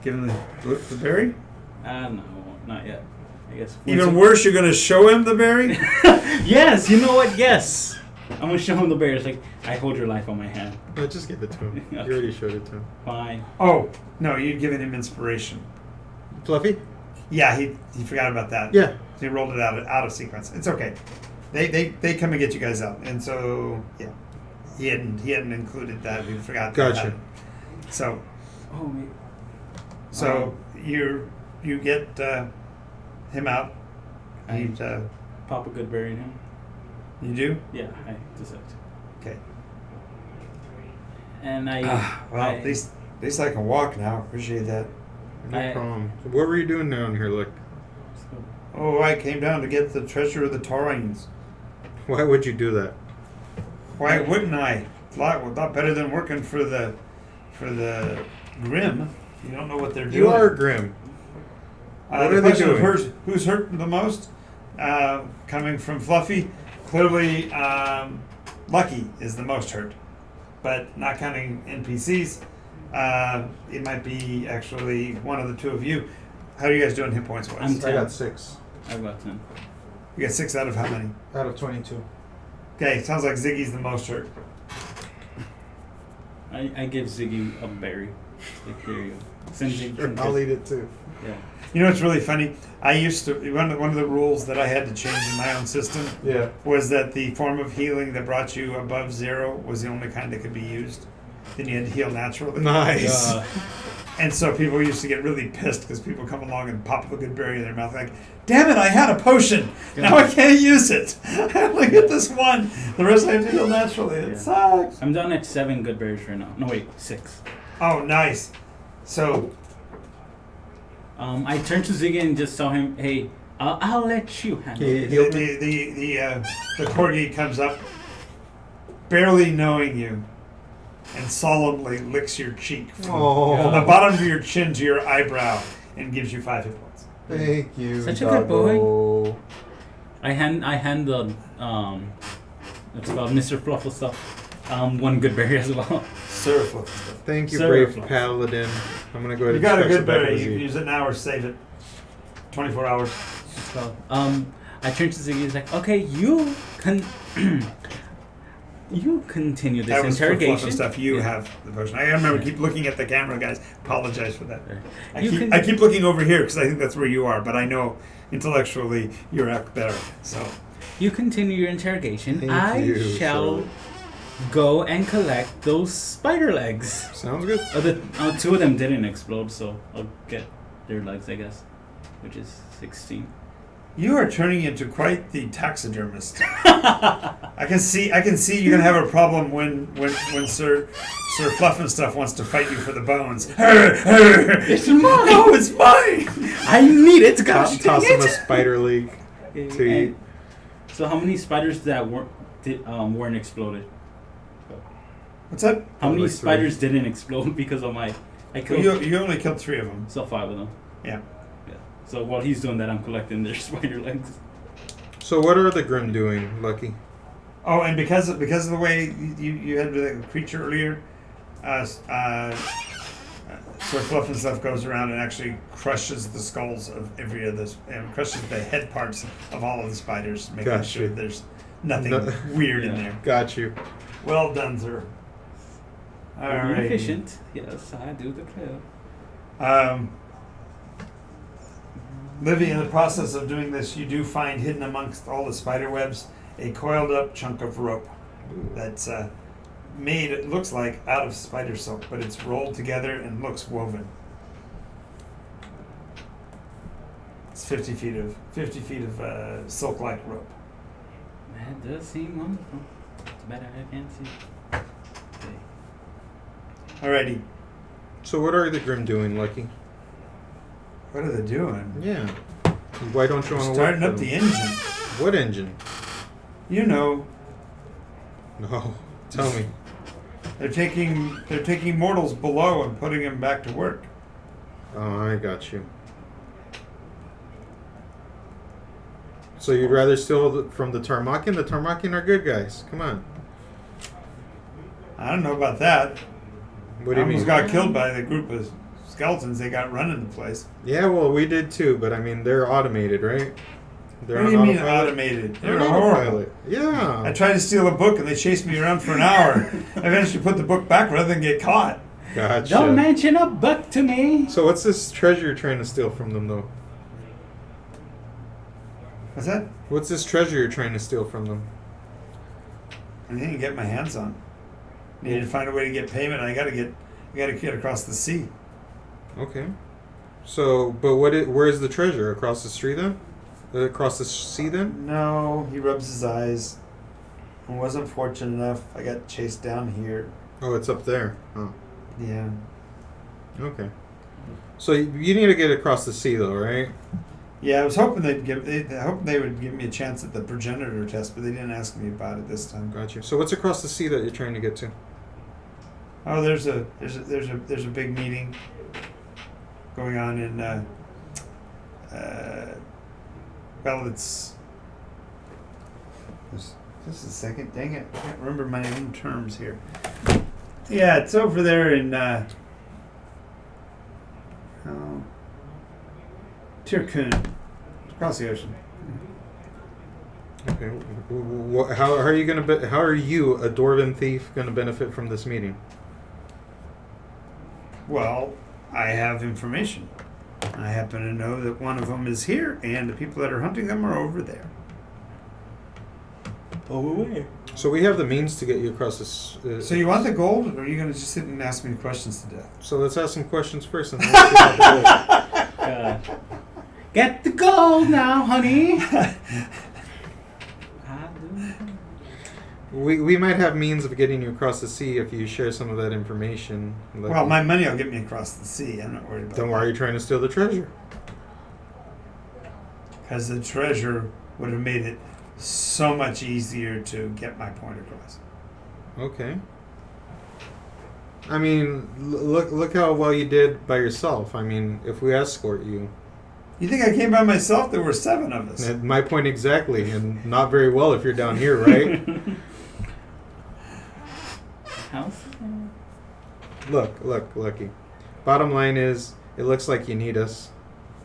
Give him the berry. No, not yet. I guess. Even worse, you're going to show him the berry? Yes, you know what? Yes. I'm going to show him the berry. It's like, I hold your life on my hand. No, just give it to him. Okay. You already showed it to him. Fine. Oh, no, you'd given him inspiration. Fluffy? Yeah, he forgot about that. Yeah. He rolled it out of sequence. It's okay. They come and get you guys out. And so, yeah. He hadn't included that. He forgot that. Gotcha. So, Oh, wait. you get him out. I pop a good berry in him. You do? Yeah, I decide. Okay. And At least I can walk now. Appreciate that. No problem. So what were you doing down here, Luck? Oh, I came down to get the treasure of the Taurines. Why would you do that? Why wouldn't I? A lot better than working for the Grim. You don't know what they're doing. You are Grim. What are they doing? Who's hurt the most? Coming from Fluffy, clearly Lucky is the most hurt. But not counting NPCs, it might be actually one of the two of you. How are you guys doing hit points wise? I'm 10. I got 6. I've got 10. You got 6 out of how many? Out of 22. Okay, sounds like Ziggy's the most hurt. I give Ziggy a berry. Like, here you go. Send Ziggy. I'll eat it too. Yeah. You know what's really funny? I used to one of the rules that I had to change in my own system Yeah. was that the form of healing that brought you above 0 was the only kind that could be used. Then you had to heal naturally. Nice. And so people used to get really pissed because people come along and pop a good berry in their mouth like, damn it, I had a potion. Now I can't use it. I only get this one. The rest I have to heal naturally. It sucks. I'm down at 7 good berries right now. No, wait, 6. Oh, nice. So, I turned to Ziggy and just tell him, hey, I'll let you handle it. the Corgi comes up, barely knowing you, and solemnly licks your cheek from the bottom of your chin to your eyebrow and gives you 5 hit points. Thank you. Such a good boy. I hand the what's it called, Mr. Fluff and Stuff, 1 good berry as well. Sir Fluff and Stuff. Thank you, Sir brave Fluff. Paladin. I'm gonna go ahead You and got a scratch good the back of berry. his You can ear. use it now or save it. 24 hours. So, I turned to Ziggy. He's like, okay, you continue this That was for Fluff interrogation. and Stuff. You have the potion. I remember keep looking at the camera, guys. Apologize for that. I You keep looking over here because I think that's where you are, but I know intellectually you're up better. So You continue your interrogation. Thank I you, shall sir. go and collect those spider legs. Sounds good. 2 of them didn't explode, so I'll get their legs, I guess, which is 16. you are turning into quite the taxidermist. I can see you're gonna have a problem when Sir Fluff and Stuff wants to fight you for the bones. It's mine. No, it's mine. I need it. Gosh, Toss dang him a it. spider leg to eat. So how many spiders weren't exploded? What's that? How many Like 3. spiders didn't explode because of I killed You only killed 3 of them. so 5 of them. Yeah. So while he's doing that, I'm collecting their spider legs. So what are the Grim doing, Lucky? Oh, and because of the way you had the creature earlier, Sir Fluff and Stuff goes around and actually crushes the skulls of every of this, and crushes the head parts of all of the spiders, making Gotcha. sure there's nothing No- weird in Yeah. there. Got you. Well done, sir. All Very right. efficient. Yes, I do declare. Livy, in the process of doing this, you do find hidden amongst all the spider webs a coiled up chunk of rope that's made, it looks like, out of spider silk, but it's rolled together and looks woven. It's 50 feet of silk-like rope. That does seem wonderful. It's better I can't see. Okay. Alrighty. So what are the Grim doing, Lucky? What are they doing? Yeah. Why don't you want to Starting up the engine. What engine? You know, No. Tell me. they're taking mortals below and putting them back to work. Oh, I got you. So you'd rather steal from the Tarmakian? The Tarmakian are good guys. Come on. I don't know about that. What do I you mean? almost got killed by the group of skeletons they got running the place. Yeah, well, we did too, but I mean, they're automated, right? They're What do you on mean autopilot. automated? They're They're on horrible. autopilot. Yeah. I tried to steal a book and they chased me around for an hour. I eventually put the book back rather than get caught. Gotcha. Don't mention a book to me. So what's this treasure you're trying to steal from them, though? What's that? What's this treasure you're trying to steal from them? I didn't get my hands on. Needed to find a way to get payment. I gotta get across the sea. Okay. So, but where's the treasure? Across the street then? Across the sea then? No, he rubs his eyes. I wasn't fortunate enough. I got chased down here. Oh, it's up there. Oh, Yeah. okay. So you need to get across the sea though, right? Yeah, I was hoping they would give me a chance at the progenitor test, but they didn't ask me about it this time. Gotcha. So what's across the sea that you're trying to get to? Oh, there's a big meeting going on in well, it's just a second. Dang it, I can't remember my own terms here. Yeah, it's over there in Tirkun, across the ocean. Okay. How are you how are you, a dwarven thief, gonna benefit from this meeting? Well, I have information. I happen to know that one of them is here, and the people that are hunting them are over there. Over where? So we have the means to get you across this. So you want the gold, or are you going to just sit and ask me questions to death? So let's ask some questions first, and then we'll see how it goes. Get the gold now, honey. We might have means of getting you across the sea if you share some of that information. Like, Well, my money will get me across the sea. I'm not worried about then why are you trying to steal the treasure? Because the treasure would have made it so much easier to get my point across. Okay. I mean, look how well you did by yourself. I mean, if we escort you. You think I came by myself? There were 7 of us. My point exactly, and not very well if you're down here, right? House? Look, Lucky. Bottom line is, it looks like you need us.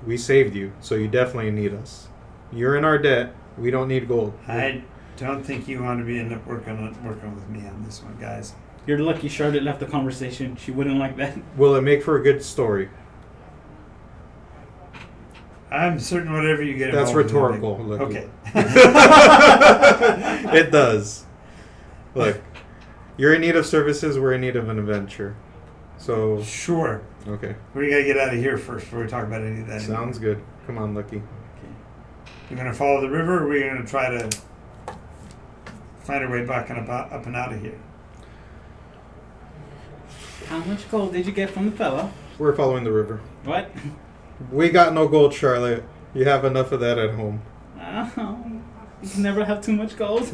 We saved you, so you definitely need us. You're in our debt. We don't need gold. I don't think you want to be end up working with me on this one, guys. You're lucky Charlotte left the conversation. She wouldn't like that. Will it make for a good story? I'm certain whatever you get That's involved rhetorical. with, Lucky. okay. It does. Look, you're in need of services. We're in need of an adventure. So, Sure. okay. We gotta get out of here first before we talk about any of that. Sounds good. Come on, Lucky. We're gonna follow the river, or we're gonna try to find our way back and up and out of here. How much gold did you get from the fella? We're following the river. What? We got no gold, Charlotte. You have enough of that at home. You can never have too much gold.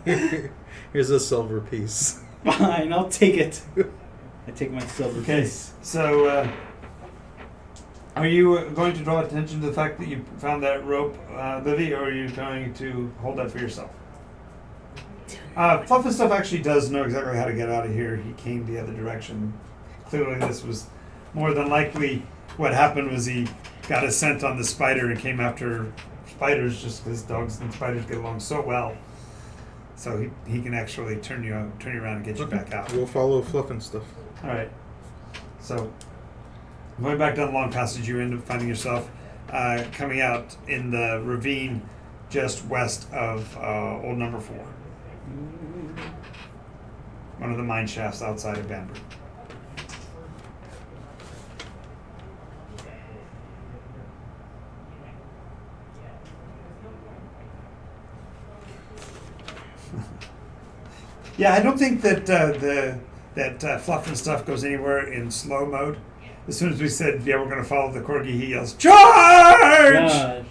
Here's a silver piece. Fine, I'll take it. I take my silver piece. So, are you going to draw attention to the fact that you found that rope, LIvy, or are you going to hold that for yourself? Fluff and Stuff actually does know exactly how to get out of here. He came the other direction. Clearly, this was more than likely what happened was he got a scent on the spider and came after spiders just because dogs and spiders get along so well. So he can actually turn you around and get you back out. We'll follow Fluff and Stuff. All right. So, going back down the long passage, you end up finding yourself coming out in the ravine just west of Old Number 4. one of the mine shafts outside of Bamber. Yeah, I don't think that Fluff and Stuff goes anywhere in slow mode. As soon as we said, yeah, we're going to follow the Corgi, he yells, "Charge!" God.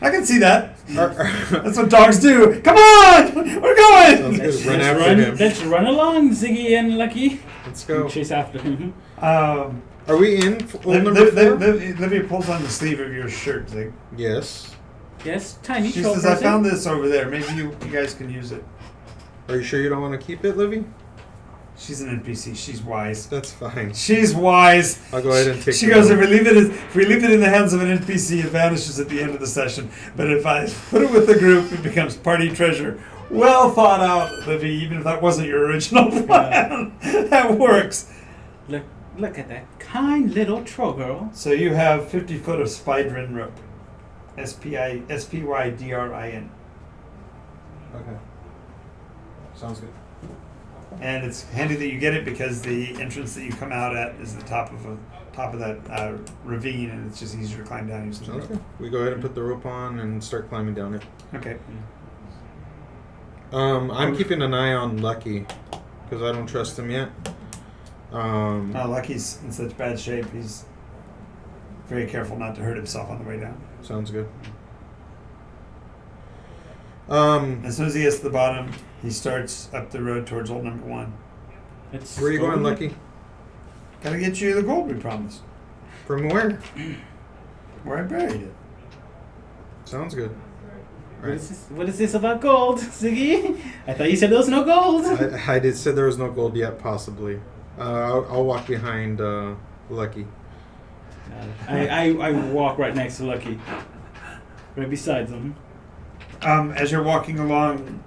I can see that. That's what dogs do. Come on! We're going! Sounds good. Run after him. Let's run along, Ziggy and Lucky. Let's go. Chase after him. Are we in old number 4? Livy pulls on the sleeve of your shirt, Zig. Yes. Yes, tiny She troll says, I person. found this over there. Maybe you guys can use it. Are you sure you don't want to keep it, Livy? She's an NPC. She's wise. That's fine. She's wise. I'll go ahead and take She it. goes, if we leave it in the hands of an NPC, it vanishes at the end of the session. But if I put it with the group, it becomes party treasure. Well thought out, Livy, even if that wasn't your original plan. That works. Look at that kind little troll girl. So you have 50 foot of spydrin rope. SPYDRIN. Okay. Sounds good. And it's handy that you get it because the entrance that you come out at is the top of that ravine, and it's just easier to climb down using the Sounds rope. good. We go ahead and put the rope on and start climbing down it. Okay. I'm keeping an eye on Lucky because I don't trust him yet. Lucky's in such bad shape. He's very careful not to hurt himself on the way down. Sounds good. As soon as he gets to the bottom, he starts up the road towards old number 1. Where are you going, Lucky? Gotta get you the gold we promised. From where? Where I buried it. Sounds good. Right. What is this about gold, Ziggy? I thought you said there was no gold. I did say there was no gold yet, possibly. I'll walk behind Lucky. I walk right next to Lucky. Right beside him. As you're walking along,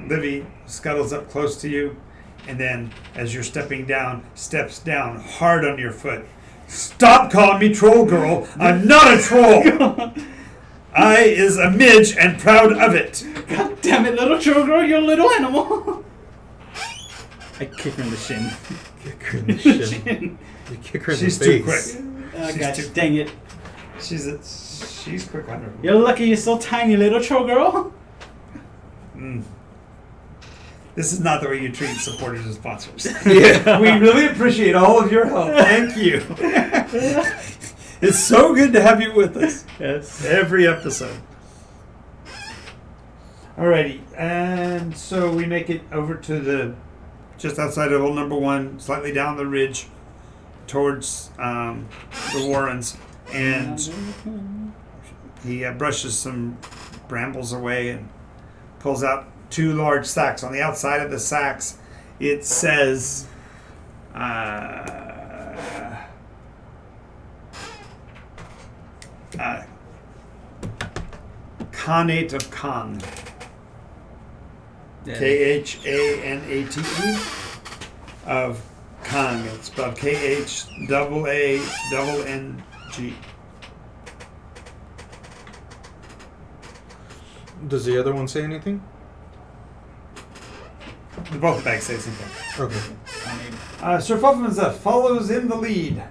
Livy scuttles up close to you, and then as you're stepping down, steps down hard on your foot. Stop calling me troll girl. I'm not a troll. I is a midge and proud of it. God damn it, little troll girl, you're a little animal. I kick her in the shin. Kick her in the shin. You kick her in She's the too face. quick. Oh, She's gosh, too- dang it. She's quick on her. You're lucky you're so tiny, little troll girl. This is not the way you treat supporters and sponsors. Yeah. We really appreciate all of your help. Thank you. It's so good to have you with us. Yes. Every episode. Alrighty, and so we make it over to just outside of old number 1, slightly down the ridge towards the Warrens, and he brushes some brambles away and pulls out 2 large sacks. On the outside of the sacks, it says Khanate of Khan. Khanate of Kang. It's spelled Khaanng. Does the other one say anything? Both bags say something. Okay. Sir Fluff and Stuff follows in the lead.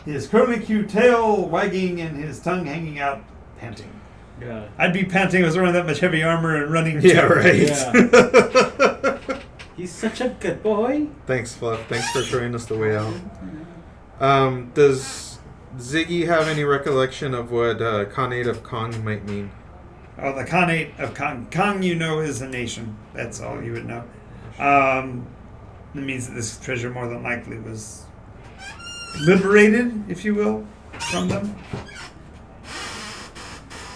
His curly cute tail wagging and his tongue hanging out, panting. Yeah. I'd be panting if I was wearing that much heavy armor and running. Yeah, too. right. Yeah. He's such a good boy. Thanks, Fluff. Thanks for showing us the way out. Does Ziggy have any recollection of what Khanate of Kong might mean? Oh, the Khanate of Kong. Kong, you know, is a nation. That's all you would know. It means that this treasure more than likely was liberated, if you will, from them.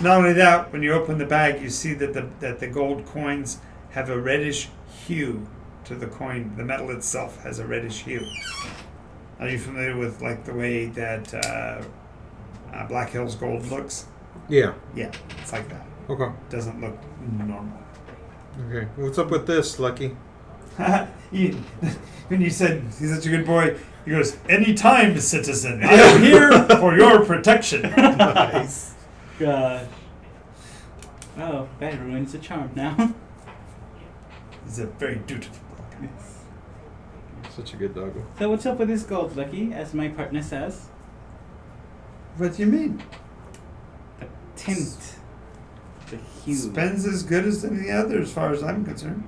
Not only that, when you open the bag, you see that the gold coins have a reddish hue to the coin. The metal itself has a reddish hue. Are you familiar with like the way that Black Hills gold looks? Yeah. Yeah, it's like that. Okay. It doesn't look normal. Okay. What's up with this, Lucky? When you said he's such a good boy, he goes, "Anytime, citizen. I am here for your protection." Nice. Gosh. Oh, that ruins the charm now. He's a very dutiful boy. Such a good doggo. So what's up with this gold, Lucky? As my partner says, What do you mean? the tint, the hue. Spends as good as any other, as far as I'm concerned.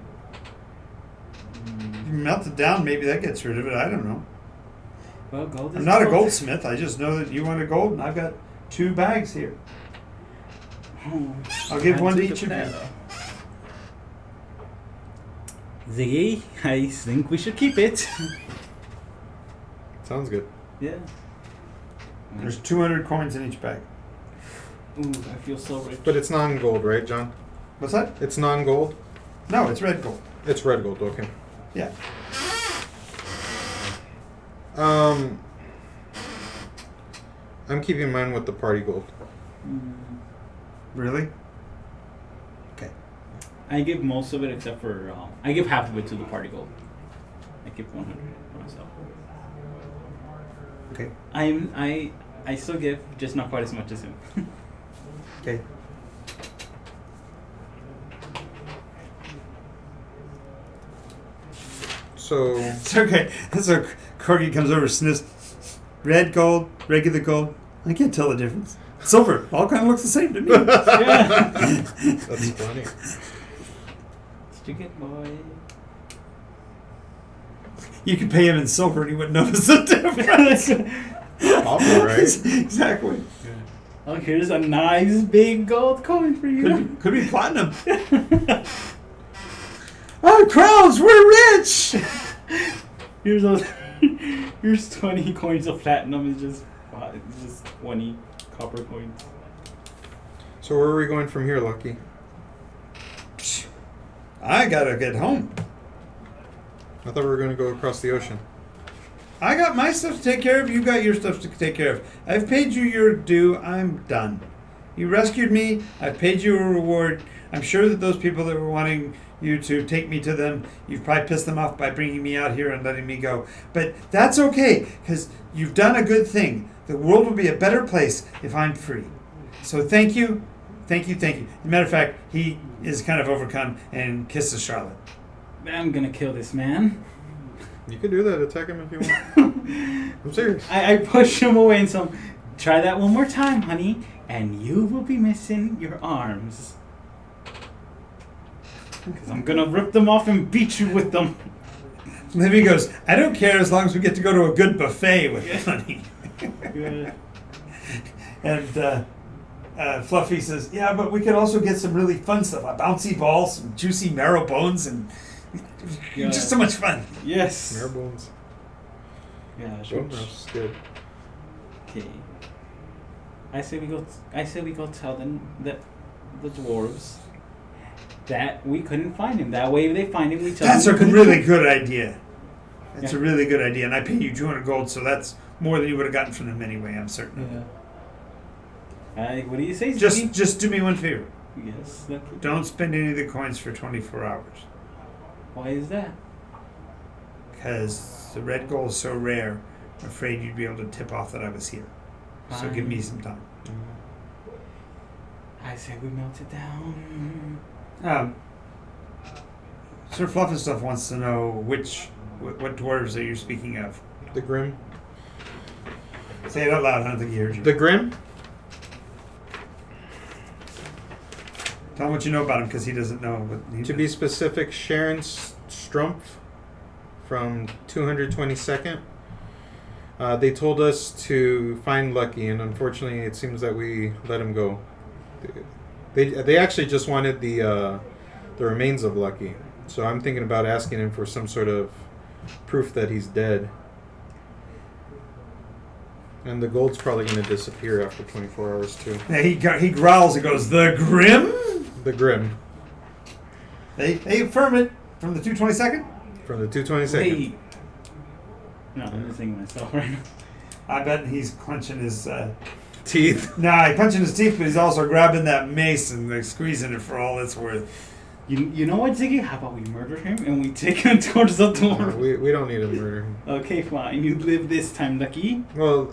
If you melt it down, maybe that gets rid of it. I don't know. Well, gold is I'm not a gold. goldsmith. I just know that you want a gold, and I've got 2 bags here. Oh, I'll give I one to took each a of you. pair. Ziggy, I think we should keep it. Sounds good. Yeah. There's 200 coins in each bag. Ooh, I feel so rich. But it's non-gold, right, John? What's that? It's non-gold? No, it's red gold. It's red gold, okay. Yeah. I'm keeping mine with the party gold. Really? Okay. I give most of it except for I give half of it to the party gold. I give 100 for myself. Okay. I still give, just not quite as much as him. Okay. So, It's okay. So Corgi comes over, sniffs. Red gold, regular gold. I can't tell the difference. Silver, all kind of looks the same to me. Yeah. that's funny. Did you get boy? You could pay him in silver and he wouldn't notice the difference. Probably, right? Exactly. Oh, here's a nice big gold coin for you. Could be platinum. Oh, crowns, we're rich! Here's a here's 20 coins of platinum. It's just 20 copper coins. So where are we going from here, Lucky? I gotta get home. I thought we were going to go across the ocean. I got my stuff to take care of. You got your stuff to take care of. I've paid you your due. I'm done. You rescued me. I've paid you a reward. I'm sure that those people that were wanting you to take me to them, you've probably pissed them off by bringing me out here and letting me go. But that's okay, because you've done a good thing. The world will be a better place if I'm free. So thank you. Thank you, thank you. As a matter of fact, he is kind of overcome and kisses Charlotte. I'm gonna kill this man. You can do that. Attack him if you want. I'm serious. I push him away and so try that one more time, honey, and you will be missing your arms. Because I'm gonna rip them off and beat you with them. LIvy goes, I don't care as long as we get to go to a good buffet with honey. Yeah. And Fluffy says, yeah, but we could also get some really fun stuff. A bouncy ball, some juicy marrow bones, and Yeah. just so much fun. Yes. Marrow bones. Yeah. Bone Sure. marrow's good. Okay. I say we go tell them that the dwarves that we couldn't find him. That way, if they find him, we tell That's them. a really good idea. That's Yeah. a really good idea. And I pay you 200 gold, so that's more than you would have gotten from them anyway, I'm certain. Yeah. What do you say, Ziggy? Just do me one favor. Yes. Lucky. Don't spend any of the coins for 24 hours. Why is that? Because the red gold is so rare, I'm afraid you'd be able to tip off that I was here. So give me some time. I say we melt it down. Sir Fluff and Stuff wants to know what dwarves are you speaking of? The Grim. Say it out loud. I don't think he heard you. The Grim? Tell him what you know about him, because he doesn't know. What he To be specific, Sharon Strumpf from 222nd. They told us to find Lucky, and unfortunately, it seems that we let him go. They actually just wanted the remains of Lucky, so I'm thinking about asking him for some sort of proof that he's dead. And the gold's probably going to disappear after 24 hours too. Yeah, he growls and goes, "The Grim." The Grim They affirm it from the 222nd. from the 222nd. Wait. No, I'm just thinking myself right now. I bet he's clenching his. Teeth. Nah, he's clenching his teeth, but he's also grabbing that mace and like, squeezing it for all it's worth. You know what, Ziggy? How about we murder him and we take him towards the door? No, we don't need to murder him. Okay, fine. You live this time, Lucky. Well,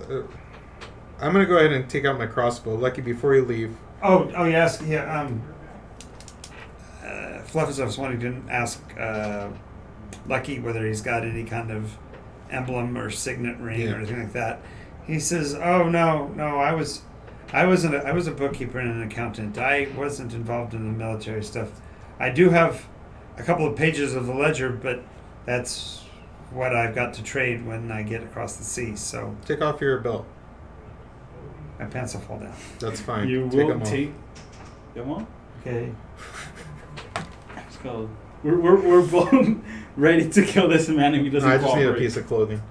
I'm going to go ahead and take out my crossbow. Lucky, before you leave. Oh, yes, yeah. Fluff is wanting to ask Lucky whether he's got any kind of emblem or signet ring Yeah. or anything like that. He says, "Oh no, I was a bookkeeper and an accountant. I wasn't involved in the military stuff. I do have a couple of pages of the ledger, but that's what I've got to trade when I get across the sea. So Take off your belt. my pants will fall down." That's fine. You Take will them off. take them off. Okay. Let's go. We're both ready to kill this man if he doesn't I just need cooperate. a piece of clothing.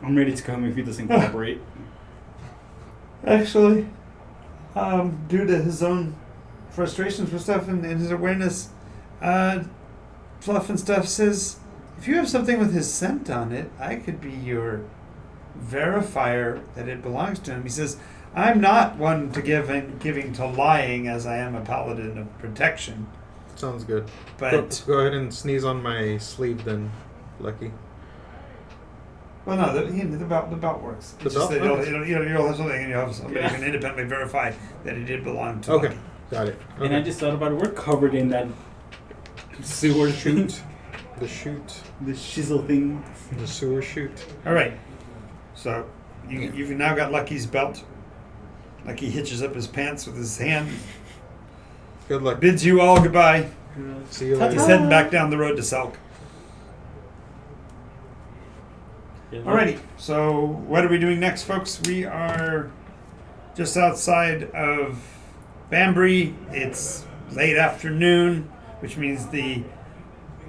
I'm ready to kill him if he doesn't cooperate. Actually, due to his own frustrations with stuff and his awareness, Fluff and Stuff says, if you have something with his scent on it, I could be your verifier that it belongs to him. He says, I'm not one to giving to lying, as I am a paladin of protection. Sounds good. But Go ahead and sneeze on my sleeve then, Lucky. well, no, the belt works. The It's just belt? that Okay. you'll have something, and you'll have somebody Yeah. who can independently verify that it did belong to. Okay, Lucky. got it. Okay. And I just thought about it. We're covered in that sewer thing. shoot. The shoot. The shizzle thing. The sewer shoot. All right. So you've now got Lucky's belt. Lucky hitches up his pants with his hand, Good luck. bids you all goodbye. See you He's later. heading back down the road to Selk. Alrighty, so what are we doing next, folks? We are just outside of Banbury. It's late afternoon, which means the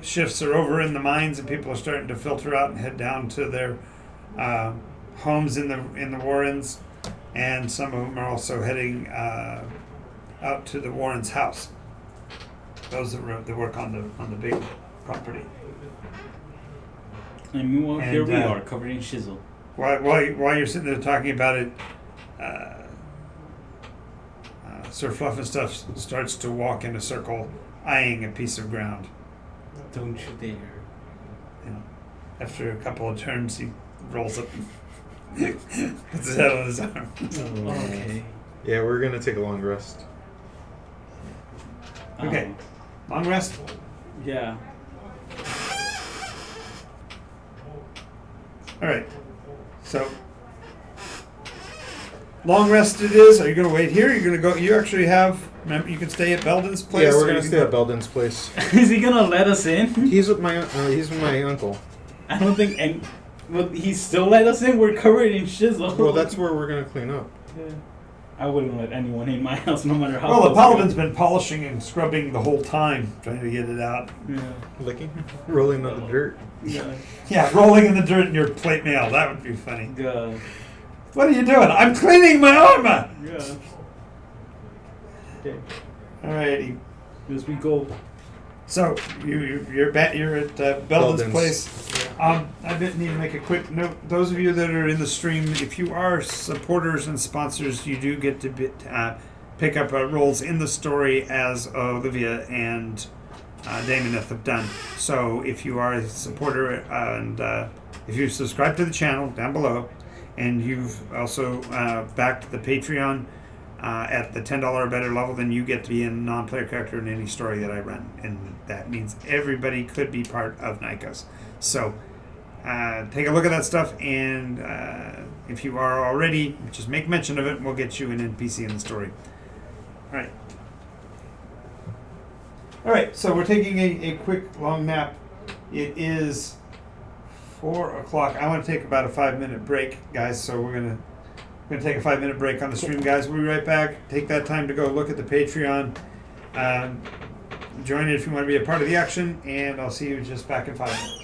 shifts are over in the mines and people are starting to filter out and head down to their homes in the Warrens, and some of them are also heading out to the Warrens' house. Those that work on the big property. And meanwhile, here And, we are, covered in shizzle. While you're sitting there talking about it, Sir Fluff and Stuff starts to walk in a circle, eyeing a piece of ground. Don't you dare. And after a couple of turns, he rolls up and puts his head on his arm. Okay. Yeah, we're gonna take a long rest. Okay. Long rest. Yeah. All right. So, long rest it is. Are you going to wait here? Are you going to go? You actually have. Remember, you can stay at Belden's place. Yeah, we're or gonna you stay can at Belden's place. Is he gonna let us in? He's with my uncle. I don't think any. Well, he still let us in. We're covered in shizzle. Well, that's where we're gonna clean up. Yeah. I wouldn't let anyone in my house, no matter how. Well, the close Paladin's been polishing and scrubbing the whole time, trying to get it out. Yeah. Licking, rolling on the dirt. Yeah. Yeah, rolling in the dirt in your plate mail. That would be funny. God. What are you doing? I'm cleaning my armor. Yeah. Okay. Alrighty. As we go. So you're at Belden's Belden's. place. I didn't need to make a quick note. Those of you that are in the stream, if you are supporters and sponsors, you do get to pick up roles in the story as Olivia and Damoneth have done. So if you are a supporter and if you've subscribed to the channel down below, and you've also backed the Patreon at the $10 or better level, then you get to be a non-player character in any story that I run, and that means everybody could be part of Nycos. So take a look at that stuff, and if you are already, just make mention of it, and we'll get you an NPC in the story. All right, so we're taking a quick long nap. It is 4 o'clock. I want to take about a 5-minute break, guys, so we're going to take a 5-minute break on the stream, guys. We'll be right back. Take that time to go look at the Patreon. Join it if you want to be a part of the action, and I'll see you just back in 5 minutes.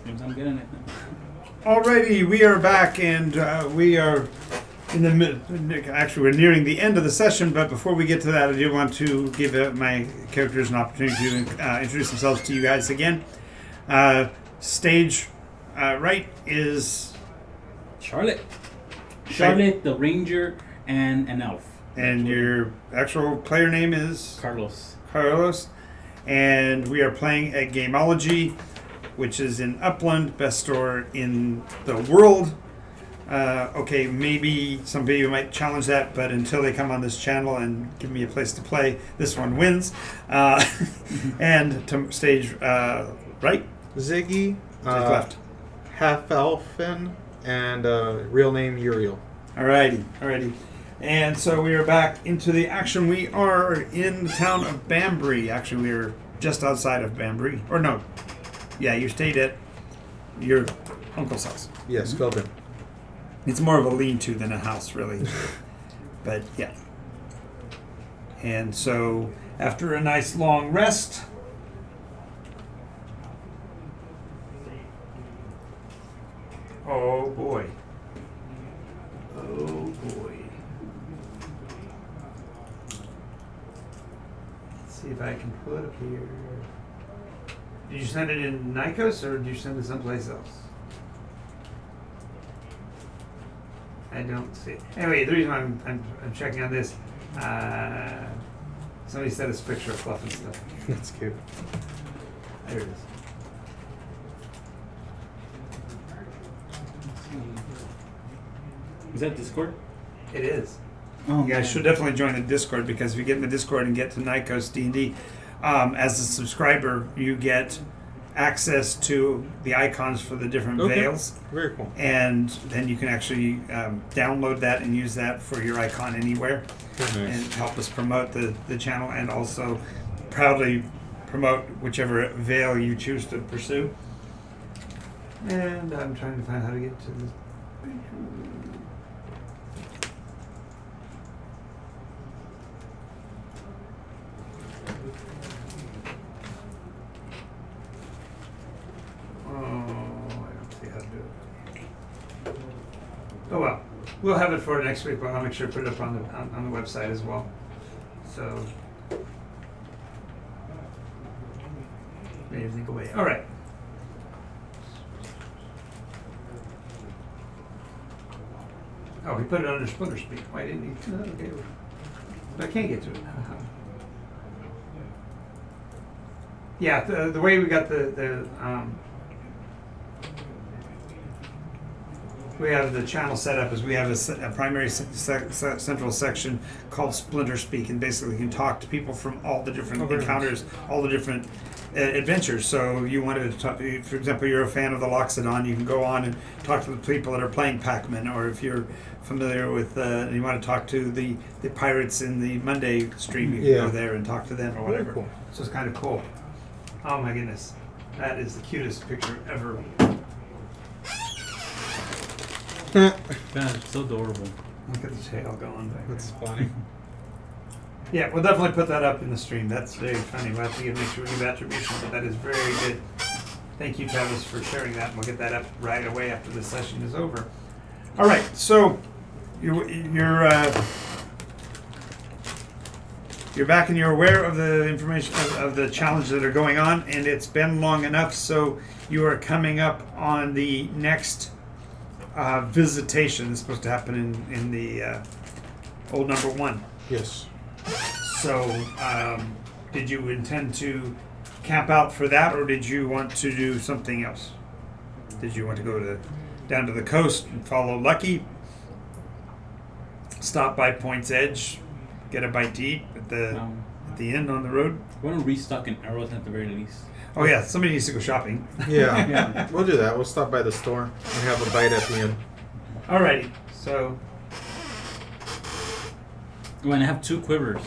Seems I'm getting it. Alrighty, we are back, and we are in the actually we're nearing the end of the session. But before we get to that, I do want to give my characters an opportunity to introduce themselves to you guys again. Stage right is Charlotte. Charlotte, the ranger, and an elf. and your actual player name is Carlos. Carlos, and we are playing a Gameology, which is in Upland, best store in the world. Okay, maybe some of you might challenge that, but until they come on this channel and give me a place to play, this one wins. And to stage right, Ziggy, stage left. half elfin, and real name Uriel. Alrighty. And so we are back into the action. We are in the town of Banbury. Actually, we are just outside of Banbury. Or no. Yeah, you stayed at your uncle's house. Yes, Philbin. It's more of a lean-to than a house, really. But, yeah. And so, after a nice long rest... Oh, boy. Let's see if I can pull it up here. Did you send it in Nycos, or did you send it someplace else? I don't see it. Anyway, the reason I'm checking on this, somebody sent us a picture of Fluff and Stuff. That's cute. There it is. Is that Discord? It is. Oh, You guys should definitely join the Discord, because if you get in the Discord and get to Nycos D&D, as a subscriber, you get access to the icons for the different veils. Very cool. And then you can actually download that and use that for your icon anywhere. Very nice. And help us promote the channel, and also proudly promote whichever veil you choose to pursue. And I'm trying to find how to get to this. Oh well, we'll have it for next week, but I'll make sure to put it up on the website as well. So, made everything go away. All right. Oh, he put it under Splinter Speak. Why didn't he? No, okay. But I can't get to it. Yeah, the way we got we have the channel set up is we have a primary central section called Splinter Speak, and basically you can talk to people from all the different encounters, all the different adventures. So you wanted to talk, for example, you're a fan of the Loxodon, you can go on and talk to the people that are playing Pac-Man, or if you're familiar with, and you want to talk to the pirates in the Monday stream, you can go there and talk to them or whatever. Cool. So it's kind of cool. Oh my goodness, that is the cutest picture ever. God, it's so adorable. Look at the tail going back. That's funny. Yeah, we'll definitely put that up in the stream. That's very funny. We'll have to make sure we give attribution, but that is very good. Thank you, Travis, for sharing that. We'll get that up right away after the session is over. All right, so you're back and you're aware of the information of the challenges that are going on, and it's been long enough, so you are coming up on the next visitation. It's supposed to happen in the old number 1. Yes. So, did you intend to camp out for that, or did you want to do something else? Did you want to go down to the coast and follow Lucky? Stop by Point's Edge, get a bite to eat at the inn on the road? I want to restock an arrows at the very least. Oh yeah, somebody needs to go shopping. Yeah. We'll do that. We'll stop by the store and have a bite at the end. Alrighty, so... When I have 2 quivers.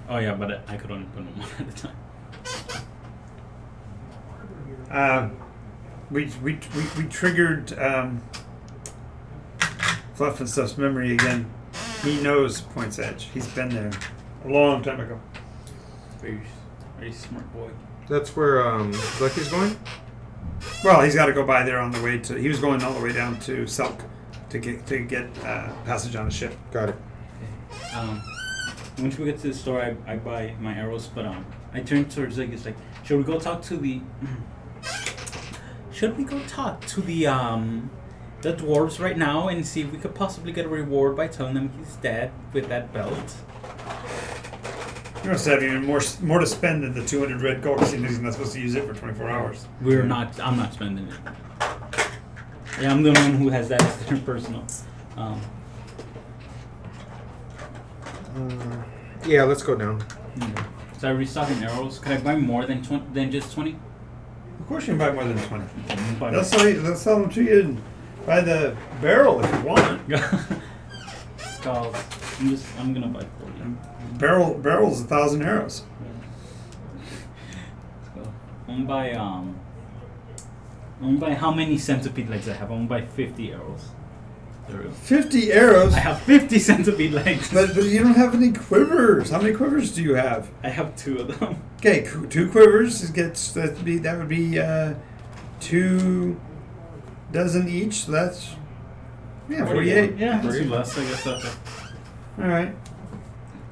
Oh yeah, but I could only put them one at a time. We triggered Fluff and Stuff's memory again. He knows Point's Edge. He's been there a long time ago. Very, very smart boy. That's where Lucky's going? Well, he's got to go by there on the way to. He was going all the way down to Selk to get passage on a ship. Got it. Okay. Once we get to the store, I buy my arrows, but I turn towards Ziggy. It's like, should we go talk to the dwarves right now and see if we could possibly get a reward by telling them he's dead with that belt? You must have even more to spend than the 200 red gold. Because he's not supposed to use it for 24 hours. I'm not spending it. Yeah, I'm the one who has that as their personal. Yeah, let's go down. Okay. So I restocking arrows. Could I buy more than just 20? Of course, you can buy more than 20. Buy They'll sell them to you by the barrel if you want. Skulls. I'm gonna buy 40. Barrel's 1,000 arrows. So I'm gonna buy how many centipede legs I have. I'm gonna buy 50 arrows. 50 arrows? I have 50 centipede legs. But you don't have any quivers. How many quivers do you have? I have 2 of them. Okay, 2 quivers that would be 2 dozen each. So that's 48. Yeah, that's 2 less. I guess that's it. All right.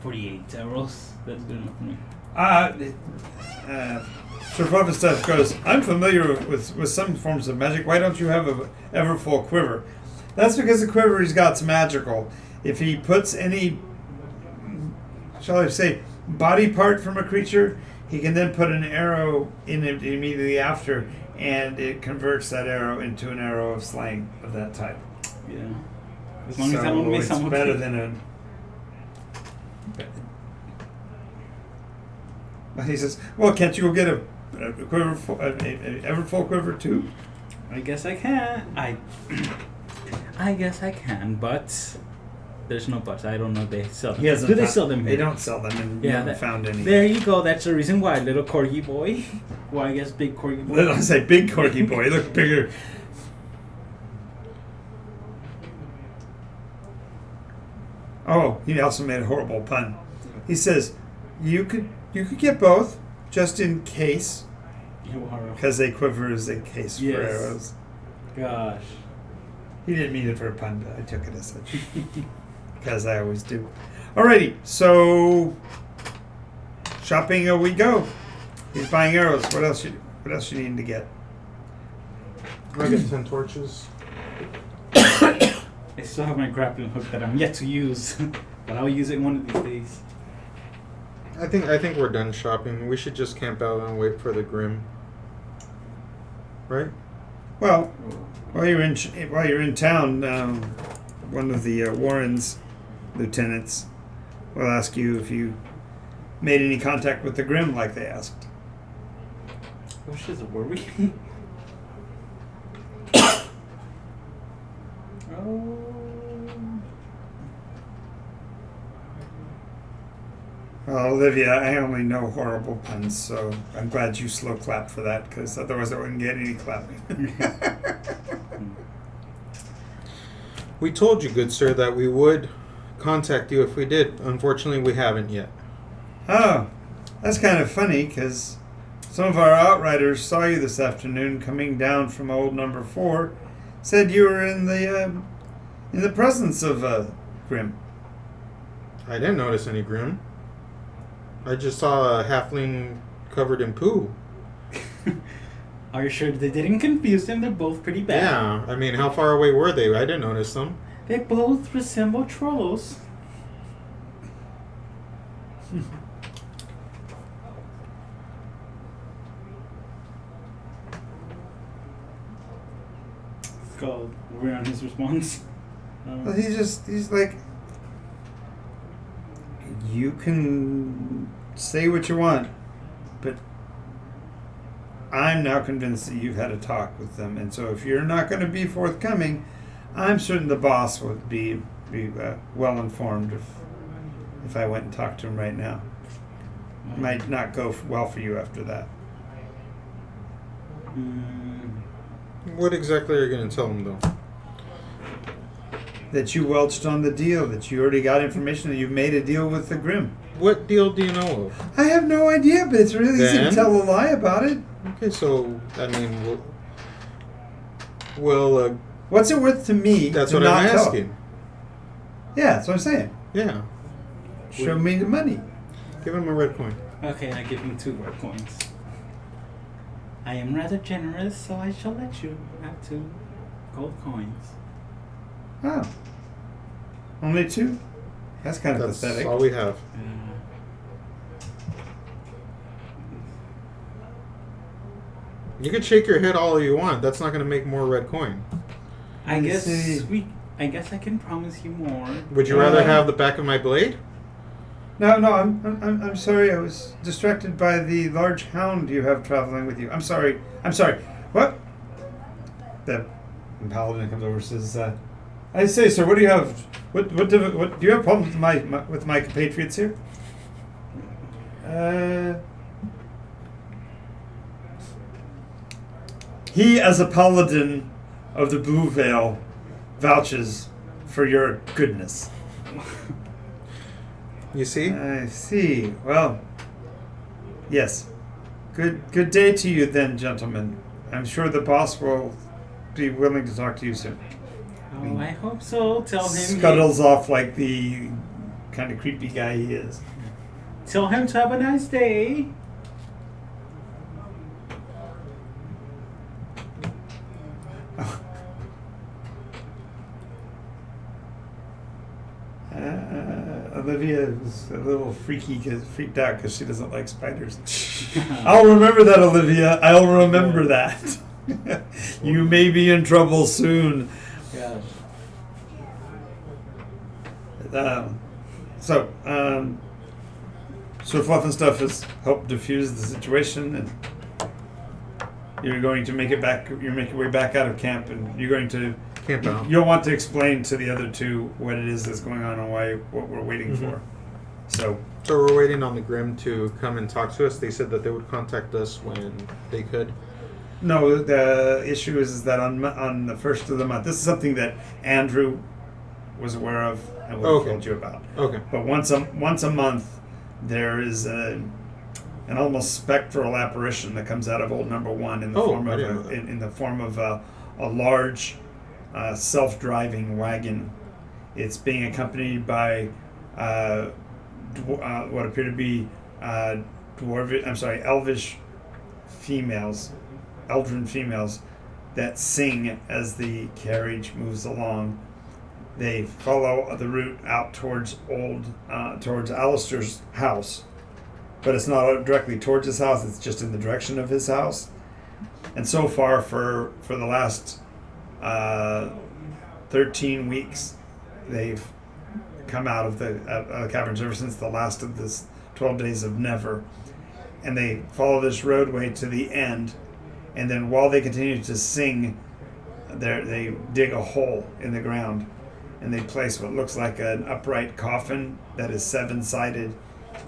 48 arrows. That's good enough for me. Sir Fluff and Stuff goes, I'm familiar with some forms of magic. Why don't you have a ever full quiver? That's because the quiver he's got's magical. If he puts any, shall I say, body part from a creature, he can then put an arrow in it immediately after, and it converts that arrow into an arrow of slaying of that type. Yeah. As long as I don't miss someone. It's better than a. He says, "Well, can't you go get a quiver, a ever full quiver too?" I guess I can. I guess I can, but there's no buts. I don't know if they sell them. Do they sell them here? They don't sell them, and yeah, haven't found any. There you go. That's the reason why, little corgi boy. Well, I guess big corgi boy. I say big corgi boy. Look bigger. Oh, he also made a horrible pun. He says, "You could get both, just in case." You are. Because a quiver is a case for arrows. Gosh. He didn't mean it for a pun, but I took it as such. Because I always do. Alrighty, so shopping we go. He's buying arrows. What else you need to get? I get 10 torches. I still have my grappling hook that I'm yet to use, but I'll use it one of these days. I think we're done shopping. We should just camp out and wait for the Grim. Right? Well, while you're in town, one of the Warren's lieutenants will ask you if you made any contact with the Grim, like they asked. Oh shit, were we? Well, Olivia, I only know horrible puns, so I'm glad you slow clapped for that, because otherwise I wouldn't get any clapping. We told you, good sir, that we would contact you if we did. Unfortunately, we haven't yet. Oh, that's kind of funny, because some of our outriders saw you this afternoon coming down from old number 4. Said you were in the presence of Grim. I didn't notice any Grim. I just saw a halfling covered in poo. Are you sure they didn't confuse them? They're both pretty bad. Yeah, I mean, how far away were they? I didn't notice them. They both resemble trolls. Skull. We're on his response. Well, he's like, you can say what you want, but I'm now convinced that you've had a talk with them, and so if you're not going to be forthcoming, I'm certain the boss would be well informed if I went and talked to him right now. It might not go well for you after that. What exactly are you going to tell them, though? That you welched on the deal, that you already got information, that you've made a deal with the Grim. What deal do you know of? I have no idea, but it's really easy to tell a lie about it. Okay, so, I mean, will... What's it worth to me? that's to what not I'm tell? asking. Yeah, that's what I'm saying. Yeah. Show me the money. Give him a red coin. Okay, I give him 2 red coins. I am rather generous, so I shall let you have 2 gold coins. Oh. Only 2? That's kind of That's pathetic. all we have. You can shake your head all you want. That's not going to make more red coin. I guess see. I guess I can promise you more. Would you rather have the back of my blade? No, I'm sorry. I was distracted by the large hound you have traveling with you. I'm sorry. What? The paladin comes over and says, "I say, sir, what do you have? What do you have problems with my compatriots here?" He, as a paladin of the Blue Veil, vouches for your goodness. You see? I see. Well, yes. Good day to you then, gentlemen. I'm sure the boss will be willing to talk to you soon. Oh, I hope so. Tell him. Scuttles off like the kind of creepy guy he is. Tell him to have a nice day. Olivia is a little freaked out because she doesn't like spiders. I'll remember that, Olivia. I'll remember that. You may be in trouble soon. Gosh. Sir Fluff and Stuff has helped diffuse the situation, and you're going to make it back. You're making your way back out of camp, and you're going to Camp out. You'll want to explain to the other 2 what it is that's going on and what we're waiting for. So we're waiting on the Grim to come and talk to us. They said that they would contact us when they could. no, the issue is that on the first of the month, this is something that Andrew was aware of and would have told you about. Okay. But once a month, there is an almost spectral apparition that comes out of old Number 1 in the form of a large self-driving wagon. It's being accompanied by what appear to be elvish females, eldrin females, that sing as the carriage moves along. They follow the route out towards Alistair's house, but it's not directly towards his house. It's just in the direction of his house. And so far, for the last 13 weeks, they've come out of the caverns ever since the last of this 12 days of Never. And they follow this roadway to the end, and then while they continue to sing, they dig a hole in the ground, and they place what looks like an upright coffin that is 7-sided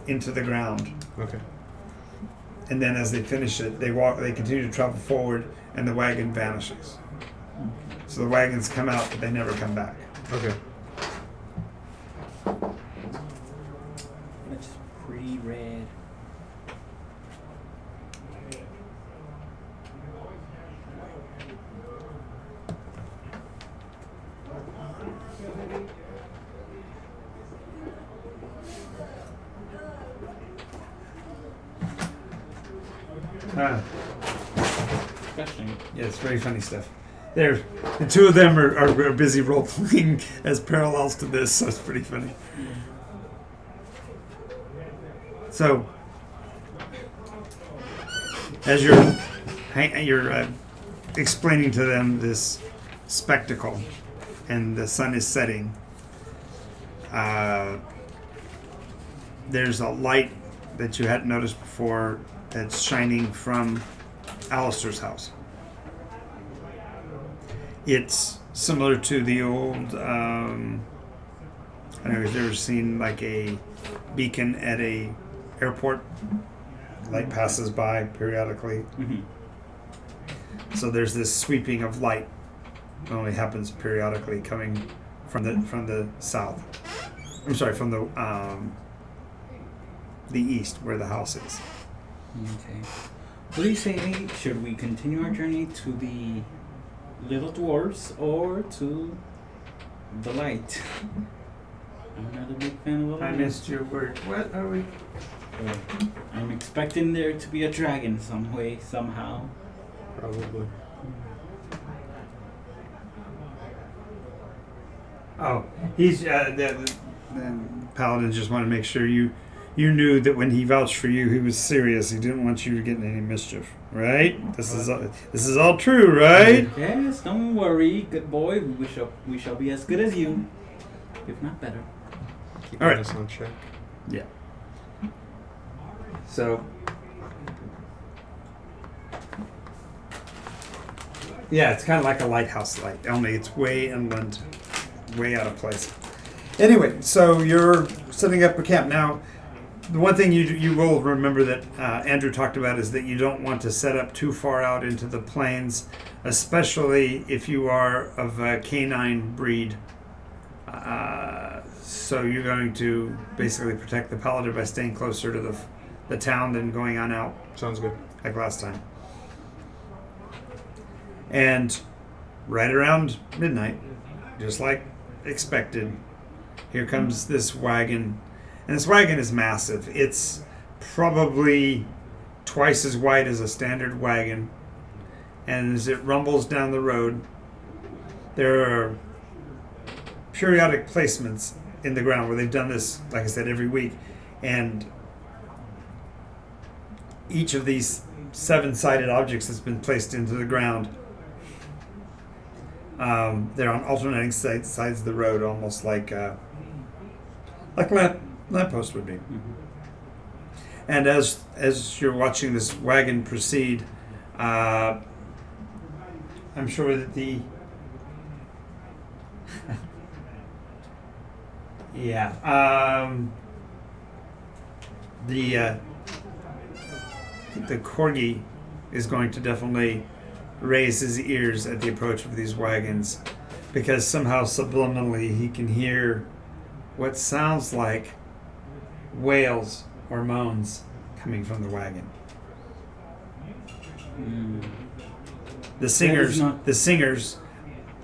into the ground. Okay. And then as they finish it, they continue to travel forward, and the wagon vanishes. So the wagons come out, but they never come back. Okay. That's pretty red. Disgusting. Yeah, it's very funny stuff. The 2 of them are busy role playing as parallels to this, so it's pretty funny. So, as you're explaining to them this spectacle, and the sun is setting, there's a light that you hadn't noticed before that's shining from Alistair's house. It's similar to the old, I don't know if you've ever seen like a beacon at a airport. Light passes by periodically. Mm-hmm. So there's this sweeping of light. It only happens periodically, coming from the south. I'm sorry, from the east, where the house is. Okay. What do you say? Should we continue our journey to the little dwarves or to the light. I'm not a big fan of the light. I missed your word. What are we? I'm expecting there to be a dragon some way, somehow. Probably. Oh, he's the Paladin just wanted to make sure you knew that when he vouched for you, he was serious. He didn't want you to get in any mischief, right? This is all true, right? Yes, don't worry, good boy. We shall be as good as you, if not better. Keeping us on check. Yeah. So. Yeah, it's kind of like a lighthouse light, only it's way inland, way out of place. Anyway, so you're setting up a camp. Now, the one thing you will remember that Andrew talked about is that you don't want to set up too far out into the plains, especially if you are of a canine breed. So you're going to basically protect the Paladin by staying closer to the town than going on out. Sounds good. Like last time. And right around midnight, just like expected, here comes this wagon. And this wagon is massive. It's probably twice as wide as a standard wagon. And as it rumbles down the road, there are periodic placements in the ground where they've done this, like I said, every week. And each of these 7-sided objects has been placed into the ground. They're on alternating sides of the road, almost like lamppost would be. Mm-hmm. And as you're watching this wagon proceed, I'm sure that the the Corgi is going to definitely raise his ears at the approach of these wagons, because somehow subliminally he can hear what sounds like wails or moans coming from the wagon. The singers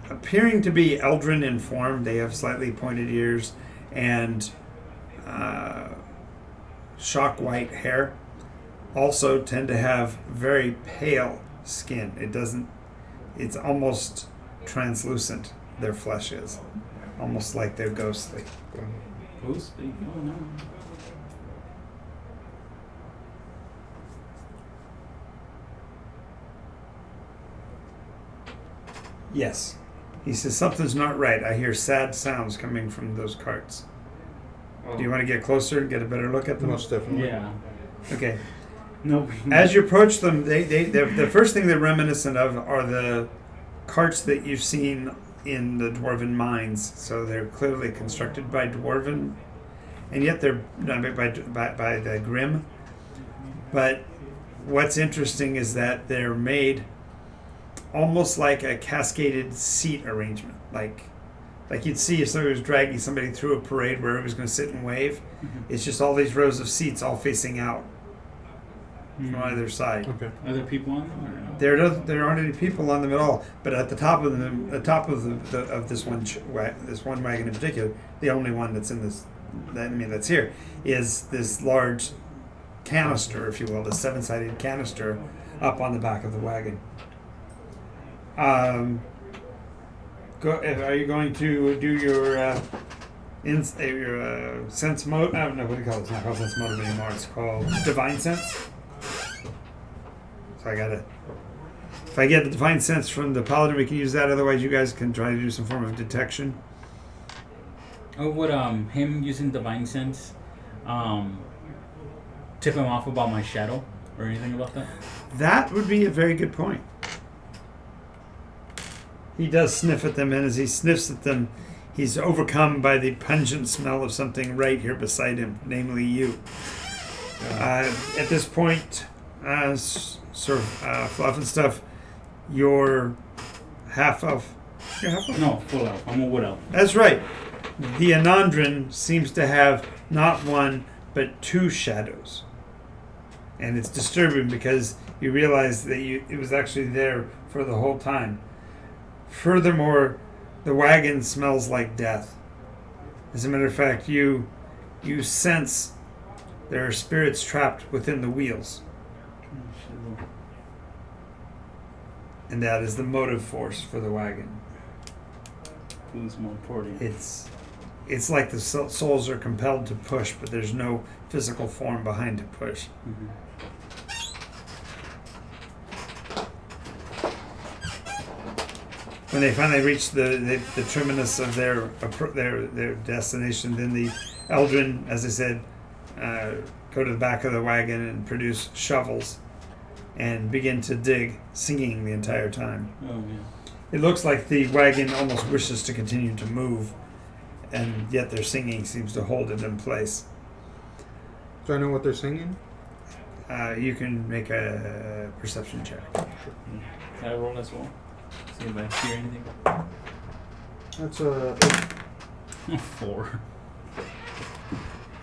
appearing to be Eldrin in form. They have slightly pointed ears and shock white hair. Also tend to have very pale skin. It's almost translucent, their flesh is. Almost like they're ghostly. Ghostly? Oh no. Yes. He says, something's not right. I hear sad sounds coming from those carts. Oh. Do you want to get closer and get a better look at them? Most definitely. Yeah. Okay. No. As you approach them, the first thing they're reminiscent of are the carts that you've seen in the dwarven mines. So they're clearly constructed by dwarven, and yet they're done by the Grimm. But what's interesting is that they're made almost like a cascaded seat arrangement, like you'd see if somebody was dragging somebody through a parade where everybody's going to sit and wave. Mm-hmm. It's just all these rows of seats all facing out from either side. Okay. Are there people on them or no? There aren't any people on them at all. But at the top of them, of this one wagon in particular, the only one that's in this, that's here, is this large canister, if you will, the 7-sided canister up on the back of the wagon. Are you going to do your sense mode? I don't know what do you call it. It's not called sense motive anymore. It's called divine sense. So if I get the divine sense from the Paladin, we can use that. Otherwise, you guys can try to do some form of detection. Or would him using divine sense tip him off about my shadow or anything about that? That would be a very good point. He does sniff at them, and as he sniffs at them, he's overcome by the pungent smell of something right here beside him, namely you. At this point, Sir Fluff and Stuff, you're half elf. You're half elf? No, full elf. I'm a wood elf. That's right. The Anandran seems to have not one, but 2 shadows. And it's disturbing because you realize that it was actually there for the whole time. Furthermore, the wagon smells like death. As a matter of fact, you sense there are spirits trapped within the wheels. And that is the motive force for the wagon. Who's more important? It's like the souls are compelled to push, but there's no physical form behind to push. Mm-hmm. When they finally reach the terminus of their destination, then the Eldrin, as I said, go to the back of the wagon and produce shovels and begin to dig, singing the entire time. Oh, yeah. It looks like the wagon almost wishes to continue to move, and yet their singing seems to hold it in place. Do I know what they're singing? You can make a perception check. Can I roll as well? See if I hear anything. That's a 4.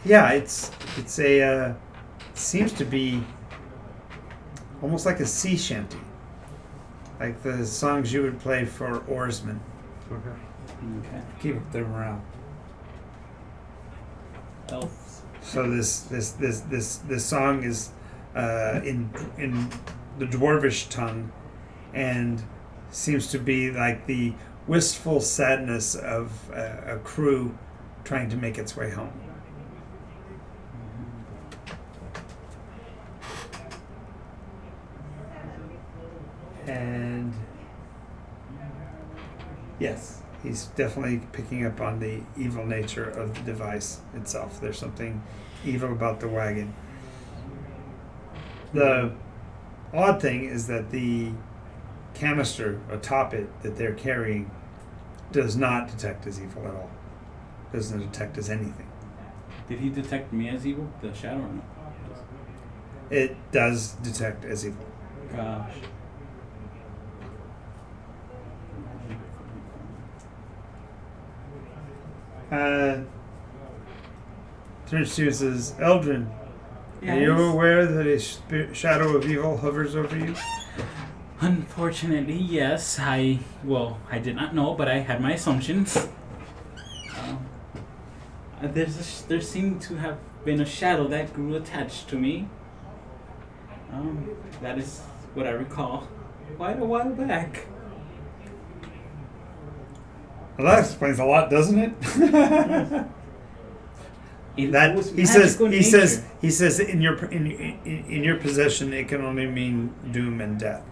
Yeah, it's a seems to be almost like a sea shanty, like the songs you would play for oarsmen. okay. Keep up the morale. Elves. So this song is in the dwarvish tongue, and seems to be like the wistful sadness of a crew trying to make its way home. And yes, he's definitely picking up on the evil nature of the device itself. There's something evil about the wagon. The odd thing is that the canister atop it that they're carrying does not detect as evil at all. Doesn't detect as anything. Did he detect me as evil? The shadow or no? It does detect as evil. Gosh. Turns to you and says, Eldrin, are you aware that a shadow of evil hovers over you? Unfortunately, yes. I did not know, but I had my assumptions. There seemed to have been a shadow that grew attached to me. That is what I recall quite a while back. Well, that explains a lot, doesn't it? He says in your possession it can only mean doom and death.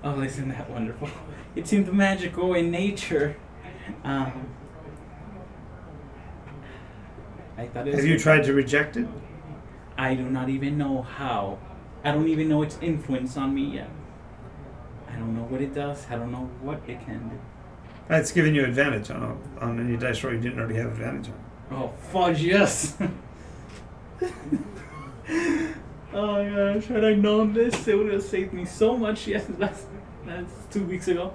Oh, isn't that wonderful? It seemed magical in nature. I thought it was. Have you tried to reject it? I do not even know how. I don't even know its influence on me yet. I don't know what it does. I don't know what it can do. It's giving you advantage on any dice roll you didn't already have advantage on. Oh, fudge, yes! Oh my gosh, had I known this, it would have saved me so much. Yes, that's 2 weeks ago.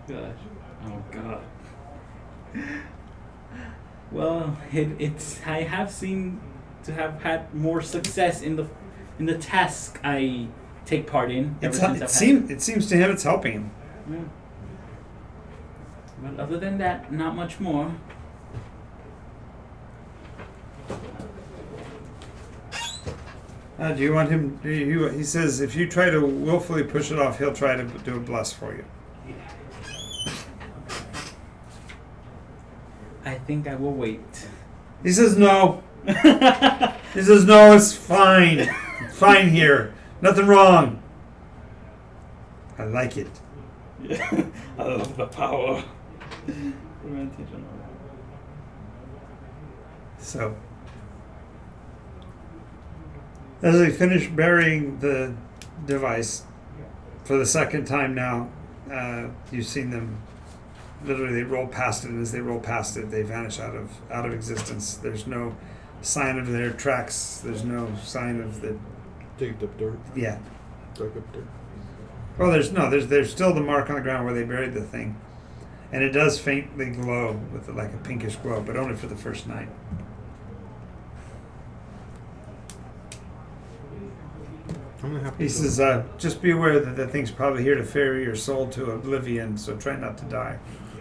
Gosh. Oh god. Well, I have seemed to have had more success in the task I take part in. It seems to him it's helping him. Yeah. But other than that, not much more. Do you want him? He says if you try to willfully push it off, he'll try to do a bless for you. I think I will wait. He says no. He says no. It's fine. Fine here. Nothing wrong. I like it. Yeah, I love the power. So, as they finish burying the device for the second time now, you've seen them. Literally, they roll past it, and as they roll past it, they vanish out of existence. There's no sign of their tracks. There's no sign of the digged up dirt. Yeah. Dug up dirt. Well, there's still the mark on the ground where they buried the thing, and it does faintly glow with like a pinkish glow, but only for the first night. I'm gonna have to. He says, just be aware that the thing's probably here to ferry your soul to oblivion, so try not to die.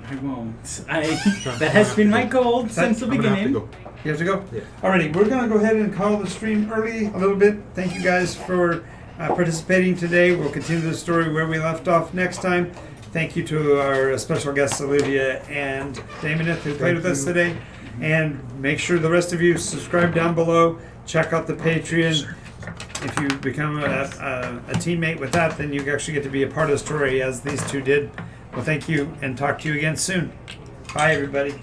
I won't. That has been my goal since the I'm gonna have to beginning. go. You have to go? Yeah. Alrighty, we're going to go ahead and call the stream early a little bit. Thank you guys for participating today. We'll continue the story where we left off next time. Thank you to our special guests, Olivia and Damoneth, who played with us today. And make sure the rest of you subscribe down below. Check out the Patreon. If you become a teammate with that, then you actually get to be a part of the story as these two did. Well, thank you and talk to you again soon. Bye, everybody.